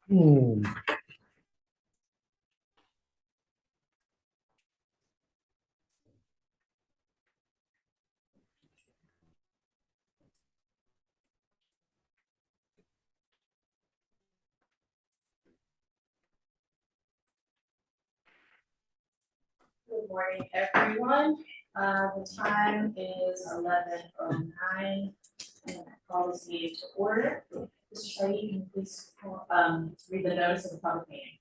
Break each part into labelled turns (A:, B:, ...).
A: Hmm.
B: Good morning, everyone. The time is 11:09, and I call this meeting to order. Mr. Said, can you please read the notice of the public meeting?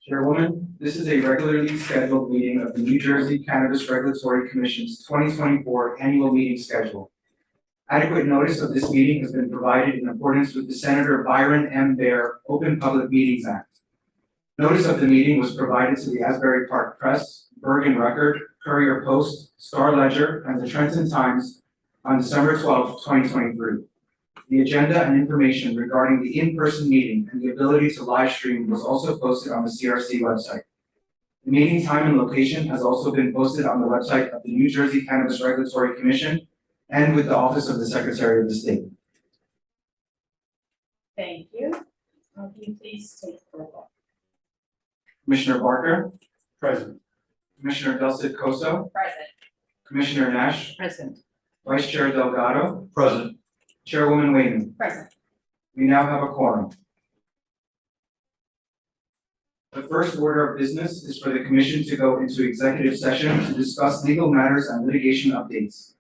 C: Chairwoman, this is a regularly scheduled meeting of the New Jersey Cannabis Regulatory Commission's 2024 annual meeting schedule. Adequate notice of this meeting has been provided in accordance with the Senator Byron M. Baer Open Public Meetings Act. Notice of the meeting was provided to the Asbury Park Press, Bergen Record, Courier Post, Star Ledger, and the Trenton Times on December 12, 2023. The agenda and information regarding the in-person meeting and the ability to live stream was also posted on the CRC website. The meeting time and location has also been posted on the website of the New Jersey Cannabis Regulatory Commission and with the Office of the Secretary of the State.
B: Thank you. Can you please take the roll call?
C: Commissioner Barker,
A: Present.
C: Commissioner Del Cid Coso,
B: Present.
C: Commissioner Nash,
B: Present.
C: Vice Chair Delgado,
A: Present.
C: Chairwoman Wayman.
B: Present.
C: We now have a quorum. The first order of business is for the Commission to go into executive session to discuss legal matters and litigation updates.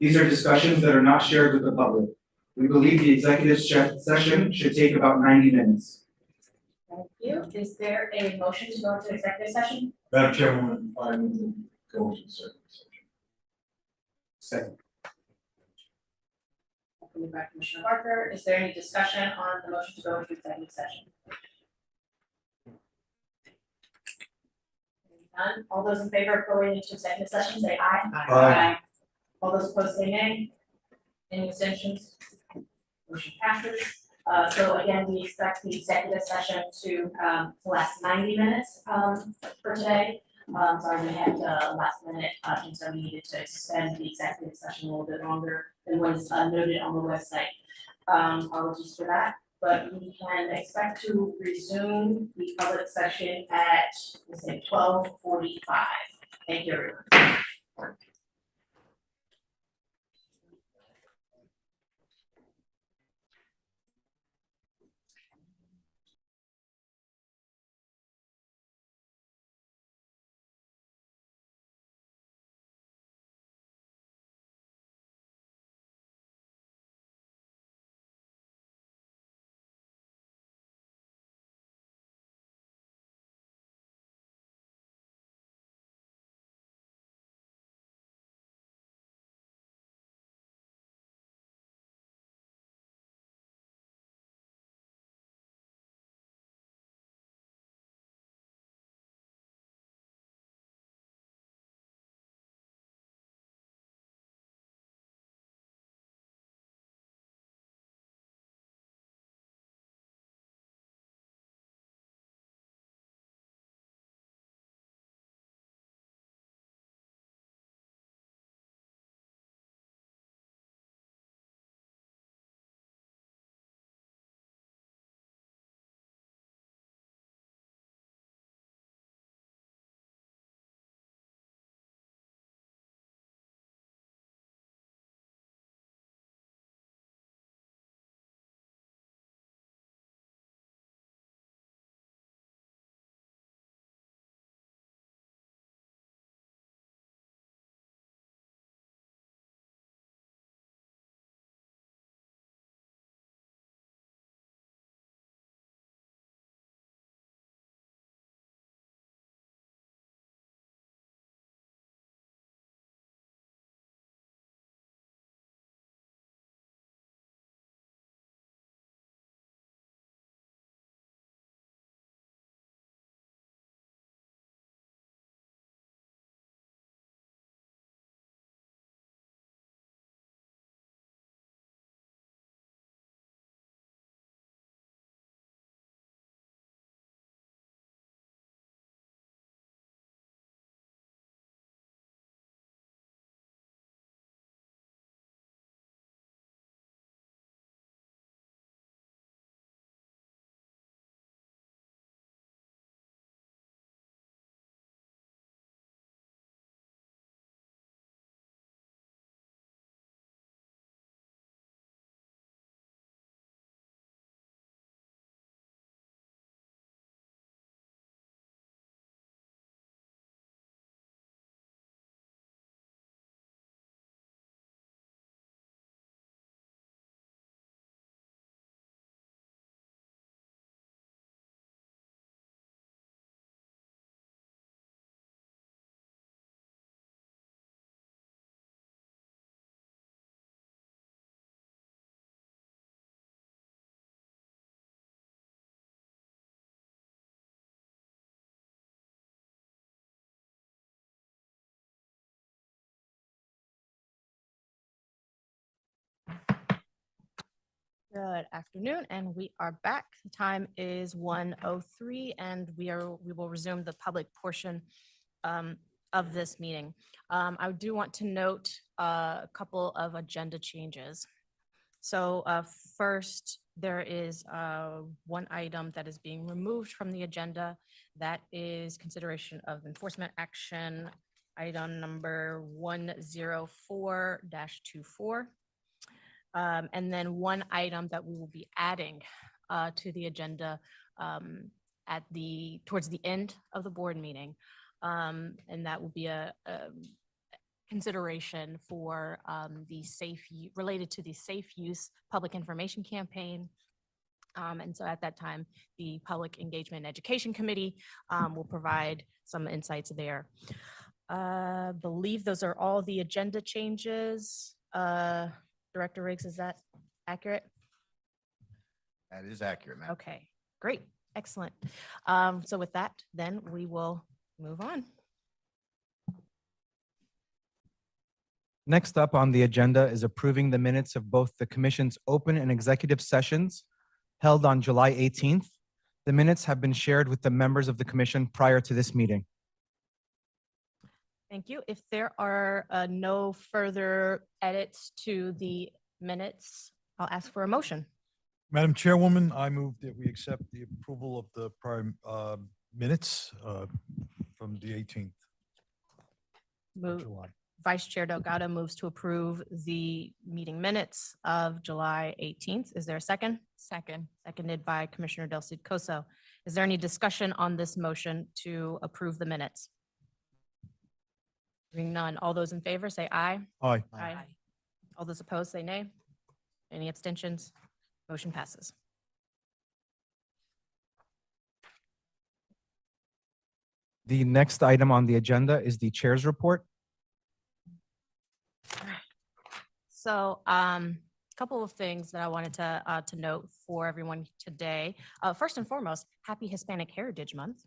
C: These are discussions that are not shared with the public. We believe the executive session should take about 90 minutes.
B: Thank you. Is there a motion to go into executive session?
A: Madam Chairwoman, I move go into executive session. Second.
B: Moved by Commissioner Barker. Is there any discussion on the motion to go into executive session? None. All those in favor of going into executive session, say aye.
A: Aye.
B: All those opposed, say nay. Any abstentions? Motion passes. So again, we expect the executive session to last 90 minutes for today. Sorry, we had last minute, so we needed to extend the executive session a little bit longer than was noted on the website. Apologies for that, but we can expect to resume the public session at, let's say, 12:45. Thank you, everyone. Good afternoon, and we are back. The time is 1:03, and we will resume the public portion of this meeting. I do want to note a couple of agenda changes. So first, there is one item that is being removed from the agenda. That is consideration of enforcement action, item number 104-24. And then one item that we will be adding to the agenda towards the end of the board meeting. And that will be a consideration for related to the Safe Use Public Information Campaign. And so at that time, the Public Engagement and Education Committee will provide some insights there. I believe those are all the agenda changes. Director Riggs, is that accurate?
D: That is accurate, ma'am.
B: Okay, great, excellent. So with that, then we will move on.
E: Next up on the agenda is approving the minutes of both the commission's open and executive sessions held on July 18th. The minutes have been shared with the members of the commission prior to this meeting.
B: Thank you. If there are no further edits to the minutes, I'll ask for a motion.
F: Madam Chairwoman, I move that we accept the approval of the prior minutes from the 18th of July.
B: Vice Chair Delgado moves to approve the meeting minutes of July 18th. Is there a second? Second. Seconded by Commissioner Del Cid Coso. Is there any discussion on this motion to approve the minutes? Hearing none. All those in favor say aye.
F: Aye.
B: Aye. All those opposed say nay. Any abstentions? Motion passes.
E: The next item on the agenda is the chair's report.
B: So couple of things that I wanted to note for everyone today. First and foremost, happy Hispanic Heritage Month.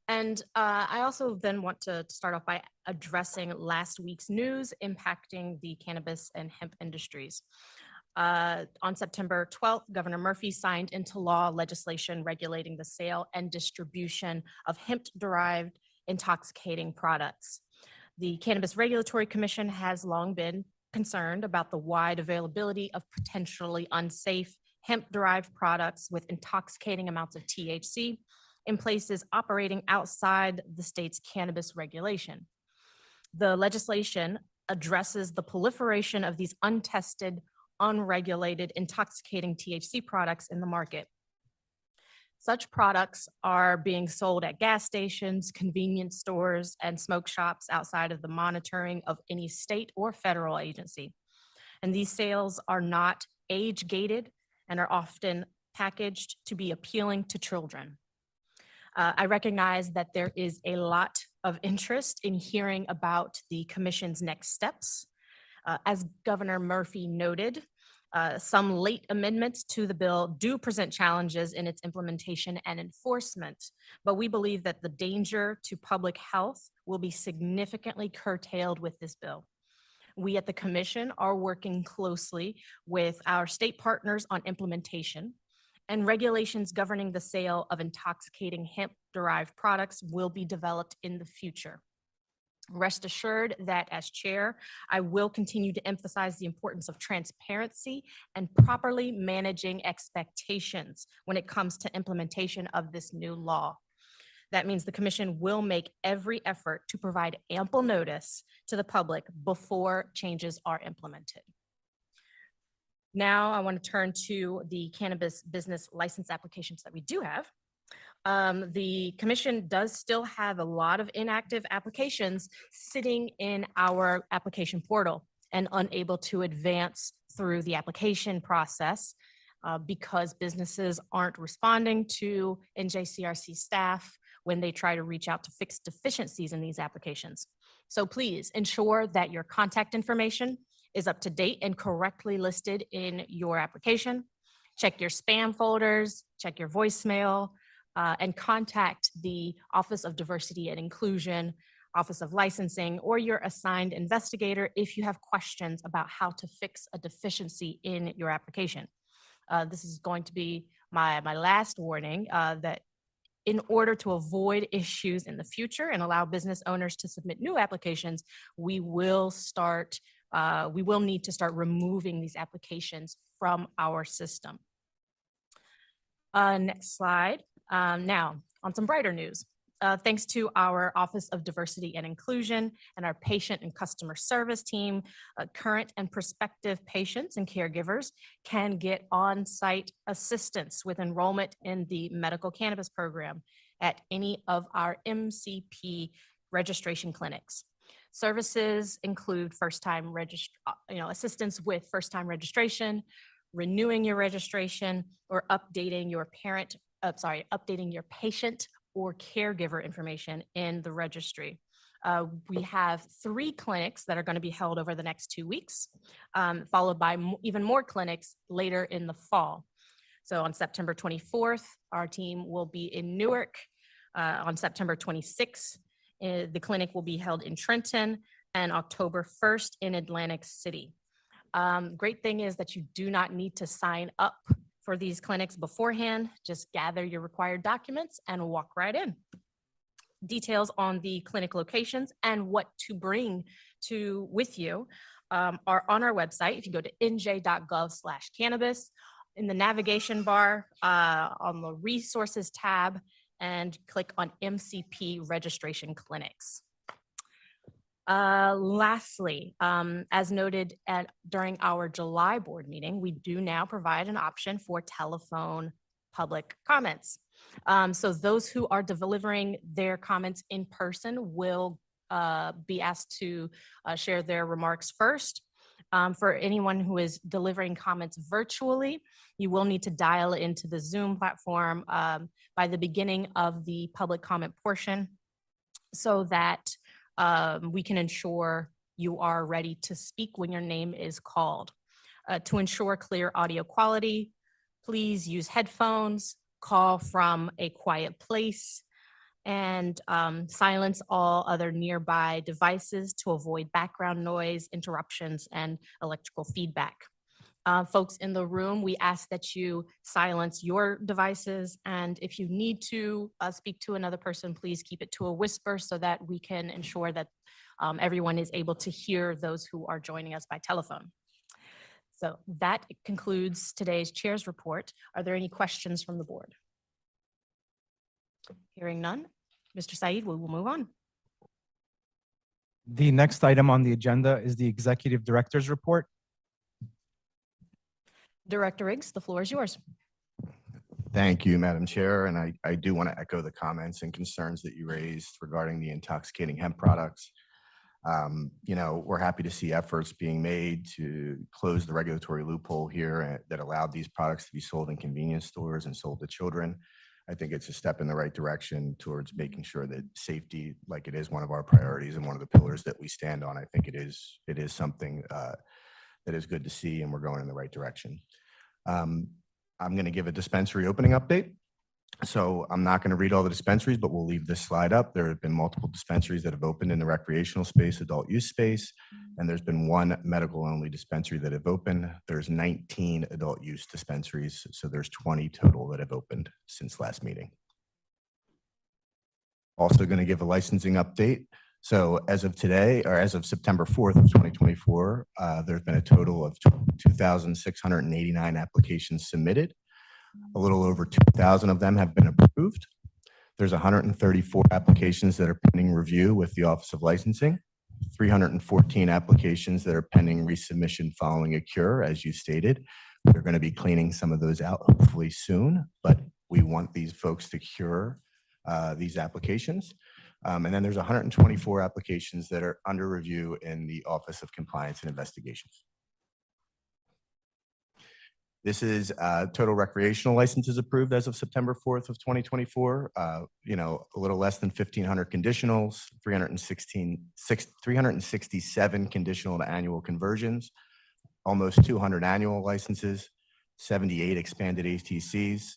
B: And I also then want to start off by addressing last week's news impacting the cannabis and hemp industries. On September 12th, Governor Murphy signed into law legislation regulating the sale and distribution of hemp-derived intoxicating products. The Cannabis Regulatory Commission has long been concerned about the wide availability of potentially unsafe hemp-derived products with intoxicating amounts of THC in places operating outside the state's cannabis regulation. The legislation addresses the proliferation of these untested, unregulated, intoxicating THC products in the market. Such products are being sold at gas stations, convenience stores, and smoke shops outside of the monitoring of any state or federal agency. And these sales are not age-gated and are often packaged to be appealing to children. I recognize that there is a lot of interest in hearing about the commission's next steps. As Governor Murphy noted, some late amendments to the bill do present challenges in its implementation and enforcement, but we believe that the danger to public health will be significantly curtailed with this bill. We at the commission are working closely with our state partners on implementation, and regulations governing the sale of intoxicating hemp-derived products will be developed in the future. Rest assured that as chair, I will continue to emphasize the importance of transparency and properly managing expectations when it comes to implementation of this new law. That means the commission will make every effort to provide ample notice to the public before changes are implemented. Now I want to turn to the cannabis business license applications that we do have. The commission does still have a lot of inactive applications sitting in our application portal and unable to advance through the application process because businesses aren't responding to NJ-CRC staff when they try to reach out to fix deficiencies in these applications. So please ensure that your contact information is up to date and correctly listed in your application. Check your spam folders, check your voicemail, and contact the Office of Diversity and Inclusion
G: Office of Licensing, or your assigned investigator if you have questions about how to fix a deficiency in your application. This is going to be my last warning that in order to avoid issues in the future and allow business owners to submit new applications, we will need to start removing these applications from our system. Next slide. Now, on some brighter news. Thanks to our Office of Diversity and Inclusion and our patient and customer service team, current and prospective patients and caregivers can get on-site assistance with enrollment in the medical cannabis program at any of our MCP registration clinics. Services include assistance with first-time registration, renewing your registration, or updating your patient or caregiver information in the registry. We have 3 clinics that are going to be held over the next 2 weeks, followed by even more clinics later in the fall. So on September 24th, our team will be in Newark. On September 26th, the clinic will be held in Trenton, and October 1st in Atlantic City. Great thing is that you do not need to sign up for these clinics beforehand. Just gather your required documents and walk right in. Details on the clinic locations and what to bring with you are on our website. If you go to nj.gov/cannabis, in the navigation bar on the resources tab, and click on MCP registration clinics. Lastly, as noted during our July board meeting, we do now provide an option for telephone public comments. So those who are delivering their comments in person will be asked to share their remarks first. For anyone who is delivering comments virtually, you will need to dial into the Zoom platform by the beginning of the public comment portion so that we can ensure you are ready to speak when your name is called. To ensure clear audio quality, please use headphones, call from a quiet place, and silence all other nearby devices to avoid background noise, interruptions, and electrical feedback. Folks in the room, we ask that you silence your devices, and if you need to speak to another person, please keep it to a whisper so that we can ensure that everyone is able to hear those who are joining us by telephone. So that concludes today's chair's report. Are there any questions from the board? Hearing none, Mr. Saeed, we will move on.
E: The next item on the agenda is the Executive Director's Report.
G: Director Riggs, the floor is yours.
D: Thank you, Madam Chair. And I do want to echo the comments and concerns that you raised regarding the intoxicating hemp products. We're happy to see efforts being made to close the regulatory loophole here that allowed these products to be sold in convenience stores and sold to children. I think it's a step in the right direction towards making sure that safety, like it is one of our priorities and one of the pillars that we stand on. I think it is something that is good to see, and we're going in the right direction. I'm going to give a dispensary opening update. So I'm not going to read all the dispensaries, but we'll leave this slide up. There have been multiple dispensaries that have opened in the recreational space, adult use space, and there's been 1 medical only dispensary that have opened. There's 19 adult use dispensaries, so there's 20 total that have opened since last meeting. Also going to give a licensing update. So as of today, or as of September 4th of 2024, there's been a total of 2,689 applications submitted. A little over 2,000 of them have been approved. There's 134 applications that are pending review with the Office of Licensing, 314 applications that are pending resubmission following a cure, as you stated. We're going to be cleaning some of those out hopefully soon, but we want these folks to cure these applications. And then there's 124 applications that are under review in the Office of Compliance and Investigations. This is total recreational licenses approved as of September 4th of 2024. A little less than 1,500 conditionals, 367 conditional to annual conversions, almost 200 annual licenses, 78 expanded ATCs,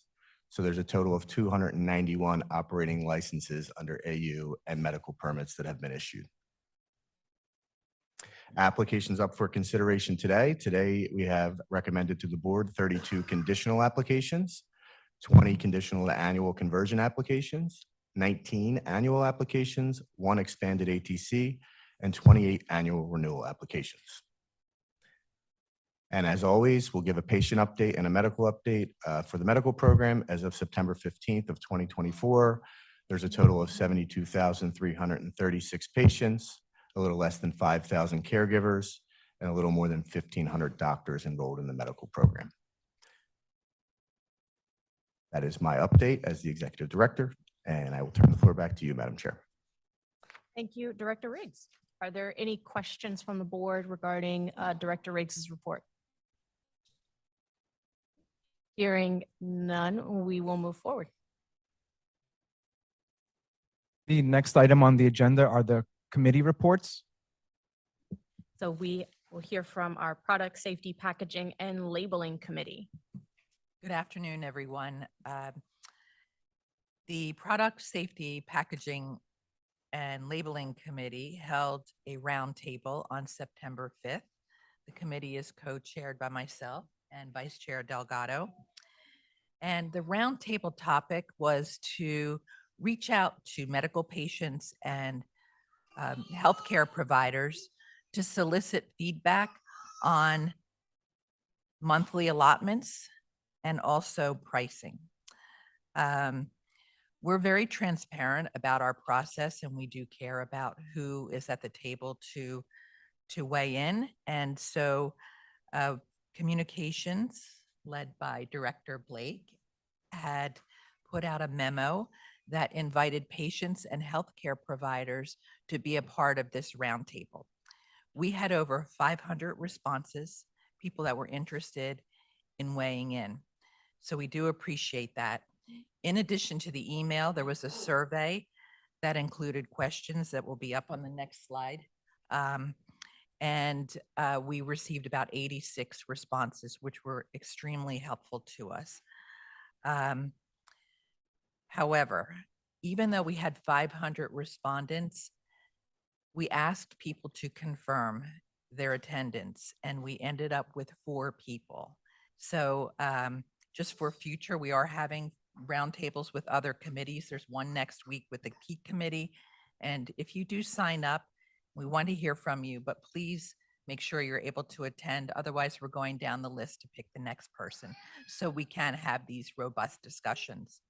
D: So there's a total of 291 operating licenses under AU and medical permits that have been issued. Applications up for consideration today. Today, we have recommended to the board 32 conditional applications, 20 conditional to annual conversion applications, 19 annual applications, 1 expanded ATC, and 28 annual renewal applications. And as always, we'll give a patient update and a medical update for the medical program. As of September 15th of 2024, there's a total of 72,336 patients, a little less than 5,000 caregivers, and a little more than 1,500 doctors enrolled in the medical program. That is my update as the executive director, and I will turn the floor back to you, Madam Chair.
G: Thank you, Director Riggs. Are there any questions from the board regarding Director Riggs's report? Hearing none, we will move forward.
E: The next item on the agenda are the committee reports.
G: So we will hear from our Product Safety, Packaging, and Labeling Committee.
H: Good afternoon, everyone. The Product Safety, Packaging, and Labeling Committee held a roundtable on September 5th. The committee is co-chaired by myself and Vice Chair Delgado. And the roundtable topic was to reach out to medical patients and healthcare providers to solicit feedback on monthly allotments and also pricing. We're very transparent about our process, and we do care about who is at the table to weigh in. And so communications led by Director Blake had put out a memo that invited patients and healthcare providers to be a part of this roundtable. We had over 500 responses, people that were interested in weighing in. So we do appreciate that. In addition to the email, there was a survey that included questions that will be up on the next slide. We received about 86 responses, which were extremely helpful to us. However, even though we had 500 respondents, we asked people to confirm their attendance, and we ended up with 4 people. So just for future, we are having roundtables with other committees. There's one next week with the Key Committee. And if you do sign up, we want to hear from you, but please make sure you're able to attend. Otherwise, we're going down the list to pick the next person so we can have these robust discussions.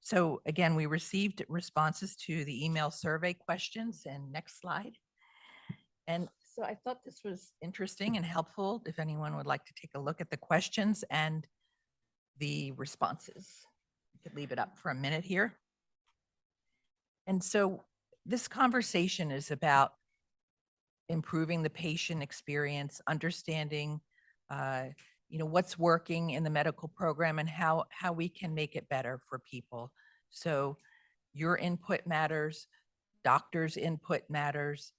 H: So again, we received responses to the email survey questions, and next slide. And so I thought this was interesting and helpful if anyone would like to take a look at the questions and the responses. You could leave it up for a minute here. And so this conversation is about improving the patient experience, understanding what's working in the medical program and how we can make it better for people. So your input matters, doctors' input matters,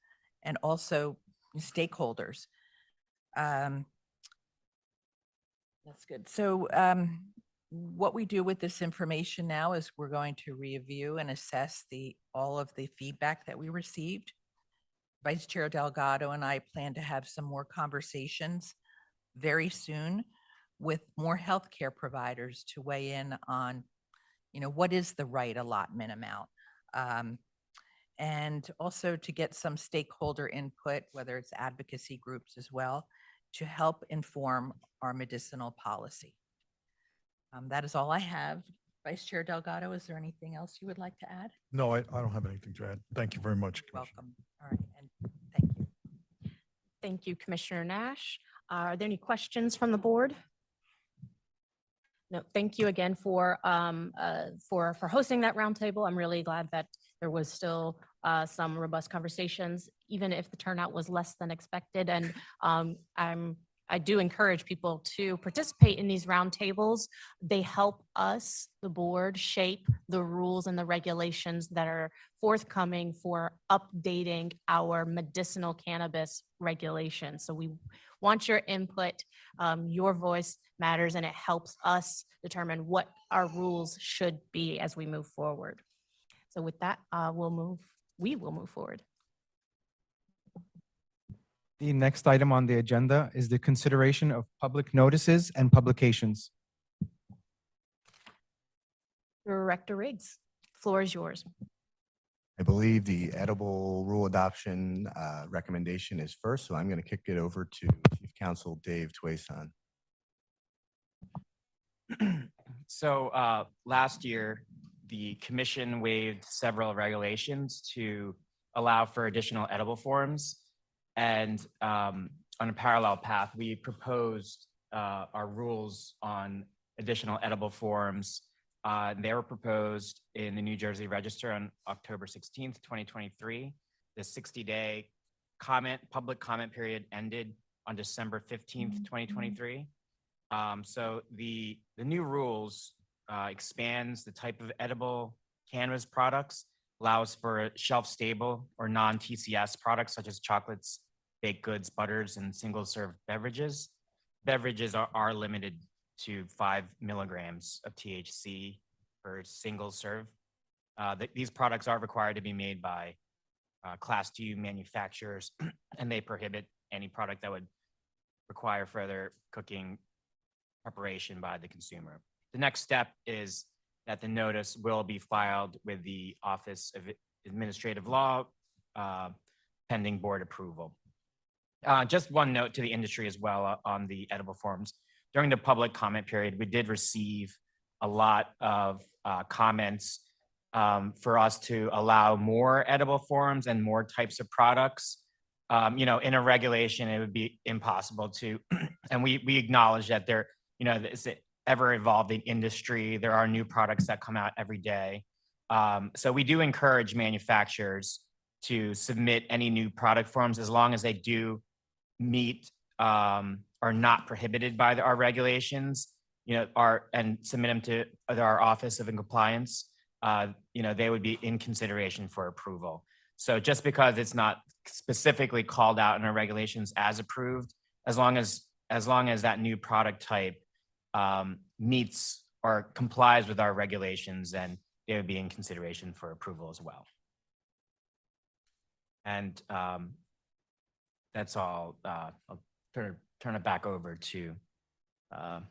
H: and also stakeholders. That's good. So what we do with this information now is we're going to review and assess all of the feedback that we received. Vice Chair Delgado and I plan to have some more conversations very soon with more healthcare providers to weigh in on, what is the right allotment amount, and also to get some stakeholder input, whether it's advocacy groups as well, to help inform our medicinal policy. That is all I have. Vice Chair Delgado, is there anything else you would like to add?
F: No, I don't have anything to add. Thank you very much, Commissioner.
H: Welcome. All right, and thank you.
G: Thank you, Commissioner Nash. Are there any questions from the board? No, thank you again for hosting that roundtable. I'm really glad that there was still some robust conversations, even if the turnout was less than expected. And I do encourage people to participate in these roundtables. They help us, the board, shape the rules and the regulations that are forthcoming for updating our medicinal cannabis regulations. So want your input. Your voice matters and it helps us determine what our rules should be as we move forward. So with that, we will move forward.
E: The next item on the agenda is the consideration of public notices and publications.
G: Director Riggs, floor is yours.
D: I believe the edible rule adoption recommendation is first, so I'm going to kick it over to Chief Counsel Dave Twason.
I: So last year, the commission waived several regulations to allow for additional edible forms. And on a parallel path, we proposed our rules on additional edible forms. They were proposed in the New Jersey Register on October 16th, 2023. The 60-day public comment period ended on December 15th, 2023. So the new rules expands the type of edible cannabis products, allows for shelf-stable or non-TCS products such as chocolates, baked goods, butters, and single-serve beverages. Beverages are limited to 5 milligrams of THC per single serve. These products are required to be made by Class 2 manufacturers, and they prohibit any product that would require further cooking preparation by the consumer. The next step is that the notice will be filed with the Office of Administrative Law pending board approval. Just one note to the industry as well on the edible forms. During the public comment period, we did receive a lot of comments for us to allow more edible forms and more types of products. In a regulation, it would be impossible to, and we acknowledge that it's an ever-evolving industry. There are new products that come out every day. So we do encourage manufacturers to submit any new product forms as long as they do meet are not prohibited by our regulations, and submit them to our Office of Compliance. They would be in consideration for approval. So just because it's not specifically called out in our regulations as approved, as long as that new product type meets or complies with our regulations, then they would be in consideration for approval as well. And that's all. I'll turn it back over to the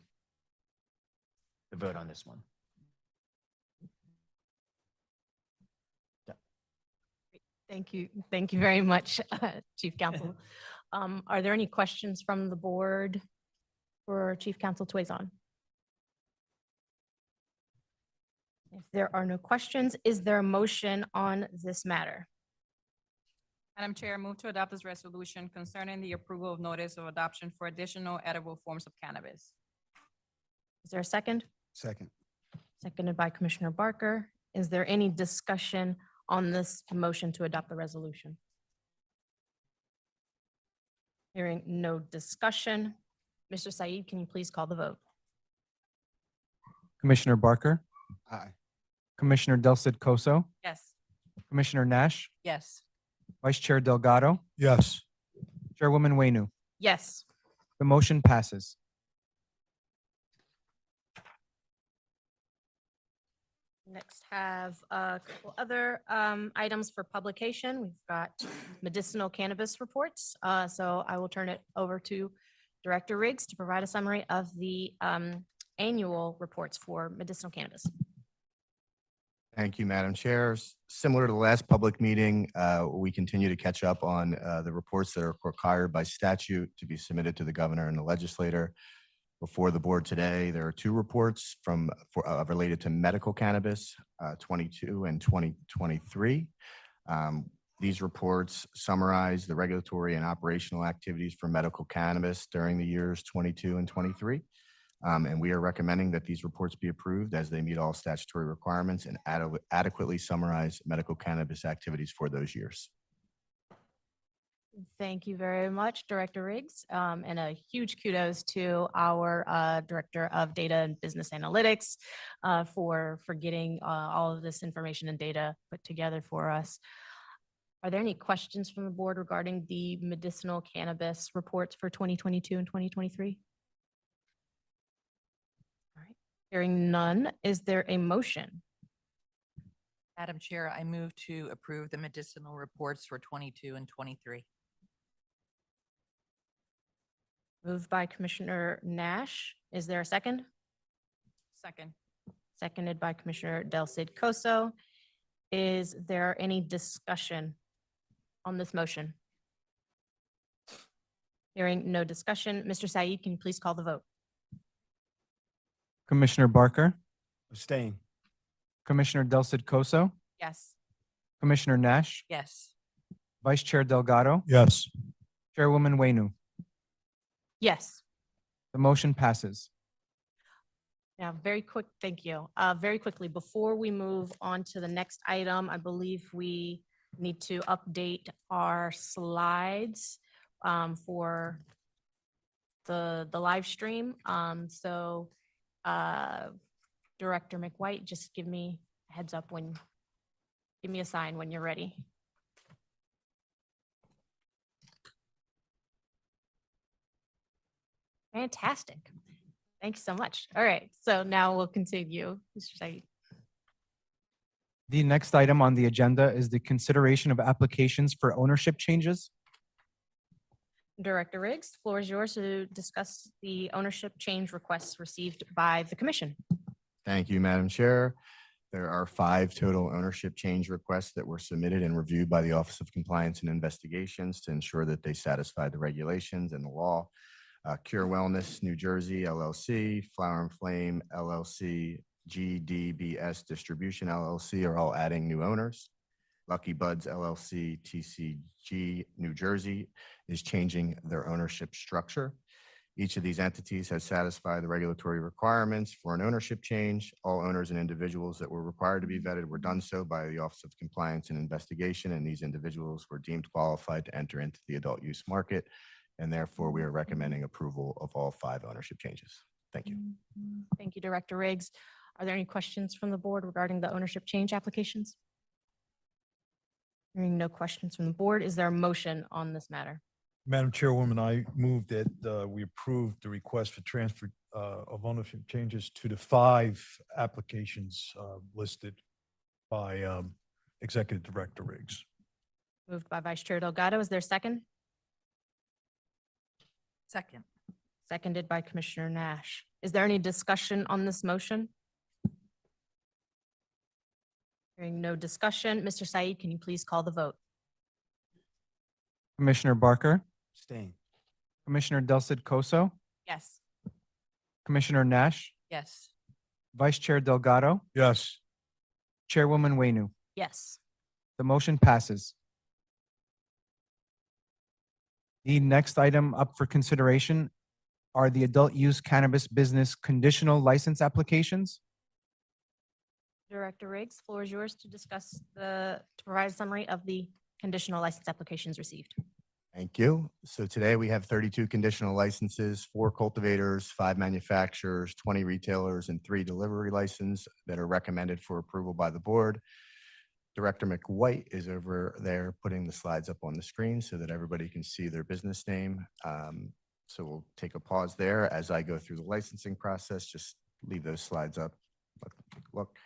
I: vote on this one.
G: Thank you. Thank you very much, Chief Counsel. Are there any questions from the board for Chief Counsel Twason? If there are no questions, is there a motion on this matter?
J: Madam Chair, move to adopt this resolution concerning the approval of notice of adoption for additional edible forms of cannabis.
G: Is there a second?
F: Second.
G: Seconded by Commissioner Barker. Is there any discussion on this motion to adopt the resolution? Hearing no discussion. Mr. Saeed, can you please call the vote?
E: Commissioner Barker,
F: Aye.
E: Commissioner Del Cid Coso,
J: Yes.
E: Commissioner Nash,
H: Yes.
E: Vice Chair Delgado,
F: Yes.
E: Chairwoman Waynu.
G: Yes.
E: The motion passes.
G: Next have a couple other items for publication. We've got medicinal cannabis reports. So I will turn it over to Director Riggs to provide a summary of the annual reports for medicinal cannabis.
D: Thank you, Madam Chair. Similar to the last public meeting, we continue to catch up on the reports that are required by statute to be submitted to the governor and the legislator. Before the board today, there are two reports related to medical cannabis, 22 and 2023. These reports summarize the regulatory and operational activities for medical cannabis during the years 22 and 23. And we are recommending that these reports be approved as they meet all statutory requirements and adequately summarize medical cannabis activities for those years.
G: Thank you very much, Director Riggs, and a huge kudos to our Director of Data and Business Analytics for getting all of this information and data put together for us. Are there any questions from the board regarding the medicinal cannabis reports for 2022 and 2023? All right, hearing none, is there a motion?
H: Madam Chair, I move to approve the medicinal reports for 22 and 23.
G: Moved by Commissioner Nash. Is there a second?
J: Second.
G: Seconded by Commissioner Del Cid Coso. Is there any discussion on this motion? Hearing no discussion, Mr. Said, can you please call the vote?
E: Commissioner Barker,
A: Abstain.
E: Commissioner Del Cid Coso,
J: Yes.
E: Commissioner Nash,
H: Yes.
E: Vice Chair Delgado,
F: Yes.
E: Chairwoman Wenu.
G: Yes.
E: The motion passes.
G: Now, very quick, thank you. Very quickly, before we move on to the next item, I believe we need to update our slides for the live stream. So Director McWhite, just give me a heads up give me a sign when you're ready. Fantastic. Thank you so much. All right, so now we'll continue. Mr. Said.
E: The next item on the agenda is the consideration of applications for ownership changes.
G: Director Riggs, the floor is yours to discuss the ownership change requests received by the commission.
D: Thank you, Madam Chair. There are 5 total ownership change requests that were submitted and reviewed by the Office of Compliance and Investigations to ensure that they satisfy the regulations and the law. Cure Wellness, New Jersey, LLC, Flower and Flame, LLC, GDBS Distribution, LLC are all adding new owners. Lucky Buds, LLC, TCG, New Jersey is changing their ownership structure. Each of these entities has satisfied the regulatory requirements for an ownership change. All owners and individuals that were required to be vetted were done so by the Office of Compliance and Investigation, and these individuals were deemed qualified to enter into the adult use market. And therefore, we are recommending approval of all 5 ownership changes. Thank you.
G: Thank you, Director Riggs. Are there any questions from the board regarding the ownership change applications? Hearing no questions from the board, is there a motion on this matter?
F: Madam Chairwoman, I move that we approve the request for transfer of ownership changes to the 5 applications listed by Executive Director Riggs.
G: Moved by Vice Chair Delgado. Is there a second?
H: Second.
G: Seconded by Commissioner Nash. Is there any discussion on this motion? Hearing no discussion, Mr. Said, can you please call the vote?
E: Commissioner Barker,
A: Abstain.
E: Commissioner Del Cid Coso,
J: Yes.
E: Commissioner Nash,
H: Yes.
E: Vice Chair Delgado,
F: Yes.
E: Chairwoman Wenu.
G: Yes.
E: The motion passes. The next item up for consideration are the adult use cannabis business conditional license applications.
G: Director Riggs, floor is yours to discuss to provide a summary of the conditional license applications received.
D: Thank you. So today we have 32 conditional licenses, 4 cultivators, 5 manufacturers, 20 retailers, and 3 delivery licenses that are recommended for approval by the board. Director McWhite is over there putting the slides up on the screen so that everybody can see their business name. So we'll take a pause there as I go through the licensing process. Just leave those slides up. Take a look.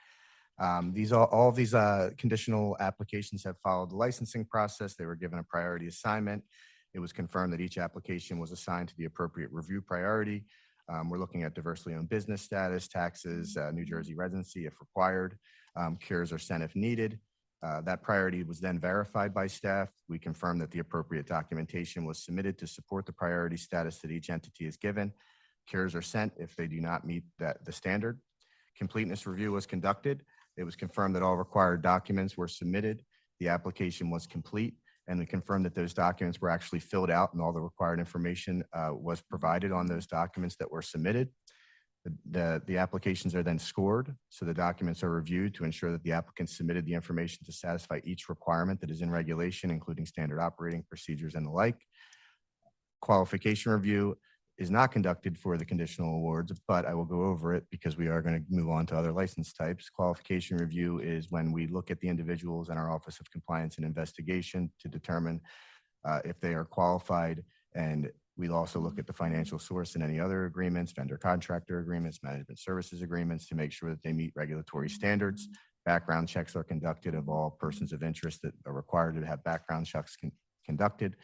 D: All of these conditional applications have followed the licensing process. They were given a priority assignment. It was confirmed that each application was assigned to the appropriate review priority. We're looking at diversely owned business status, taxes, New Jersey residency if required. Cures are sent if needed. That priority was then verified by staff. We confirmed that the appropriate documentation was submitted to support the priority status that each entity is given. Cures are sent if they do not meet the standard. Completeness review was conducted. It was confirmed that all required documents were submitted. The application was complete, and we confirmed that those documents were actually filled out and all the required information was provided on those documents that were submitted. The applications are then scored, so the documents are reviewed to ensure that the applicant submitted the information to satisfy each requirement that is in regulation, including standard operating procedures and the like. Qualification review is not conducted for the conditional awards, but I will go over it because we are going to move on to other license types. Qualification review is when we look at the individuals in our Office of Compliance and Investigation to determine if they are qualified, and we also look at the financial source and any other agreements, vendor contractor agreements, management services agreements to make sure that they meet regulatory standards. Background checks are conducted of all persons of interest that are required to have background checks conducted.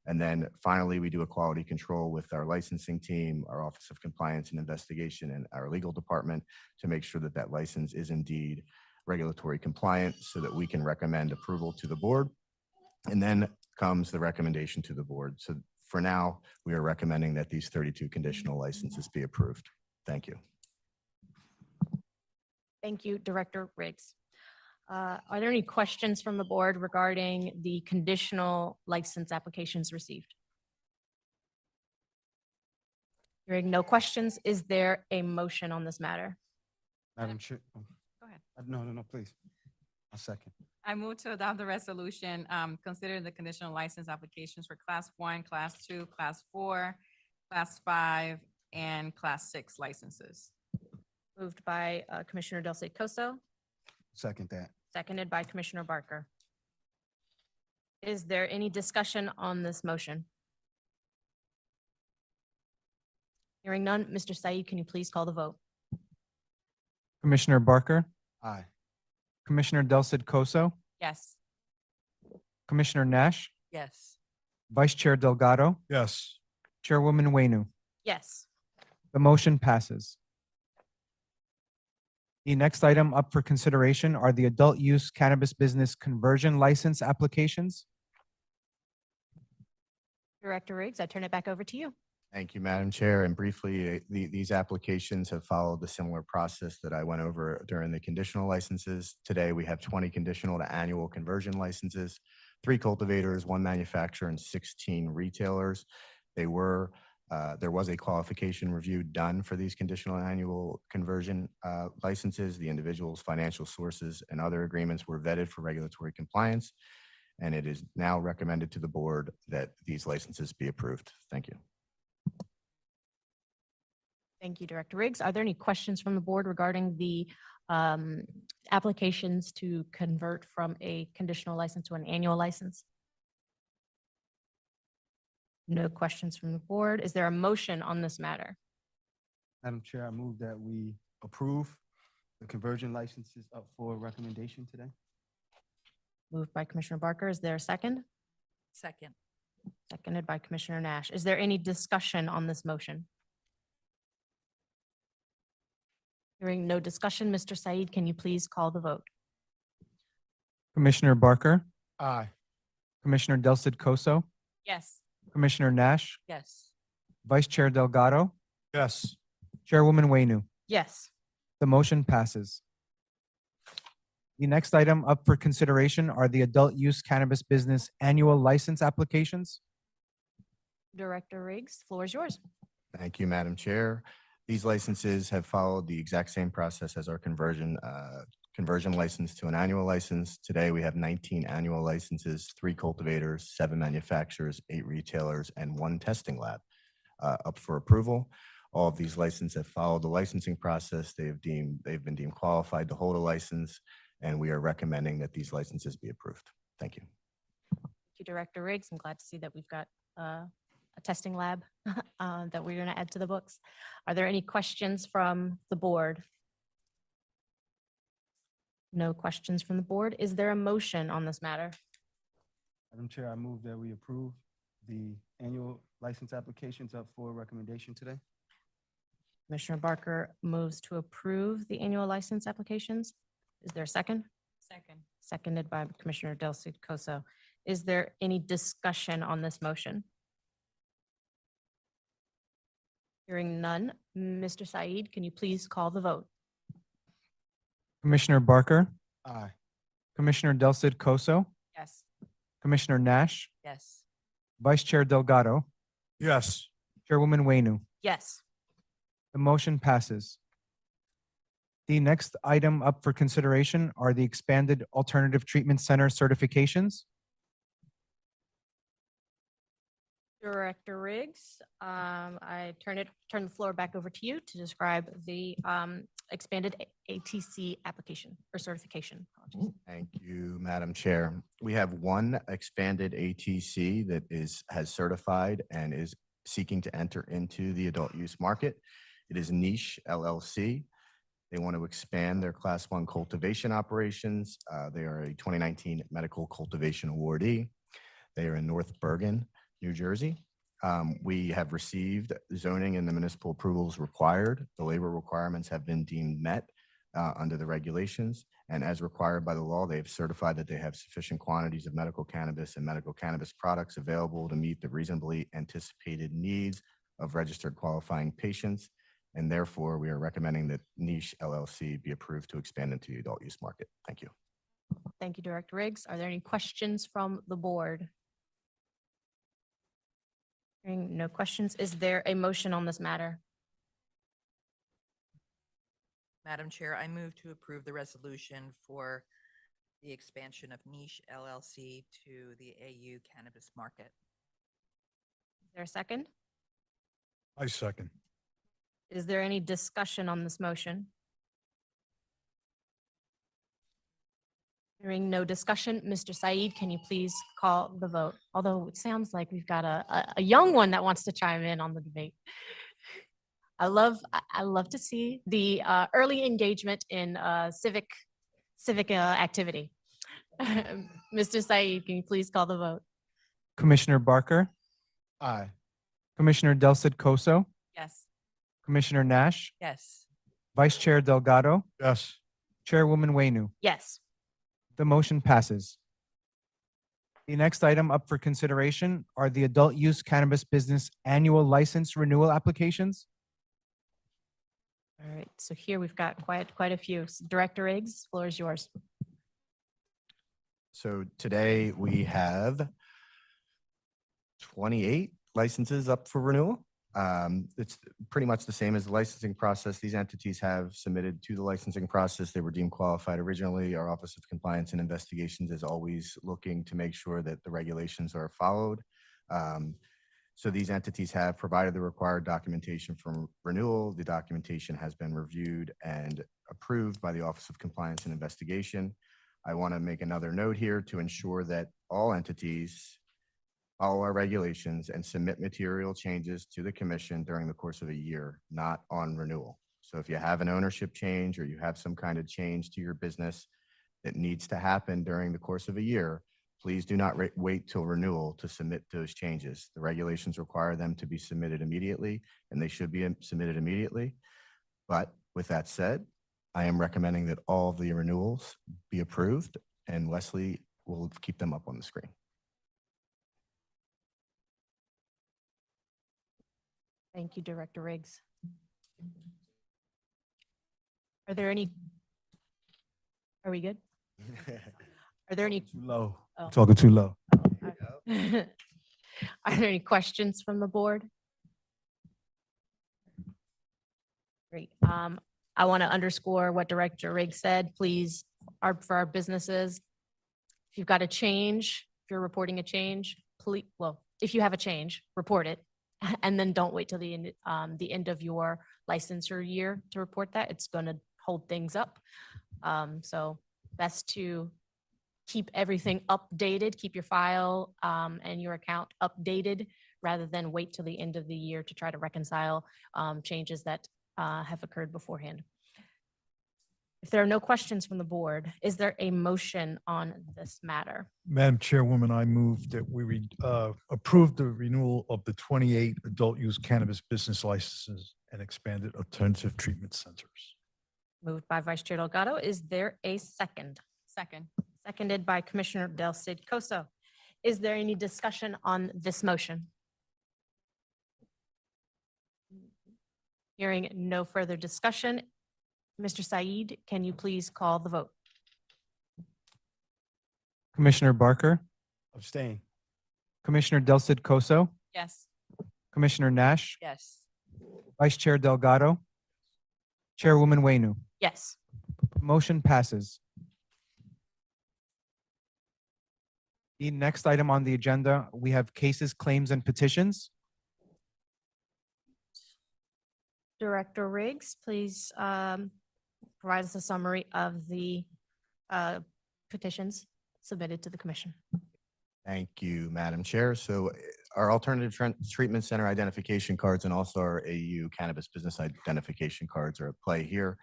D: And then finally, we do a quality control with our licensing team, our Office of Compliance and Investigation, and our legal department to make sure that that license is indeed regulatory compliant so that we can recommend approval to the board. And then comes the recommendation to the board. So for now, we are recommending that these 32 conditional licenses be approved. Thank you.
G: Thank you, Director Riggs. Are there any questions from the board regarding the conditional license applications received? Hearing no questions, is there a motion on this matter?
E: Madam Chair.
J: Go ahead.
E: No, please. A second.
J: I move to adopt the resolution, considering the conditional license applications for Class 1, Class 2, Class 4, Class 5, and Class 6 licenses.
G: Moved by Commissioner Del Coso,
E: Second that.
G: seconded by Commissioner Barker. Is there any discussion on this motion? Hearing none, Mr. Said, can you please call the vote?
E: Commissioner Barker,
F: Aye.
E: Commissioner Del Coso,
J: Yes.
E: Commissioner Nash,
H: Yes.
E: Vice Chair Delgado,
F: Yes.
E: Chairwoman Wenu.
G: Yes.
E: The motion passes. The next item up for consideration are the adult use cannabis business conversion license applications.
G: Director Riggs, I turn it back over to you.
D: Thank you, Madam Chair. And briefly, these applications have followed the similar process that I went over during the conditional licenses. Today, we have 20 conditional to annual conversion licenses, 3 cultivators, 1 manufacturer, and 16 retailers. There was a qualification review done for these conditional annual conversion licenses. The individual's financial sources and other agreements were vetted for regulatory compliance, and it is now recommended to the board that these licenses be approved. Thank you.
G: Thank you, Director Riggs. Are there any questions from the board regarding the applications to convert from a conditional license to an annual license? No questions from the board. Is there a motion on this matter?
E: Madam Chair, I move that we approve the conversion licenses up for recommendation today.
G: Moved by Commissioner Barker. Is there a second?
H: Second.
G: Seconded by Commissioner Nash. Is there any discussion on this motion? Hearing no discussion, Mr. Said, can you please call the vote?
E: Commissioner Barker,
F: Aye.
E: Commissioner Del Coso,
J: Yes.
E: Commissioner Nash,
H: Yes.
E: Vice Chair Delgado,
F: Yes.
E: Chairwoman Wenu.
G: Yes.
E: The motion passes. The next item up for consideration are the adult use cannabis business annual license applications.
G: Director Riggs, floor is yours.
D: Thank you, Madam Chair. These licenses have followed the exact same process as our conversion license to an annual license. Today, we have 19 annual licenses, 3 cultivators, 7 manufacturers, 8 retailers, and 1 testing lab up for approval. All of these licenses have followed the licensing process. They've been deemed qualified to hold a license, and we are recommending that these licenses be approved. Thank you.
G: Thank you, Director Riggs. I'm glad to see that we've got a testing lab that we're going to add to the books. Are there any questions from the board? No questions from the board. Is there a motion on this matter?
E: Madam Chair, I move that we approve the annual license applications up for recommendation today.
G: Commissioner Barker moves to approve the annual license applications. Is there a second?
J: Second.
G: Seconded by Commissioner Del Coso. Is there any discussion on this motion? Hearing none, Mr. Said, can you please call the vote?
E: Commissioner Barker,
F: Aye.
E: Commissioner Del Coso,
J: Yes.
E: Commissioner Nash,
H: Yes.
E: Vice Chair Delgado,
F: Yes.
E: Chairwoman Wenu.
G: Yes.
E: The motion passes. The next item up for consideration are the expanded alternative treatment center certifications.
G: Director Riggs, I turn the floor back over to you to describe the expanded ATC application or certification. Apologies.
D: Thank you, Madam Chair. We have one expanded ATC that has certified and is seeking to enter into the adult use market. It is Niche LLC. They want to expand their Class 1 cultivation operations. They are a 2019 medical cultivation awardee. They are in North Bergen, New Jersey. We have received zoning and the municipal approvals required. The labor requirements have been deemed met under the regulations. And as required by the law, they have certified that they have sufficient quantities of medical cannabis and medical cannabis products available to meet the reasonably anticipated needs of registered qualifying patients. And therefore, we are recommending that Niche LLC be approved to expand into the adult use market. Thank you.
G: Thank you, Director Riggs. Are there any questions from the board? Hearing no questions, is there a motion on this matter?
H: Madam Chair, I move to approve the resolution for the expansion of Niche LLC to the AU cannabis market.
G: Is there a second?
F: I second.
G: Is there any discussion on this motion? Hearing no discussion, Mr. Said, can you please call the vote? Although it sounds like we've got a young one that wants to chime in on the debate. I love to see the early engagement in civic activity. Mr. Said, can you please call the vote?
E: Commissioner Barker,
A: Aye.
E: Commissioner Del Cid Coso,
J: Yes.
E: Commissioner Nash,
H: Yes.
E: Vice Chair Delgado,
F: Yes.
E: Chairwoman Wainu.
G: Yes.
E: The motion passes. The next item up for consideration are the adult use cannabis business annual license renewal applications.
G: All right, so here we've got quite a few. So Director Riggs, floor is yours.
D: So today we have 28 licenses up for renewal. It's pretty much the same as the licensing process. These entities have submitted to the licensing process. They were deemed qualified originally. Our Office of Compliance and Investigations is always looking to make sure that the regulations are followed. So these entities have provided the required documentation for renewal. The documentation has been reviewed and approved by the Office of Compliance and Investigation. I want to make another note here to ensure that all entities follow our regulations and submit material changes to the commission during the course of a year, not on renewal. So if you have an ownership change or you have some kind of change to your business that needs to happen during the course of a year, please do not wait till renewal to submit those changes. The regulations require them to be submitted immediately, and they should be submitted immediately. But with that said, I am recommending that all of the renewals be approved, and Wesley will keep them up on the screen.
G: Thank you, Director Riggs. Are there any? Are we good? Are there any?
F: Too low.
G: Oh.
F: Talking too low.
G: Are there any questions from the board? Great. I want to underscore what Director Riggs said. Please, for our businesses, if you've got a change, if you're reporting a change, please, well, if you have a change, report it. And then don't wait till the end of your licensure year to report that. It's going to hold things up. So best to keep everything updated, keep your file and your account updated rather than wait till the end of the year to try to reconcile changes that have occurred beforehand. If there are no questions from the board, is there a motion on this matter?
F: Madam Chairwoman, I move that we approve the renewal of the 28 adult use cannabis business licenses and expanded alternative treatment centers.
G: Moved by Vice Chair Delgado. Is there a second?
J: Second.
G: Seconded by Commissioner Del Cid Coso. Is there any discussion on this motion? Hearing no further discussion, Mr. Said, can you please call the vote?
E: Commissioner Barker,
A: Abstain.
E: Commissioner Del Cid Coso,
J: Yes.
E: Commissioner Nash,
H: Yes.
E: Vice Chair Delgado, Chairwoman Wainu.
G: Yes.
E: Motion passes. The next item on the agenda, we have cases, claims, and petitions.
G: Director Riggs, please provide us a summary of the petitions submitted to the commission.
D: Thank you, Madam Chair. So our alternative treatment center identification cards and also our AU cannabis business identification cards are at play here.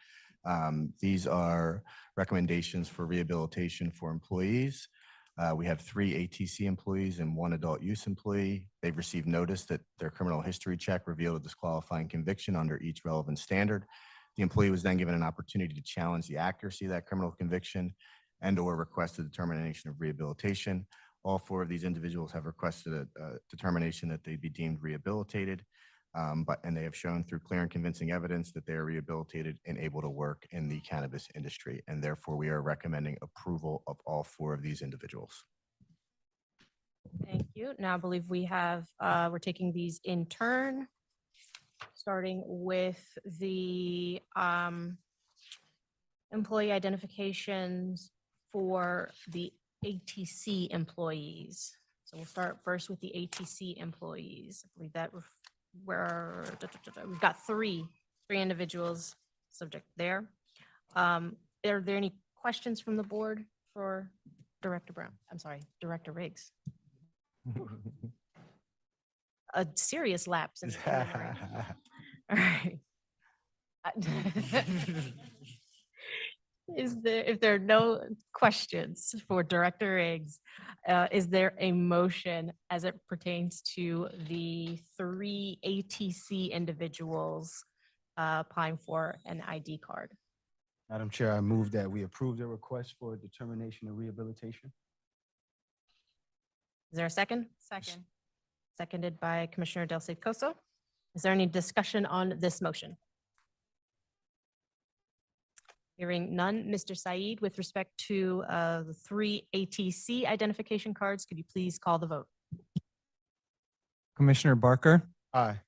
D: These are recommendations for rehabilitation for employees. We have 3 ATC employees and 1 adult use employee. They've received notice that their criminal history check revealed a disqualifying conviction under each relevant standard. The employee was then given an opportunity to challenge the accuracy of that criminal conviction and/or request a determination of rehabilitation. All 4 of these individuals have requested a determination that they be deemed rehabilitated, and they have shown through clear and convincing evidence that they are rehabilitated and able to work in the cannabis industry. And therefore, we are recommending approval of all 4 of these individuals.
G: Thank you. Now I believe we have, we're taking these in turn, starting with the employee identifications for the ATC employees. So we'll start first with the ATC employees. I believe that we've got three individuals subject there. Are there any questions from the board for Director Brown? I'm sorry, Director Riggs. A serious lapse in memory. All right. If there are no questions for Director Riggs, is there a motion as it pertains to the 3 ATC individuals applying for an ID card?
K: Madam Chair, I move that we approve the request for determination of rehabilitation.
G: Is there a second?
J: Second.
G: Seconded by Commissioner Del Cid Coso. Is there any discussion on this motion? Hearing none, Mr. Said, with respect to the 3 ATC identification cards, could you please call the vote?
E: Commissioner Barker,
K: Aye.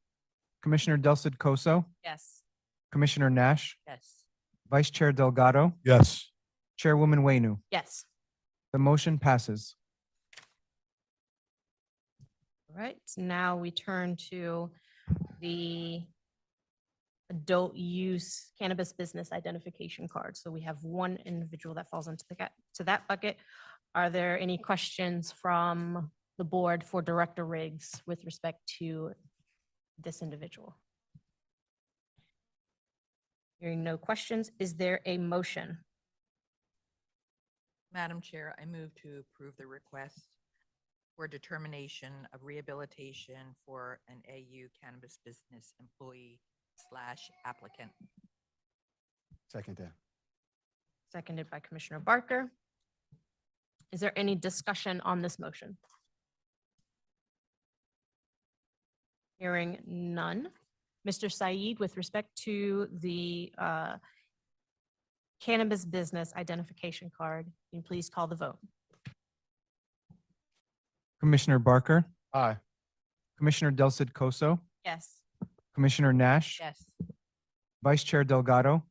E: Commissioner Del Cid Coso,
J: Yes.
E: Commissioner Nash,
H: Yes.
E: Vice Chair Delgado,
F: Yes.
E: Chairwoman Wainu.
G: Yes.
E: The motion passes.
G: All right, now we turn to the adult use cannabis business identification card. So we have 1 individual that falls into that bucket. Are there any questions from the board for Director Riggs with respect to this individual? Hearing no questions, is there a motion?
H: Madam Chair, I move to approve the request for determination of rehabilitation for an AU cannabis business employee / applicant.
K: Second that.
G: Seconded by Commissioner Barker. Is there any discussion on this motion? Hearing none. Mr. Said, with respect to the cannabis business identification card, can you please call the vote?
E: Commissioner Barker,
K: Aye.
E: Commissioner Del Cid Coso,
J: Yes.
E: Commissioner Nash,
H: Yes.
E: Vice Chair Delgado,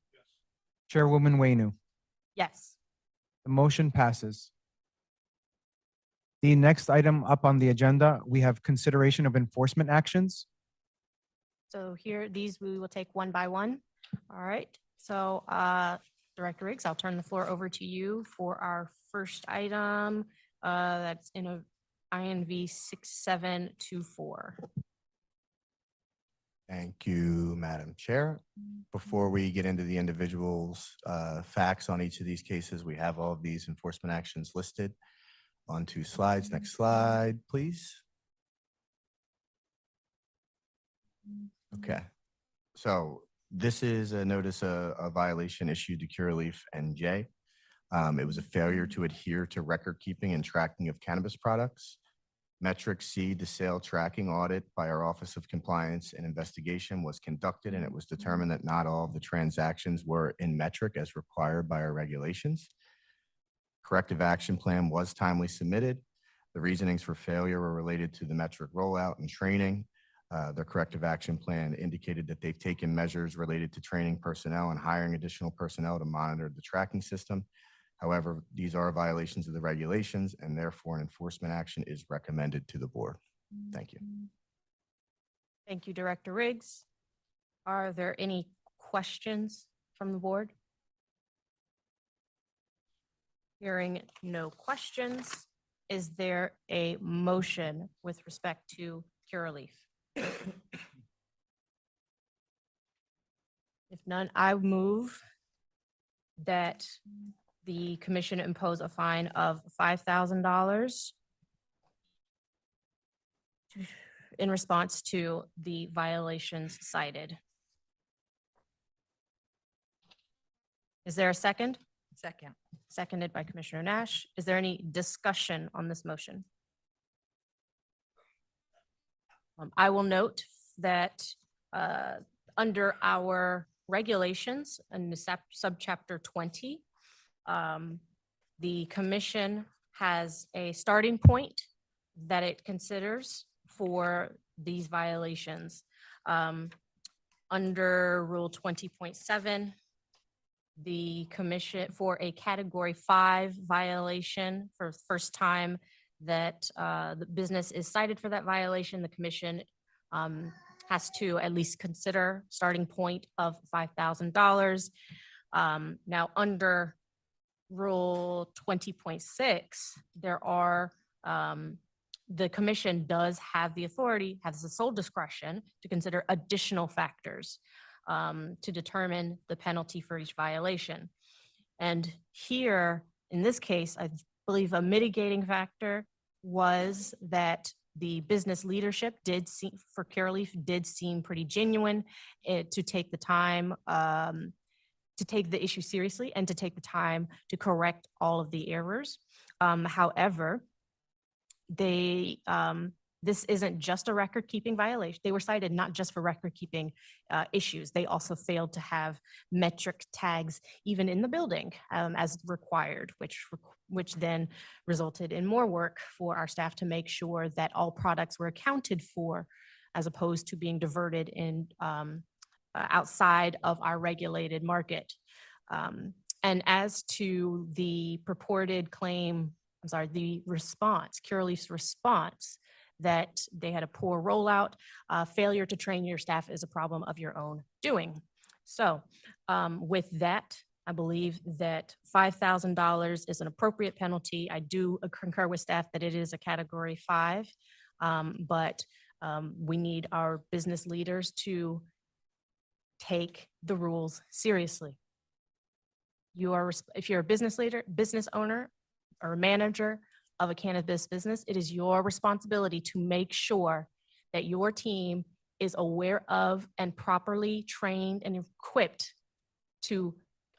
E: Chairwoman Wainu.
G: Yes.
E: The motion passes. The next item up on the agenda, we have consideration of enforcement actions.
G: So here, these we will take one by one. All right. So Director Riggs, I'll turn the floor over to you for our first item. That's in a INV 6724.
D: Thank you, Madam Chair. Before we get into the individuals' facts on each of these cases, we have all of these enforcement actions listed on 2 slides. Next slide, please. Okay, so this is a notice of violation issued to Curaleaf NJ. It was a failure to adhere to record keeping and tracking of cannabis products. Metric C to sale tracking audit by our Office of Compliance and Investigation was conducted, and it was determined that not all of the transactions were in metric as required by our regulations. Corrective action plan was timely submitted. The reasonings for failure were related to the metric rollout and training. The corrective action plan indicated that they've taken measures related to training personnel and hiring additional personnel to monitor the tracking system. However, these are violations of the regulations and therefore an enforcement action is recommended to the board. Thank you.
G: Thank you, Director Riggs. Are there any questions from the board? Hearing no questions, is there a motion with respect to Curaleaf? If none, I move that the commission impose a fine of $5,000 in response to the violations cited. Is there a second?
H: Second.
G: Seconded by Commissioner Nash. Is there any discussion on this motion? I will note that under our regulations in the subchapter 20, the commission has a starting point that it considers for these violations. Under Rule 20.7, the commission for a Category 5 violation for the first time that the business is cited for that violation, the commission has to at least consider starting point of $5,000. Now, under Rule 20.6, there are the commission does have the authority, has the sole discretion to consider additional factors to determine the penalty for each violation. And here, in this case, I believe a mitigating factor was that the business leadership for Curaleaf did seem pretty genuine to take the time to take the issue seriously and to take the time to correct all of the errors. However, this isn't just a record-keeping violation. They were cited not just for record-keeping issues. They also failed to have metric tags even in the building as required, which then resulted in more work for our staff to make sure that all products were accounted for as opposed to being diverted in outside of our regulated market. And as to the purported claim, the response, Curaleaf's response, that they had a poor rollout, failure to train your staff is a problem of your own doing. So with that, I believe that $5,000 is an appropriate penalty. I do concur with staff that it is a Category 5, but we need our business leaders to take the rules seriously. If you're a business leader, business owner, or a manager of a cannabis business, it is your responsibility to make sure that your team is aware of and properly trained and equipped to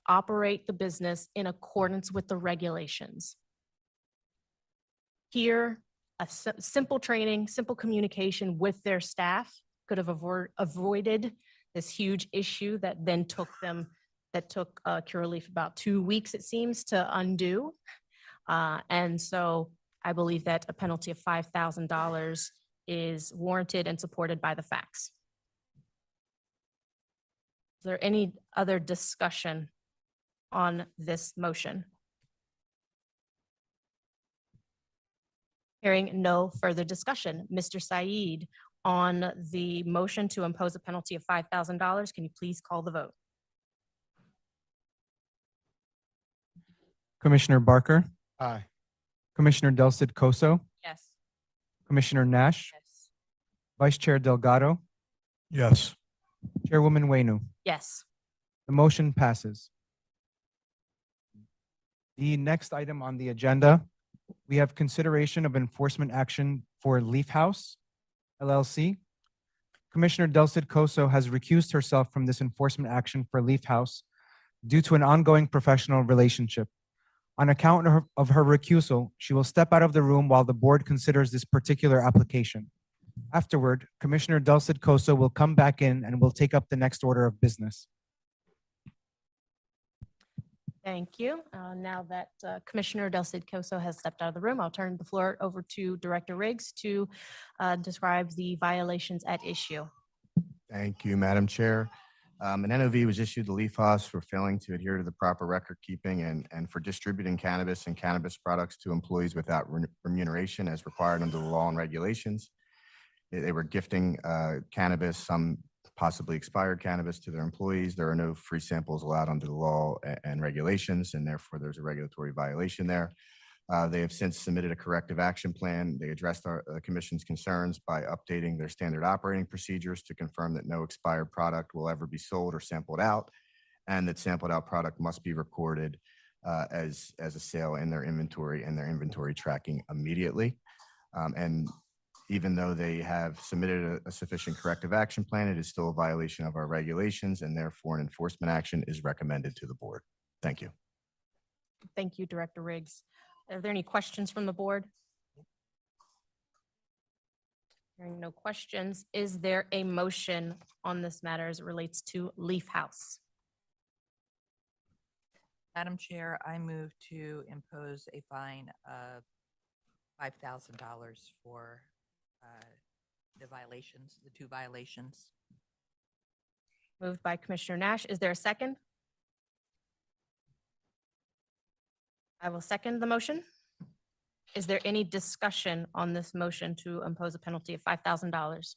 G: operate the business in accordance with the regulations. Here, a simple training, simple communication with their staff could have avoided this huge issue that then took Curaleaf about 2 weeks, it seems, to undo. And so I believe that a penalty of $5,000 is warranted and supported by the facts. Is there any other discussion on this motion? Hearing no further discussion. Mr. Saeed, on the motion to impose a penalty of $5,000, can you please call the vote?
E: Commissioner Barker,
K: Aye.
E: Commissioner Del Cid Coso,
J: Yes.
E: Commissioner Nash,
G: Yes.
E: Vice Chair Delgado,
F: Yes.
E: Chairwoman Waynu.
G: Yes.
E: The motion passes. The next item on the agenda, we have consideration of enforcement action for Leaf House LLC. Commissioner Del Cid Coso has recused herself from this enforcement action for Leaf House due to an ongoing professional relationship. On account of her recusal, she will step out of the room while the board considers this particular application. Afterward, Commissioner Del Cid Coso will come back in and will take up the next order of business.
G: Thank you. Now that Commissioner Del Cid Coso has stepped out of the room, I'll turn the floor over to Director Riggs to describe the violations at issue.
D: Thank you, Madam Chair. An NOV was issued to Leaf House for failing to adhere to the proper record keeping and for distributing cannabis and cannabis products to employees without remuneration as required under the law and regulations. They were gifting cannabis, some possibly expired cannabis, to their employees. There are no free samples allowed under the law and regulations, and therefore there's a regulatory violation there. They have since submitted a corrective action plan. They addressed the commission's concerns by updating their standard operating procedures to confirm that no expired product will ever be sold or sampled out, and that sampled out product must be recorded as a sale in their inventory and their inventory tracking immediately. And even though they have submitted a sufficient corrective action plan, it is still a violation of our regulations, and therefore an enforcement action is recommended to the board. Thank you.
G: Thank you, Director Riggs. Are there any questions from the board? Hearing no questions, is there a motion on this matter as it relates to Leaf House?
H: Madam Chair, I move to impose a fine of $5,000 for the violations, the 2 violations.
G: Moved by Commissioner Nash. Is there a second? I will second the motion. Is there any discussion on this motion to impose a penalty of $5,000?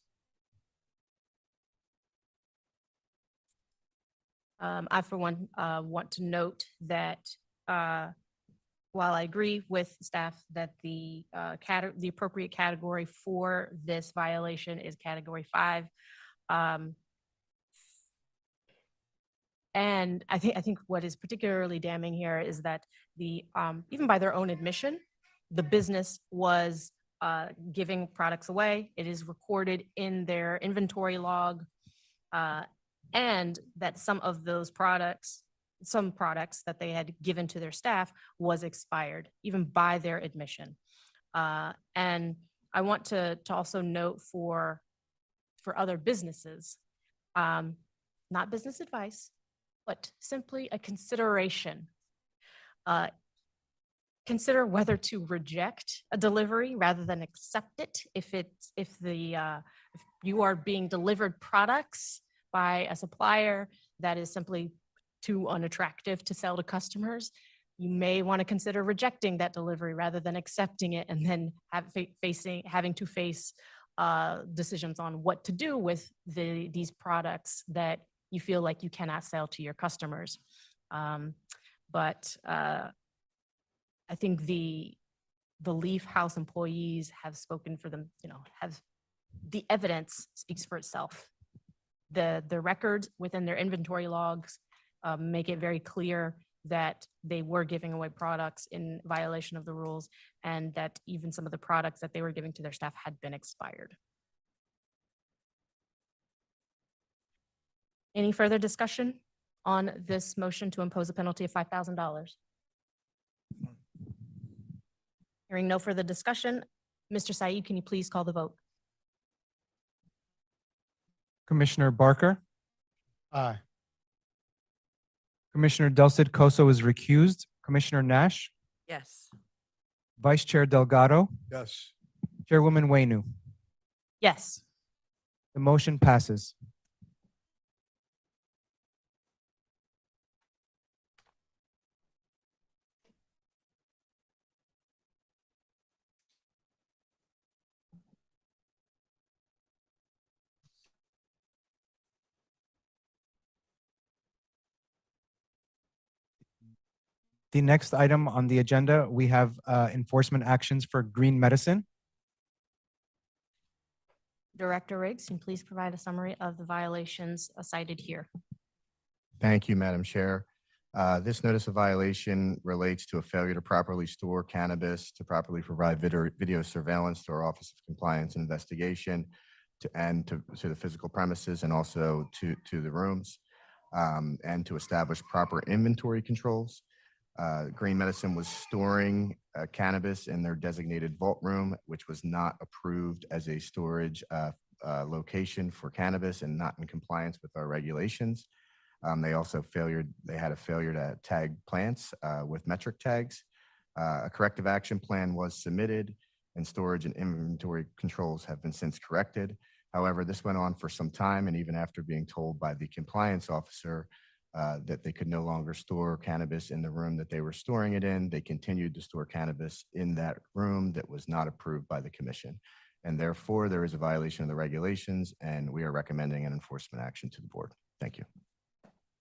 G: I, for one, want to note that while I agree with staff that the appropriate category for this violation is category 5, and I think what is particularly damning here is that even by their own admission, the business was giving products away. It is recorded in their inventory log, and that some of those products, some products that they had given to their staff was expired, even by their admission. And I want to also note for other businesses, not business advice, but simply a consideration. Consider whether to reject a delivery rather than accept it. If you are being delivered products by a supplier that is simply too unattractive to sell to customers, you may want to consider rejecting that delivery rather than accepting it and then having to face decisions on what to do with these products that you feel like you cannot sell to your customers. But I think the Leaf House employees have spoken for them, the evidence speaks for itself. The records within their inventory logs make it very clear that they were giving away products in violation of the rules, and that even some of the products that they were giving to their staff had been expired. Any further discussion on this motion to impose a penalty of $5,000? Hearing no further discussion, Mr. Saeed, can you please call the vote?
E: Commissioner Barker,
K: Aye.
E: Commissioner Delcid Coso is recused. Commissioner Nash,
H: Yes.
E: Vice Chair Delgado,
F: Yes.
E: Chairwoman Wainu.
G: Yes.
E: The motion passes. The next item on the agenda, we have enforcement actions for green medicine.
G: Director Riggs, can you please provide a summary of the violations cited here?
D: Thank you, Madam Chair. This notice of violation relates to a failure to properly store cannabis, to properly provide video surveillance to our Office of Compliance and Investigation, to the physical premises and also to the rooms, and to establish proper inventory controls. Green Medicine was storing cannabis in their designated vault room, which was not approved as a storage location for cannabis and not in compliance with our regulations. They had a failure to tag plants with metric tags. A corrective action plan was submitted, and storage and inventory controls have been since corrected. However, this went on for some time, and even after being told by the compliance officer that they could no longer store cannabis in the room that they were storing it in, they continued to store cannabis in that room that was not approved by the commission. And therefore, there is a violation of the regulations, and we are recommending an enforcement action to the board. Thank you.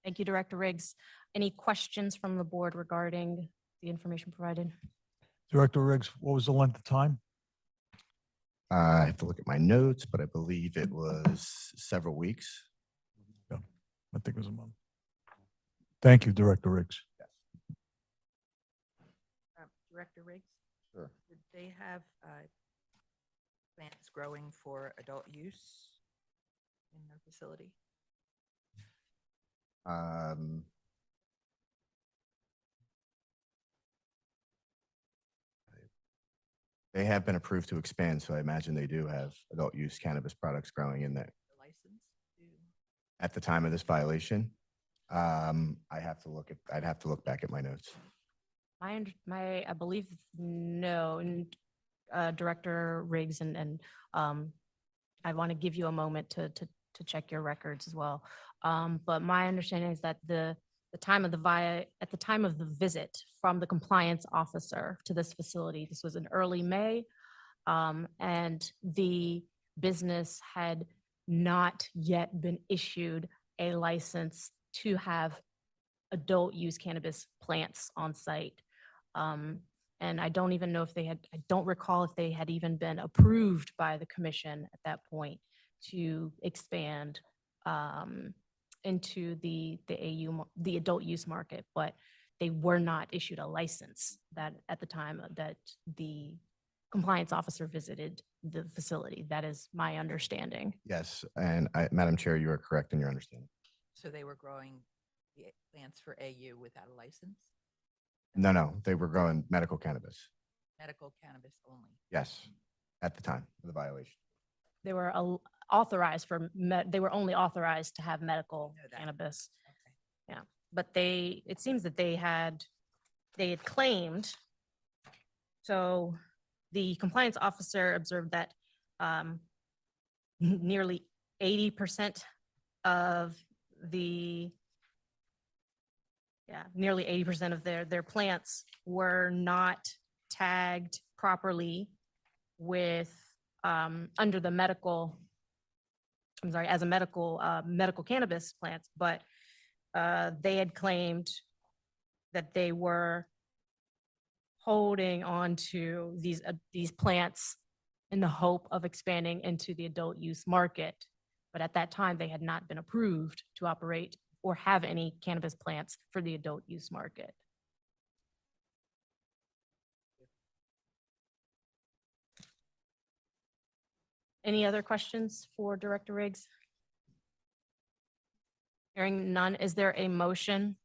G: Thank you, Director Riggs. Any questions from the board regarding the information provided?
F: Director Riggs, what was the length of time?
D: I have to look at my notes, but I believe it was several weeks.
F: I think it was a month. Thank you, Director Riggs.
H: Director Riggs?
D: Sure.
H: Did they have plants growing for adult use in their facility?
D: They have been approved to expand, so I imagine they do have adult use cannabis products growing in there.
H: The license to?
D: At the time of this violation, I'd have to look back at my notes.
G: I believe, no, and Director Riggs and I want to give you a moment to check your records as well. But my understanding is that at the time of the visit from the compliance officer to this facility, this was in early May, and the business had not yet been issued a license to have adult use cannabis plants on site. And I don't even know if I don't recall if they had even been approved by the commission at that point to expand into the adult use market, but they were not issued a license that at the time that the compliance officer visited the facility. That is my understanding.
D: Yes, and Madam Chair, you are correct in your understanding.
H: So they were growing the plants for AU without a license?
D: No, they were growing medical cannabis.
H: Medical cannabis only?
D: Yes, at the time of the violation.
G: They were authorized they were only authorized to have medical
H: I know that.
G: cannabis.
H: Okay.
G: Yeah, but it seems that they had claimed, so the compliance officer observed that nearly 80% of their plants were not tagged properly with under the medical cannabis plants, but they had claimed that they were holding on to these plants in the hope of expanding into the adult use market. But at that time, they had not been approved to operate or have any cannabis plants for the adult use market. Any other questions for Director Riggs? Hearing none, is there a motion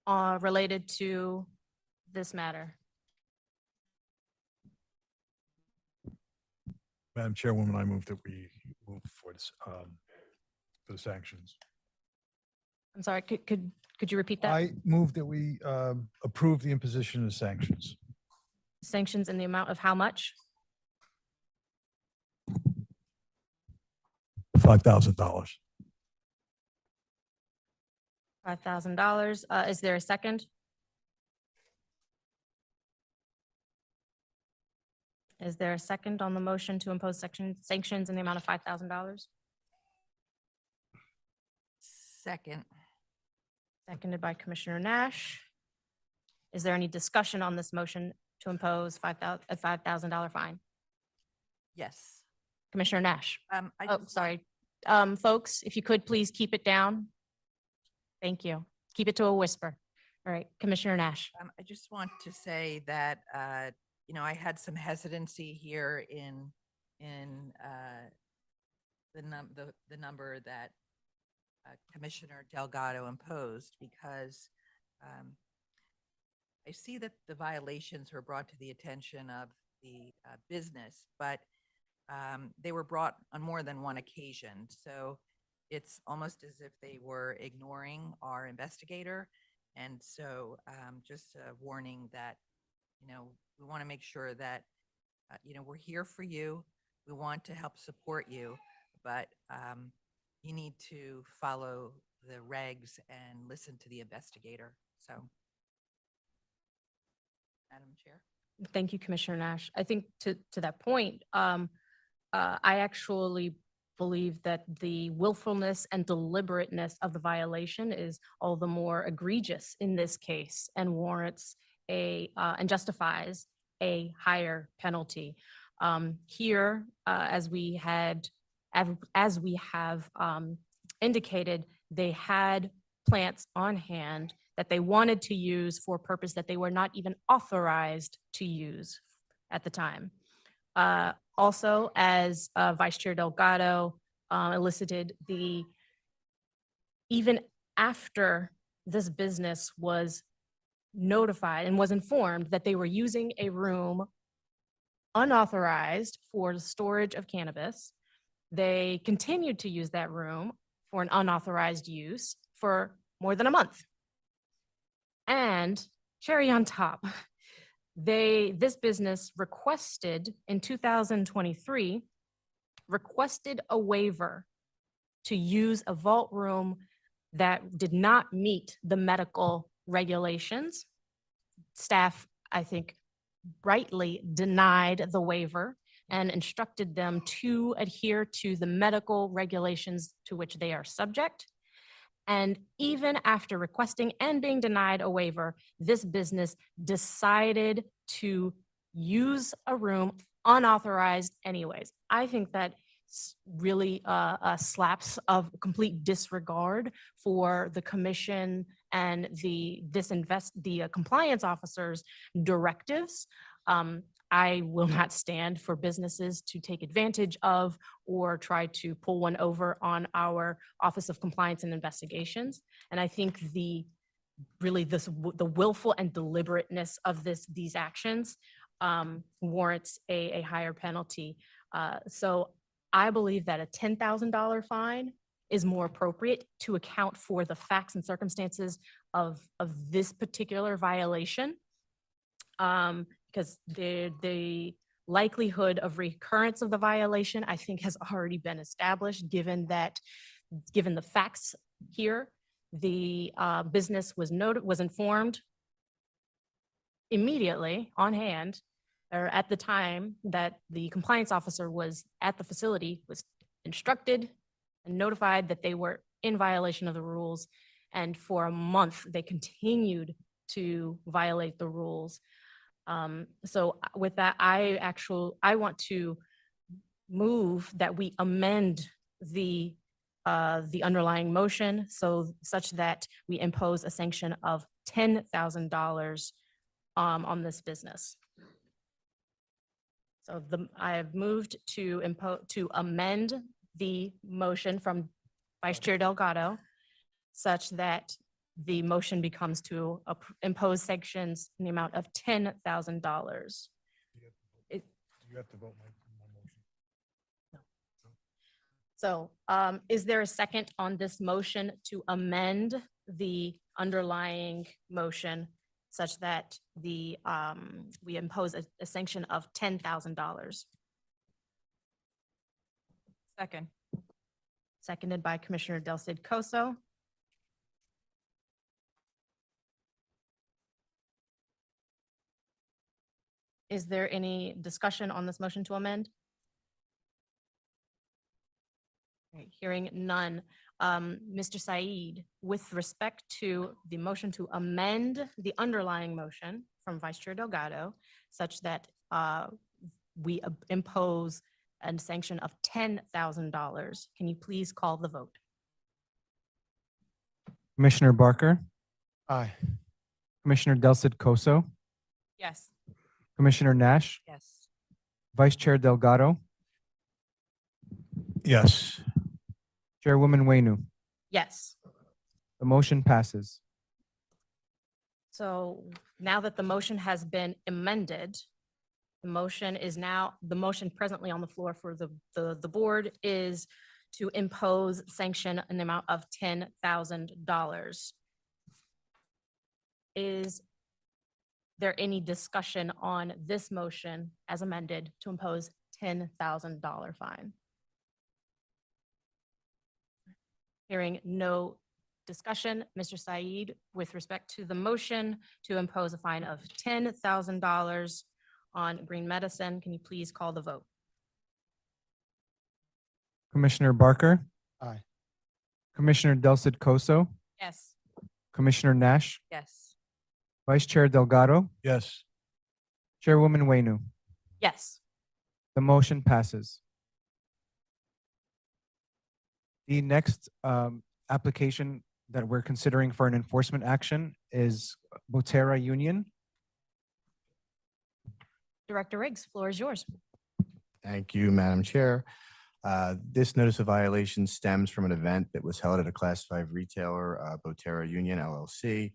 G: related to this matter?
F: Madam Chairwoman, I move that we move for this, for the sanctions.
G: I'm sorry, could you repeat that?
F: I move that we approve the imposition of sanctions.
G: Sanctions in the amount of how much?
F: $5,000.
G: $5,000. Is there a second? Is there a second on the motion to impose sanctions in the amount of $5,000?
H: Second.
G: Seconded by Commissioner Nash. Is there any discussion on this motion to impose a $5,000 fine?
H: Yes.
G: Commissioner Nash?
H: I
G: Oh,
H: just
G: sorry. Folks, if you could please keep it down. Thank you. Keep it to a whisper. All right, Commissioner Nash.
H: I just want to say that, I had some hesitancy here in the number that Commissioner Delgado imposed, because I see that the violations were brought to the attention of the business, but they were brought on more than one occasion. So it's almost as if they were ignoring our investigator. And so just a warning that, we want to make sure that, we're here for you. We want to help support you, but you need to follow the regs and listen to the investigator. So, Madam Chair.
G: Thank you, Commissioner Nash. I think to that point, I actually believe that the willfulness and deliberateness of the violation is all the more egregious in this case and warrants and justifies a higher penalty. Here, as we have indicated, they had plants on hand that they wanted to use for a purpose that they were not even authorized to use at the time. Also, as Vice Chair Delgado elicited, even after this business was notified and was informed that they were using a room unauthorized for the storage of cannabis, they continued to use that room for an unauthorized use for more than a month. And cherry on top, this business requested in 2023, requested a waiver to use a vault room that did not meet the medical regulations. Staff, I think, rightly denied the waiver and instructed them to adhere to the medical regulations to which they are subject. And even after requesting and being denied a waiver, this business decided to use a room unauthorized anyways. I think that really slaps of complete disregard for the commission and the compliance officer's directives. I will not stand for businesses to take advantage of or try to pull one over on our Office of Compliance and Investigations. And I think the willful and deliberateness of these actions warrants a higher penalty. So I believe that a $10,000 fine is more appropriate to account for the facts and circumstances of this particular violation. Because the likelihood of recurrence of the violation, I think, has already been established, given the facts here. The business was informed immediately on hand, or at the time that the compliance officer was at the facility, was instructed and notified that they were in violation of the rules. And for a month, they continued to violate the rules. So with that, I want to move that we amend the underlying motion such that we impose a sanction of $10,000 on this business. So I have moved to amend the motion from Vice Chair Delgado such that the motion becomes to impose sanctions in the amount of $10,000.
F: You have to vote my motion.
G: So is there a second on this motion to amend the underlying motion such that we impose a sanction of $10,000?
J: Second.
G: Seconded by Commissioner Del Cid Coso. Is there any discussion on this motion to amend? Right, hearing none. Mr. Said, with respect to the motion to amend the underlying motion from Vice Chair Delgado, such that we impose a sanction of $10,000, can you please call the vote?
E: Commissioner Barker,
K: Aye.
E: Commissioner Del Cid Coso,
J: Yes.
E: Commissioner Nash,
H: Yes.
E: Vice Chair Delgado,
F: Yes.
E: Chairwoman Waynu.
G: Yes.
E: The motion passes.
G: So now that the motion has been amended, the motion presently on the floor for the board is to impose sanction in the amount of $10,000. Is there any discussion on this motion as amended to impose $10,000 fine? Hearing no discussion, Mr. Said, with respect to the motion to impose a fine of $10,000 on Green Medicine, can you please call the vote?
E: Commissioner Barker,
K: Aye.
E: Commissioner Del Cid Coso,
J: Yes.
E: Commissioner Nash,
H: Yes.
E: Vice Chair Delgado,
F: Yes.
E: Chairwoman Wenu.
G: Yes.
E: The motion passes. The next application that we're considering for an enforcement action is Botera Union.
G: Director Riggs, floor is yours.
D: Thank you, Madam Chair. This notice of violation stems from an event that was held at a Class 5 retailer, Botera Union LLC.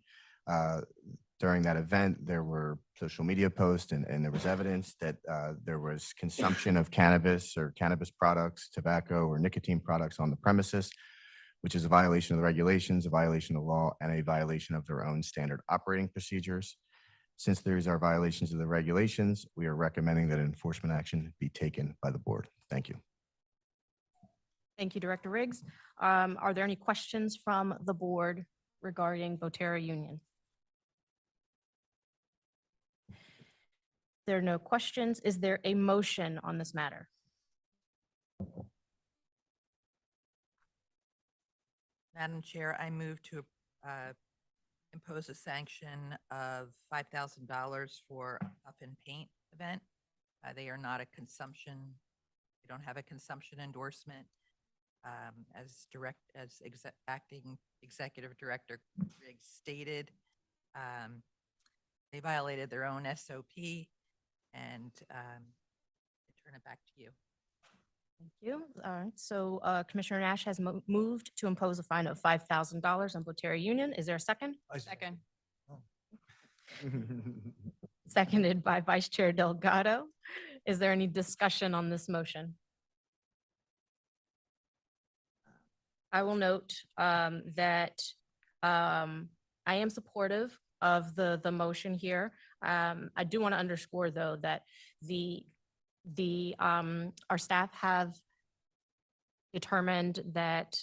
D: During that event, there were social media posts and there was evidence that there was consumption of cannabis or cannabis products, tobacco or nicotine products on the premises, which is a violation of the regulations, a violation of law, and a violation of their own standard operating procedures. Since these are violations of the regulations, we are recommending that enforcement action be taken by the board. Thank you.
G: Thank you, Director Riggs. Are there any questions from the board regarding Botera Union? There are no questions. Is there a motion on this matter?
H: Madam Chair, I move to impose a sanction of $5,000 for Puff and Paint event. They are not a consumption, they don't have a consumption endorsement. Acting Executive Director Riggs stated, they violated their own SOP, and I turn it back to you.
G: Thank you. All right, so Commissioner Nash has moved to impose a fine of $5,000 on Botera Union. Is there a second?
J: Second.
G: Seconded by Vice Chair Delgado. Is there any discussion on this motion? I will note that I am supportive of the motion here. I do want to underscore, though, that our staff have determined that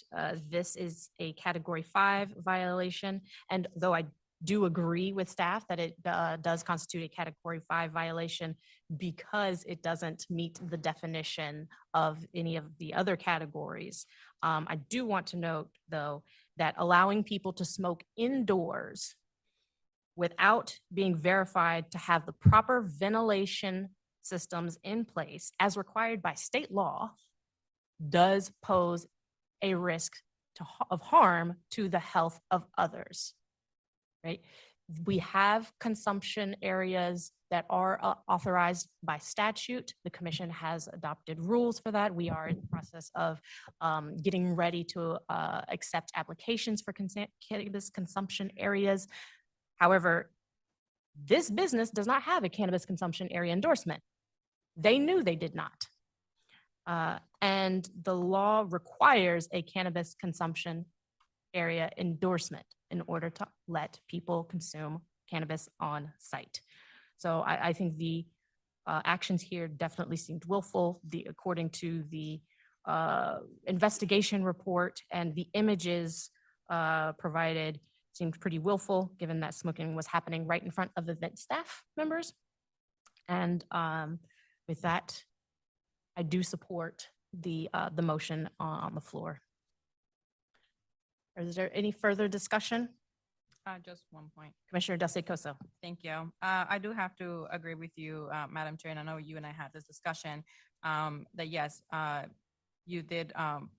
G: this is a Category 5 violation, and though I do agree with staff that it does constitute a Category 5 violation because it doesn't meet the definition of any of the other categories. I do want to note, though, that allowing people to smoke indoors without being verified to have the proper ventilation systems in place as required by state law does pose a risk of harm to the health of others, right? We have consumption areas that are authorized by statute. The commission has adopted rules for that. We are in the process of getting ready to accept applications for cannabis consumption areas. However, this business does not have a cannabis consumption area endorsement. They knew they did not. And the law requires a cannabis consumption area endorsement in order to let people consume cannabis on site. So I think the actions here definitely seemed willful. According to the investigation report and the images provided, seemed pretty willful, given that smoking was happening right in front of event staff members. And with that, I do support the motion on the floor. Is there any further discussion?
J: Just one point.
G: Commissioner Del Cid Coso.
J: Thank you. I do have to agree with you, Madam Chair, and I know you and I had this discussion, that yes, you did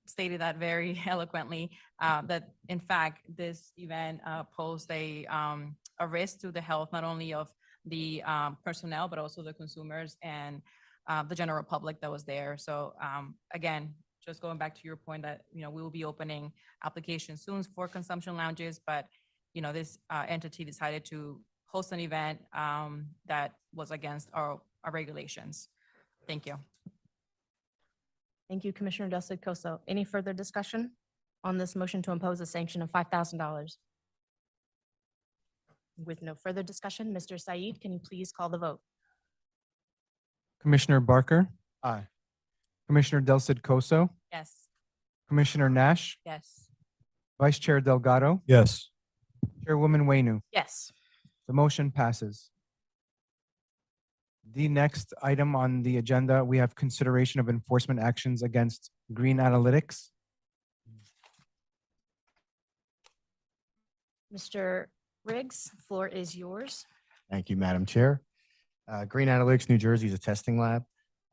J: stated that very eloquently, that in fact, this event posed a risk to the health, not only of the personnel, but also the consumers and the general public that was there. So again, just going back to your point that, we will be opening applications soon for consumption lounges, but this entity decided to host an event that was against our regulations. Thank you.
G: Thank you, Commissioner Del Cid Coso. Any further discussion on this motion to impose a sanction of $5,000? With no further discussion, Mr. Said, can you please call the vote?
E: Commissioner Barker,
K: Aye.
E: Commissioner Del Cid Coso,
J: Yes.
E: Commissioner Nash,
H: Yes.
E: Vice Chair Delgado,
F: Yes.
E: Chairwoman Waynu.
G: Yes.
E: The motion passes. The next item on the agenda, we have consideration of enforcement actions against Green Analytics.
G: Mr. Riggs, floor is yours.
D: Thank you, Madam Chair. Green Analytics New Jersey is a testing lab.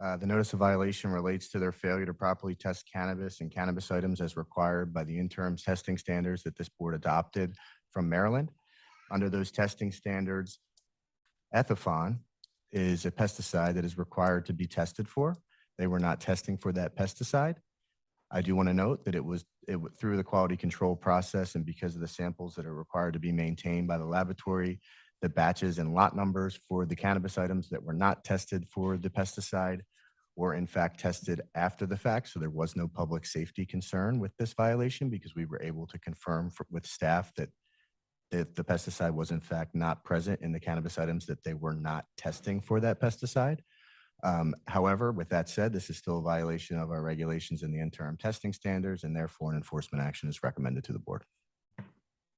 D: The notice of violation relates to their failure to properly test cannabis and cannabis items as required by the interim testing standards that this board adopted from Maryland. Under those testing standards, ethifon is a pesticide that is required to be tested for. They were not testing for that pesticide. I do want to note that it was through the quality control process, and because of the samples that are required to be maintained by the laboratory, the batches and lot numbers for the cannabis items that were not tested for the pesticide were in fact tested after the fact. So there was no public safety concern with this violation because we were able to confirm with staff that the pesticide was in fact not present in the cannabis items, that they were not testing for that pesticide. However, with that said, this is still a violation of our regulations and the interim testing standards, and therefore an enforcement action is recommended to the board.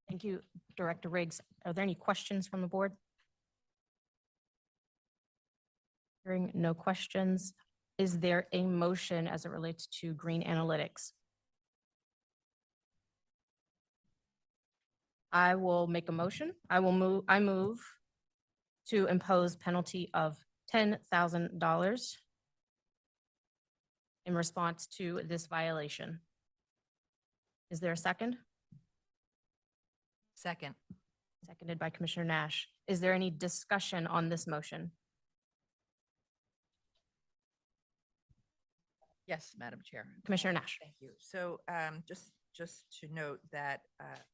G: Thank you, Director Riggs. Are there any questions from the board? Hearing no questions, is there a motion as it relates to Green Analytics? I will make a motion. I move to impose penalty of $10,000 in response to this violation. Is there a second?
H: Second.
G: Seconded by Commissioner Nash. Is there any discussion on this motion?
H: Yes, Madam Chair.
G: Commissioner Nash.
H: Thank you. So just to note that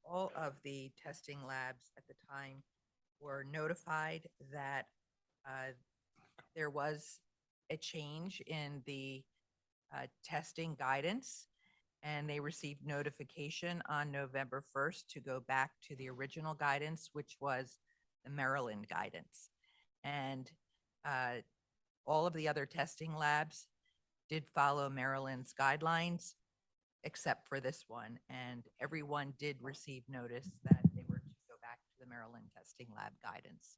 H: all of the testing labs at the time were notified that there was a change in the testing guidance, and they received notification on November 1st to go back to the original guidance, which was the Maryland guidance. And all of the other testing labs did follow Maryland's guidelines, except for this one. And everyone did receive notice that they were to go back to the Maryland testing lab guidance.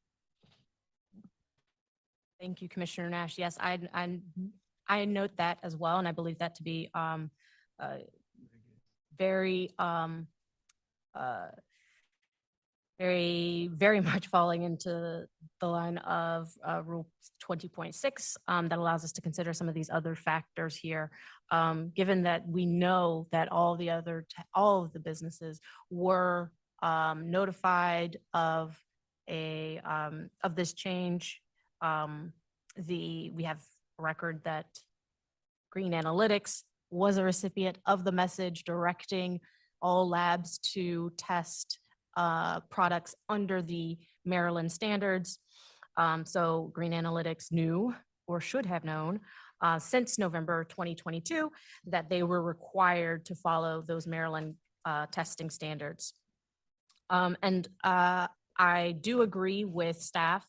G: Thank you, Commissioner Nash. Yes, I note that as well, and I believe that to be very much falling into the line of Rule 20.6 that allows us to consider some of these other factors here. Given that we know that all of the businesses were notified of this change. We have a record that Green Analytics was a recipient of the message directing all labs to test products under the Maryland standards. So Green Analytics knew, or should have known, since November 2022, that they were required to follow those Maryland testing standards. And I do agree with staff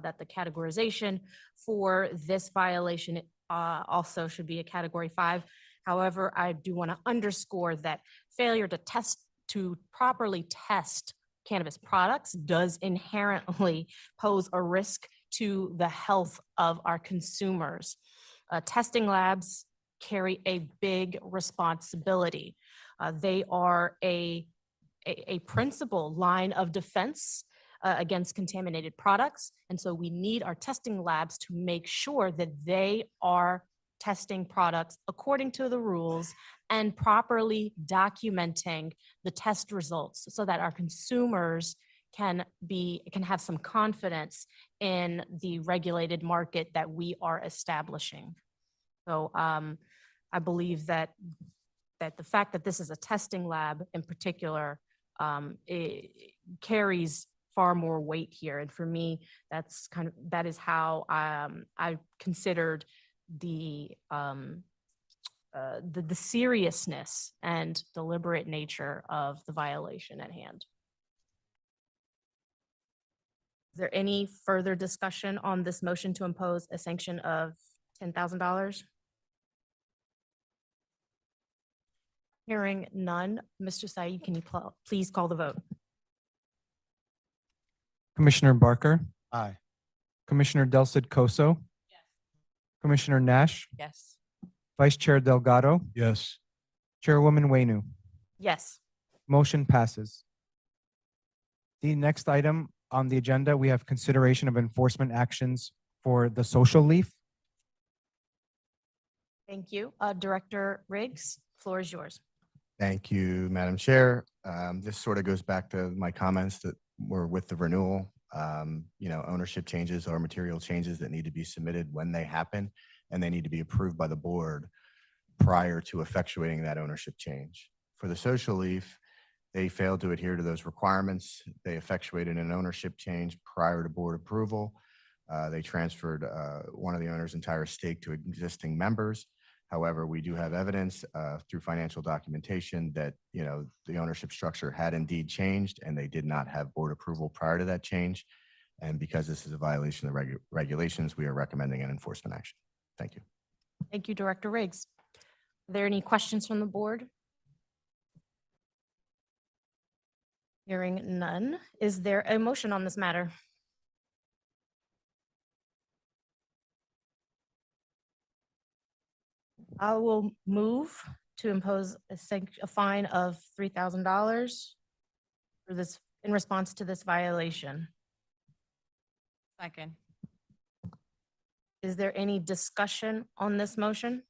G: that the categorization for this violation also should be a Category 5. However, I do want to underscore that failure to properly test cannabis products does inherently pose a risk to the health of our consumers. Testing labs carry a big responsibility. They are a principal line of defense against contaminated products. And so we need our testing labs to make sure that they are testing products according to the rules and properly documenting the test results so that our consumers can have some confidence in the regulated market that we are establishing. So I believe that the fact that this is a testing lab in particular, it carries far more weight here. And for me, that is how I considered the seriousness and deliberate nature of the violation at hand. Is there any further discussion on this motion to impose a sanction of $10,000? Hearing none. Mr. Said, can you please call the vote?
E: Commissioner Barker,
K: Aye.
E: Commissioner Del Cid Coso, Commissioner Nash,
H: Yes.
E: Vice Chair Delgado,
F: Yes.
E: Chairwoman Wenu.
G: Yes.
E: Motion passes. The next item on the agenda, we have consideration of enforcement actions for the social leaf.
G: Thank you. Director Riggs, floor is yours.
D: Thank you, Madam Chair. This sort of goes back to my comments that were with the renewal. Ownership changes or material changes that need to be submitted when they happen, and they need to be approved by the board prior to effectuating that ownership change. For the social leaf, they failed to adhere to those requirements. They effectuated an ownership change prior to board approval. They transferred one of the owner's entire stake to existing members. However, we do have evidence through financial documentation that the ownership structure had indeed changed, and they did not have board approval prior to that change. And because this is a violation of the regulations, we are recommending an enforcement action. Thank you.
G: Thank you, Director Riggs. Are there any questions from the board? Hearing none. Is there a motion on this matter? I will move to impose a fine of $3,000 for this in response to this violation.
J: Second.
G: Is there any discussion on this motion?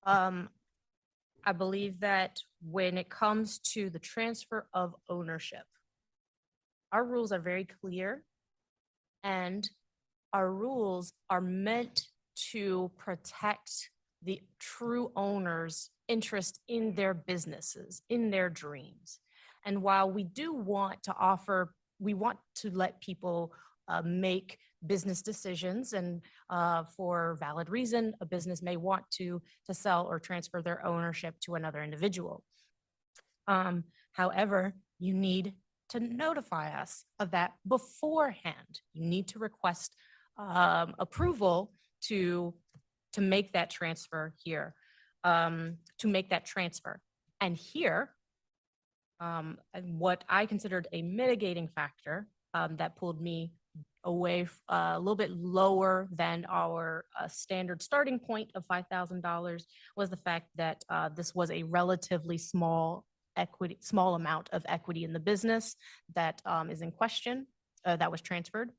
G: I believe that when it comes to the transfer of ownership, our rules are very clear, and our rules are meant to protect the true owner's interest in their businesses, in their dreams. And while we do want to offer, we want to let people make business decisions, and for valid reason, a business may want to sell or transfer their ownership to another individual. However, you need to notify us of that beforehand. You need to request approval to make that transfer here, to make that transfer. And here, what I considered a mitigating factor that pulled me away a little bit lower than our standard starting point of $5,000 was the fact that this was a relatively small amount of equity in the business that is in question, that was transferred.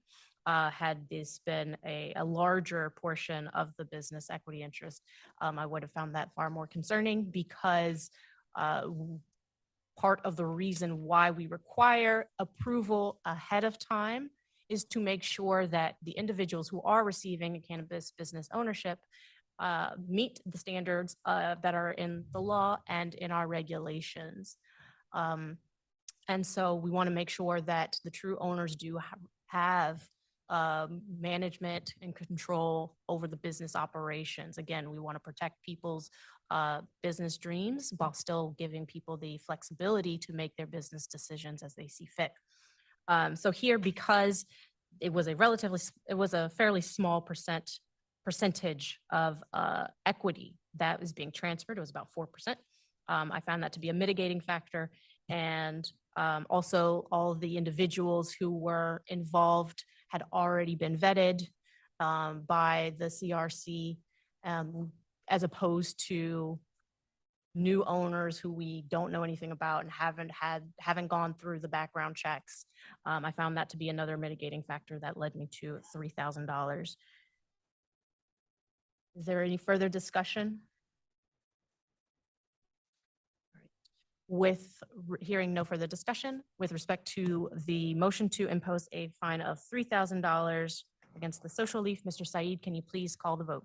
G: Had this been a larger portion of the business equity interest, I would have found that far more concerning, because part of the reason why we require approval ahead of time is to make sure that the individuals who are receiving a cannabis business ownership meet the standards that are in the law and in our regulations. And so we want to make sure that the true owners do have management and control over the business operations. Again, we want to protect people's business dreams while still giving people the flexibility to make their business decisions as they see fit. So here, because it was a fairly small percentage of equity that was being transferred, it was about 4%. I found that to be a mitigating factor. And also, all of the individuals who were involved had already been vetted by the CRC, as opposed to new owners who we don't know anything about and haven't gone through the background checks. I found that to be another mitigating factor that led me to $3,000. Is there any further discussion? With hearing no further discussion, with respect to the motion to impose a fine of $3,000 against the social leaf, Mr. Said, can you please call the vote?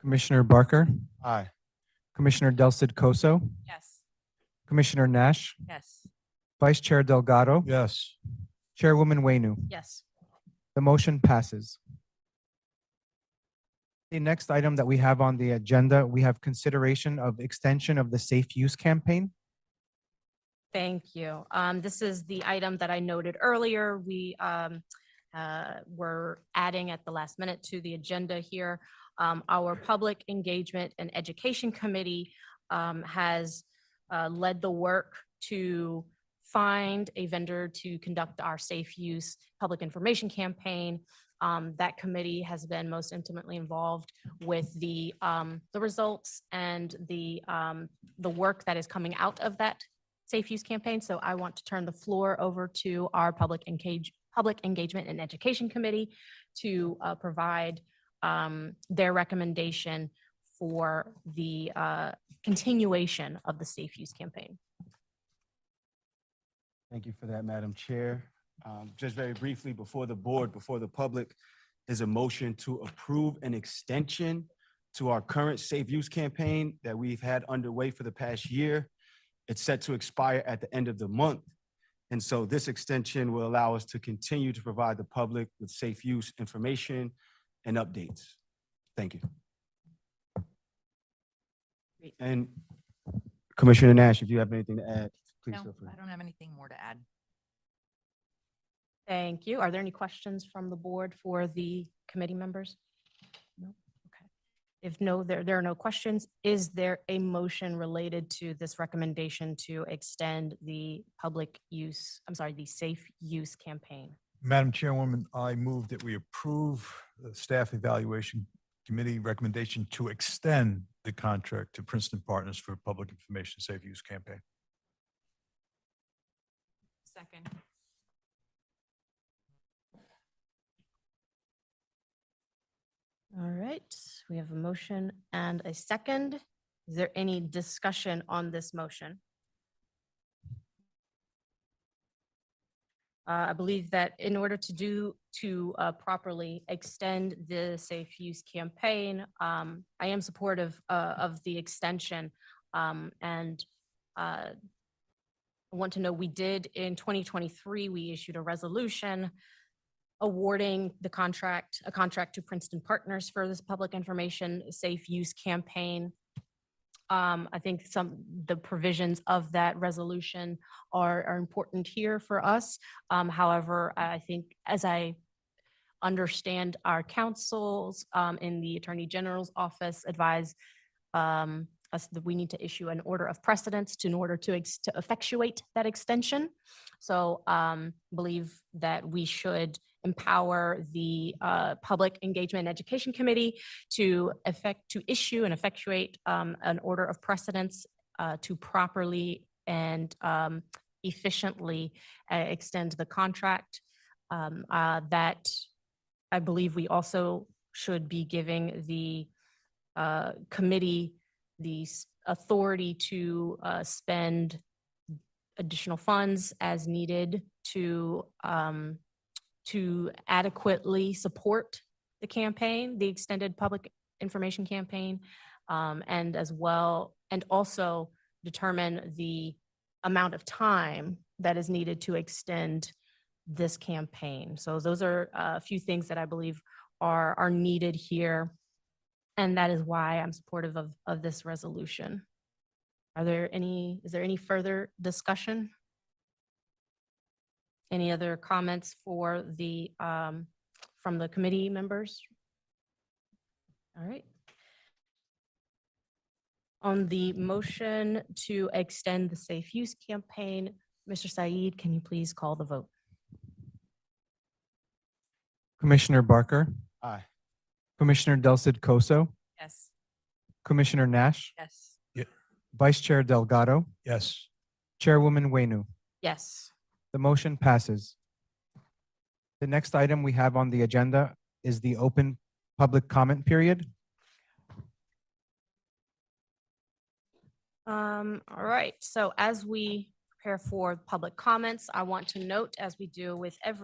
E: Commissioner Barker,
K: Aye.
E: Commissioner Del Cid Coso,
J: Yes.
E: Commissioner Nash,
H: Yes.
E: Vice Chair Delgado,
F: Yes.
E: Chairwoman Wenu.
G: Yes.
E: The motion passes. The next item that we have on the agenda, we have consideration of extension of the safe use campaign.
G: Thank you. This is the item that I noted earlier. We were adding at the last minute to the agenda here. Our Public Engagement and Education Committee has led the work to find a vendor to conduct our safe use public information campaign. That committee has been most intimately involved with the results and the work that is coming out of that safe use campaign. So I want to turn the floor over to our Public Engagement and Education Committee to provide their recommendation for the continuation of the safe use campaign.
K: Thank you for that, Madam Chair. Just very briefly, before the board, before the public, is a motion to approve an extension to our current safe use campaign that we've had underway for the past year. It's set to expire at the end of the month. And so this extension will allow us to continue to provide the public with safe use information and updates. Thank you.
G: Great.
K: And Commissioner Nash, if you have anything to add, please
H: No,
K: feel free.
H: I don't have anything more to add.
G: Thank you. Are there any questions from the board for the committee members? No? Okay. If no, there are no questions. Is there a motion related to this recommendation to extend the the safe use campaign?
F: Madam Chairwoman, I move that we approve the Staff Evaluation Committee recommendation to extend the contract to Princeton Partners for Public Information Safe Use Campaign.
J: Second.
G: All right, we have a motion and a second. Is there any discussion on this motion? I believe that in order to properly extend the safe use campaign, I am supportive of the extension. And I want to know, we did in 2023, we issued a resolution awarding a contract to Princeton Partners for this public information safe use campaign. I think the provisions of that resolution are important here for us. However, I think as I understand our counsels in the Attorney General's office advise us that we need to issue an order of precedence in order to effectuate that extension. So believe that we should empower the Public Engagement and Education Committee to issue and effectuate an order of precedence to properly and efficiently extend the contract. That I believe we also should be giving the committee the authority to spend additional funds as needed to adequately support the campaign, the extended public information campaign, and also determine the amount of time that is needed to extend this campaign. So those are a few things that I believe are needed here. And that is why I'm supportive of this resolution. Is there any further discussion? Any other comments for from the committee members? All right. On the motion to extend the safe use campaign, Mr. Saeed, can you please call the vote?
E: Commissioner Barker,
K: Aye.
E: Commissioner Del Cid Coso,
J: Yes.
E: Commissioner Nash,
H: Yes.
E: Vice Chair Delgado,
F: Yes.
E: Chairwoman Wenu.
G: Yes.
E: The motion passes. The next item we have on the agenda is the open public comment period.
G: All right, so as we prepare for public comments, I want to note, as we do with at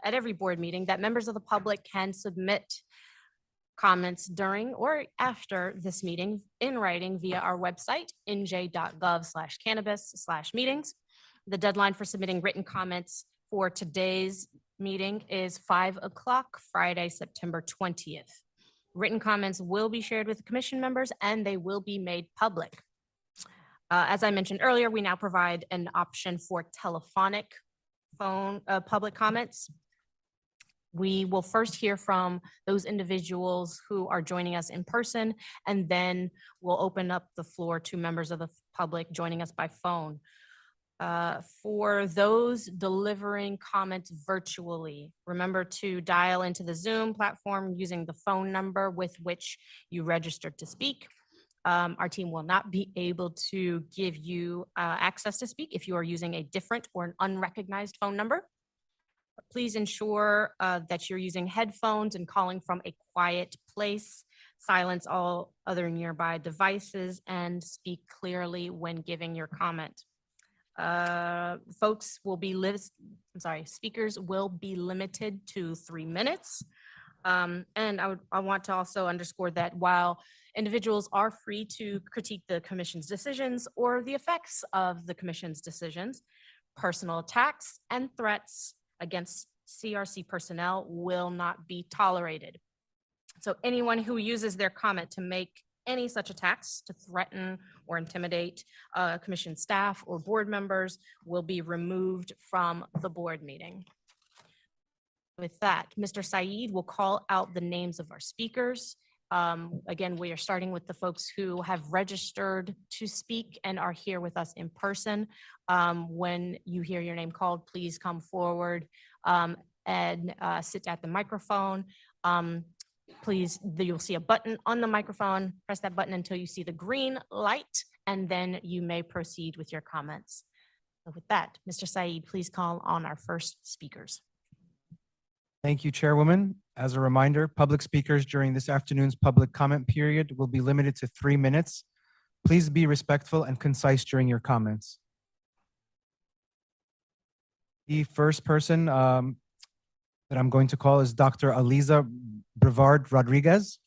G: every board meeting, that members of the public can submit comments during or after this meeting in writing via our website, nj.gov/cannabis/meetings. The deadline for submitting written comments for today's meeting is 5 o'clock, Friday, September 20th. Written comments will be shared with the commission members and they will be made public. As I mentioned earlier, we now provide an option for telephonic phone public comments. We will first hear from those individuals who are joining us in person, and then we'll open up the floor to members of the public joining us by phone. For those delivering comments virtually, remember to dial into the Zoom platform using the phone number with which you registered to speak. Our team will not be able to give you access to speak if you are using a different or an unrecognized phone number. Please ensure that you're using headphones and calling from a quiet place. Silence all other nearby devices and speak clearly when giving your comment. Speakers will be limited to 3 minutes. And I want to also underscore that while individuals are free to critique the commission's decisions or the effects of the commission's decisions, personal attacks and threats against CRC personnel will not be tolerated. So anyone who uses their comment to make any such attacks to threaten or intimidate commission staff or board members will be removed from the board meeting. With that, Mr. Saeed will call out the names of our speakers. Again, we are starting with the folks who have registered to speak and are here with us in person. When you hear your name called, please come forward and sit at the microphone. Please, you'll see a button on the microphone. Press that button until you see the green light, and then you may proceed with your comments. So with that, Mr. Saeed, please call on our first speakers.
E: Thank you, Chairwoman. As a reminder, public speakers during this afternoon's public comment period will be limited to 3 minutes. Please be respectful and concise during your comments. The first person that I'm going to call is Dr. Aliza Brevard Rodriguez.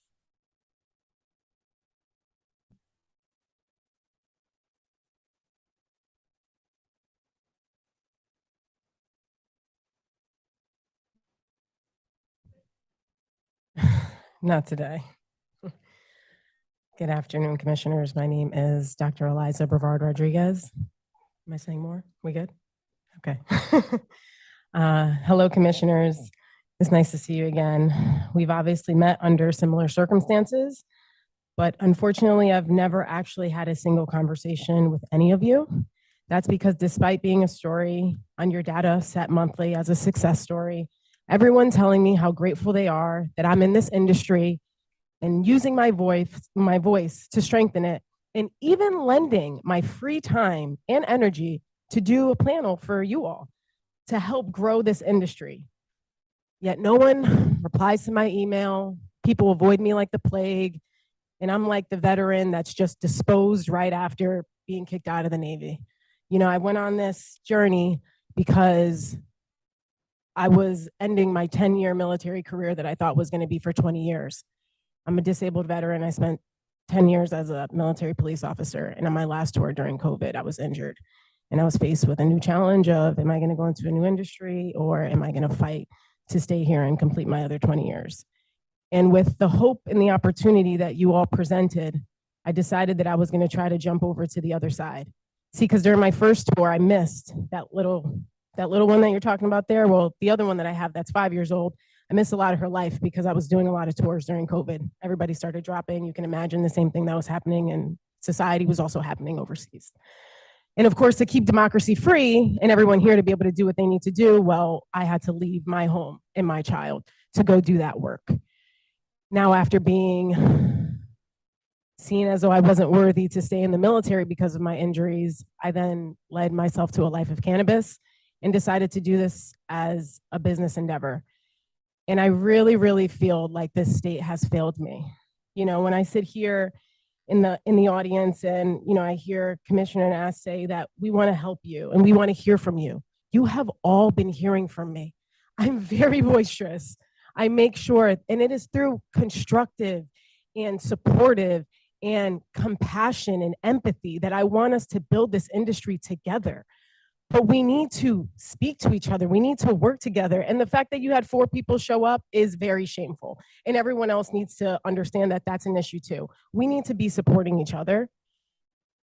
L: Not today. Good afternoon, commissioners. My name is Dr. Eliza Brevard Rodriguez. Am I saying more? We good? Okay. Hello, commissioners. It's nice to see you again. We've obviously met under similar circumstances, but unfortunately, I've never actually had a single conversation with any of you. That's because despite being a story on your data set monthly as a success story, everyone telling me how grateful they are that I'm in this industry and using my voice to strengthen it, and even lending my free time and energy to do a panel for you all to help grow this industry. Yet no one replies to my email. People avoid me like the plague. And I'm like the veteran that's just disposed right after being kicked out of the Navy. You know, I went on this journey because I was ending my 10-year military career that I thought was going to be for 20 years. I'm a disabled veteran. I spent 10 years as a military police officer. And on my last tour during COVID, I was injured. And I was faced with a new challenge of, am I going to go into a new industry, or am I going to fight to stay here and complete my other 20 years? And with the hope and the opportunity that you all presented, I decided that I was going to try to jump over to the other side. See, because during my first tour, I missed that little one that you're talking about there. Well, the other one that I have that's 5 years old, I missed a lot of her life because I was doing a lot of tours during COVID. Everybody started dropping. You can imagine the same thing that was happening in society was also happening overseas. And of course, to keep democracy free and everyone here to be able to do what they need to do, well, I had to leave my home and my child to go do that work. Now, after being seen as though I wasn't worthy to stay in the military because of my injuries, I then led myself to a life of cannabis and decided to do this as a business endeavor. And I really, really feel like this state has failed me. You know, when I sit here in the audience and, you know, I hear Commissioner Nass say that we want to help you and we want to hear from you. You have all been hearing from me. I'm very boisterous. I make sure, and it is through constructive and supportive and compassion and empathy that I want us to build this industry together. But we need to speak to each other. We need to work together. And the fact that you had 4 people show up is very shameful. And everyone else needs to understand that that's an issue too. We need to be supporting each other.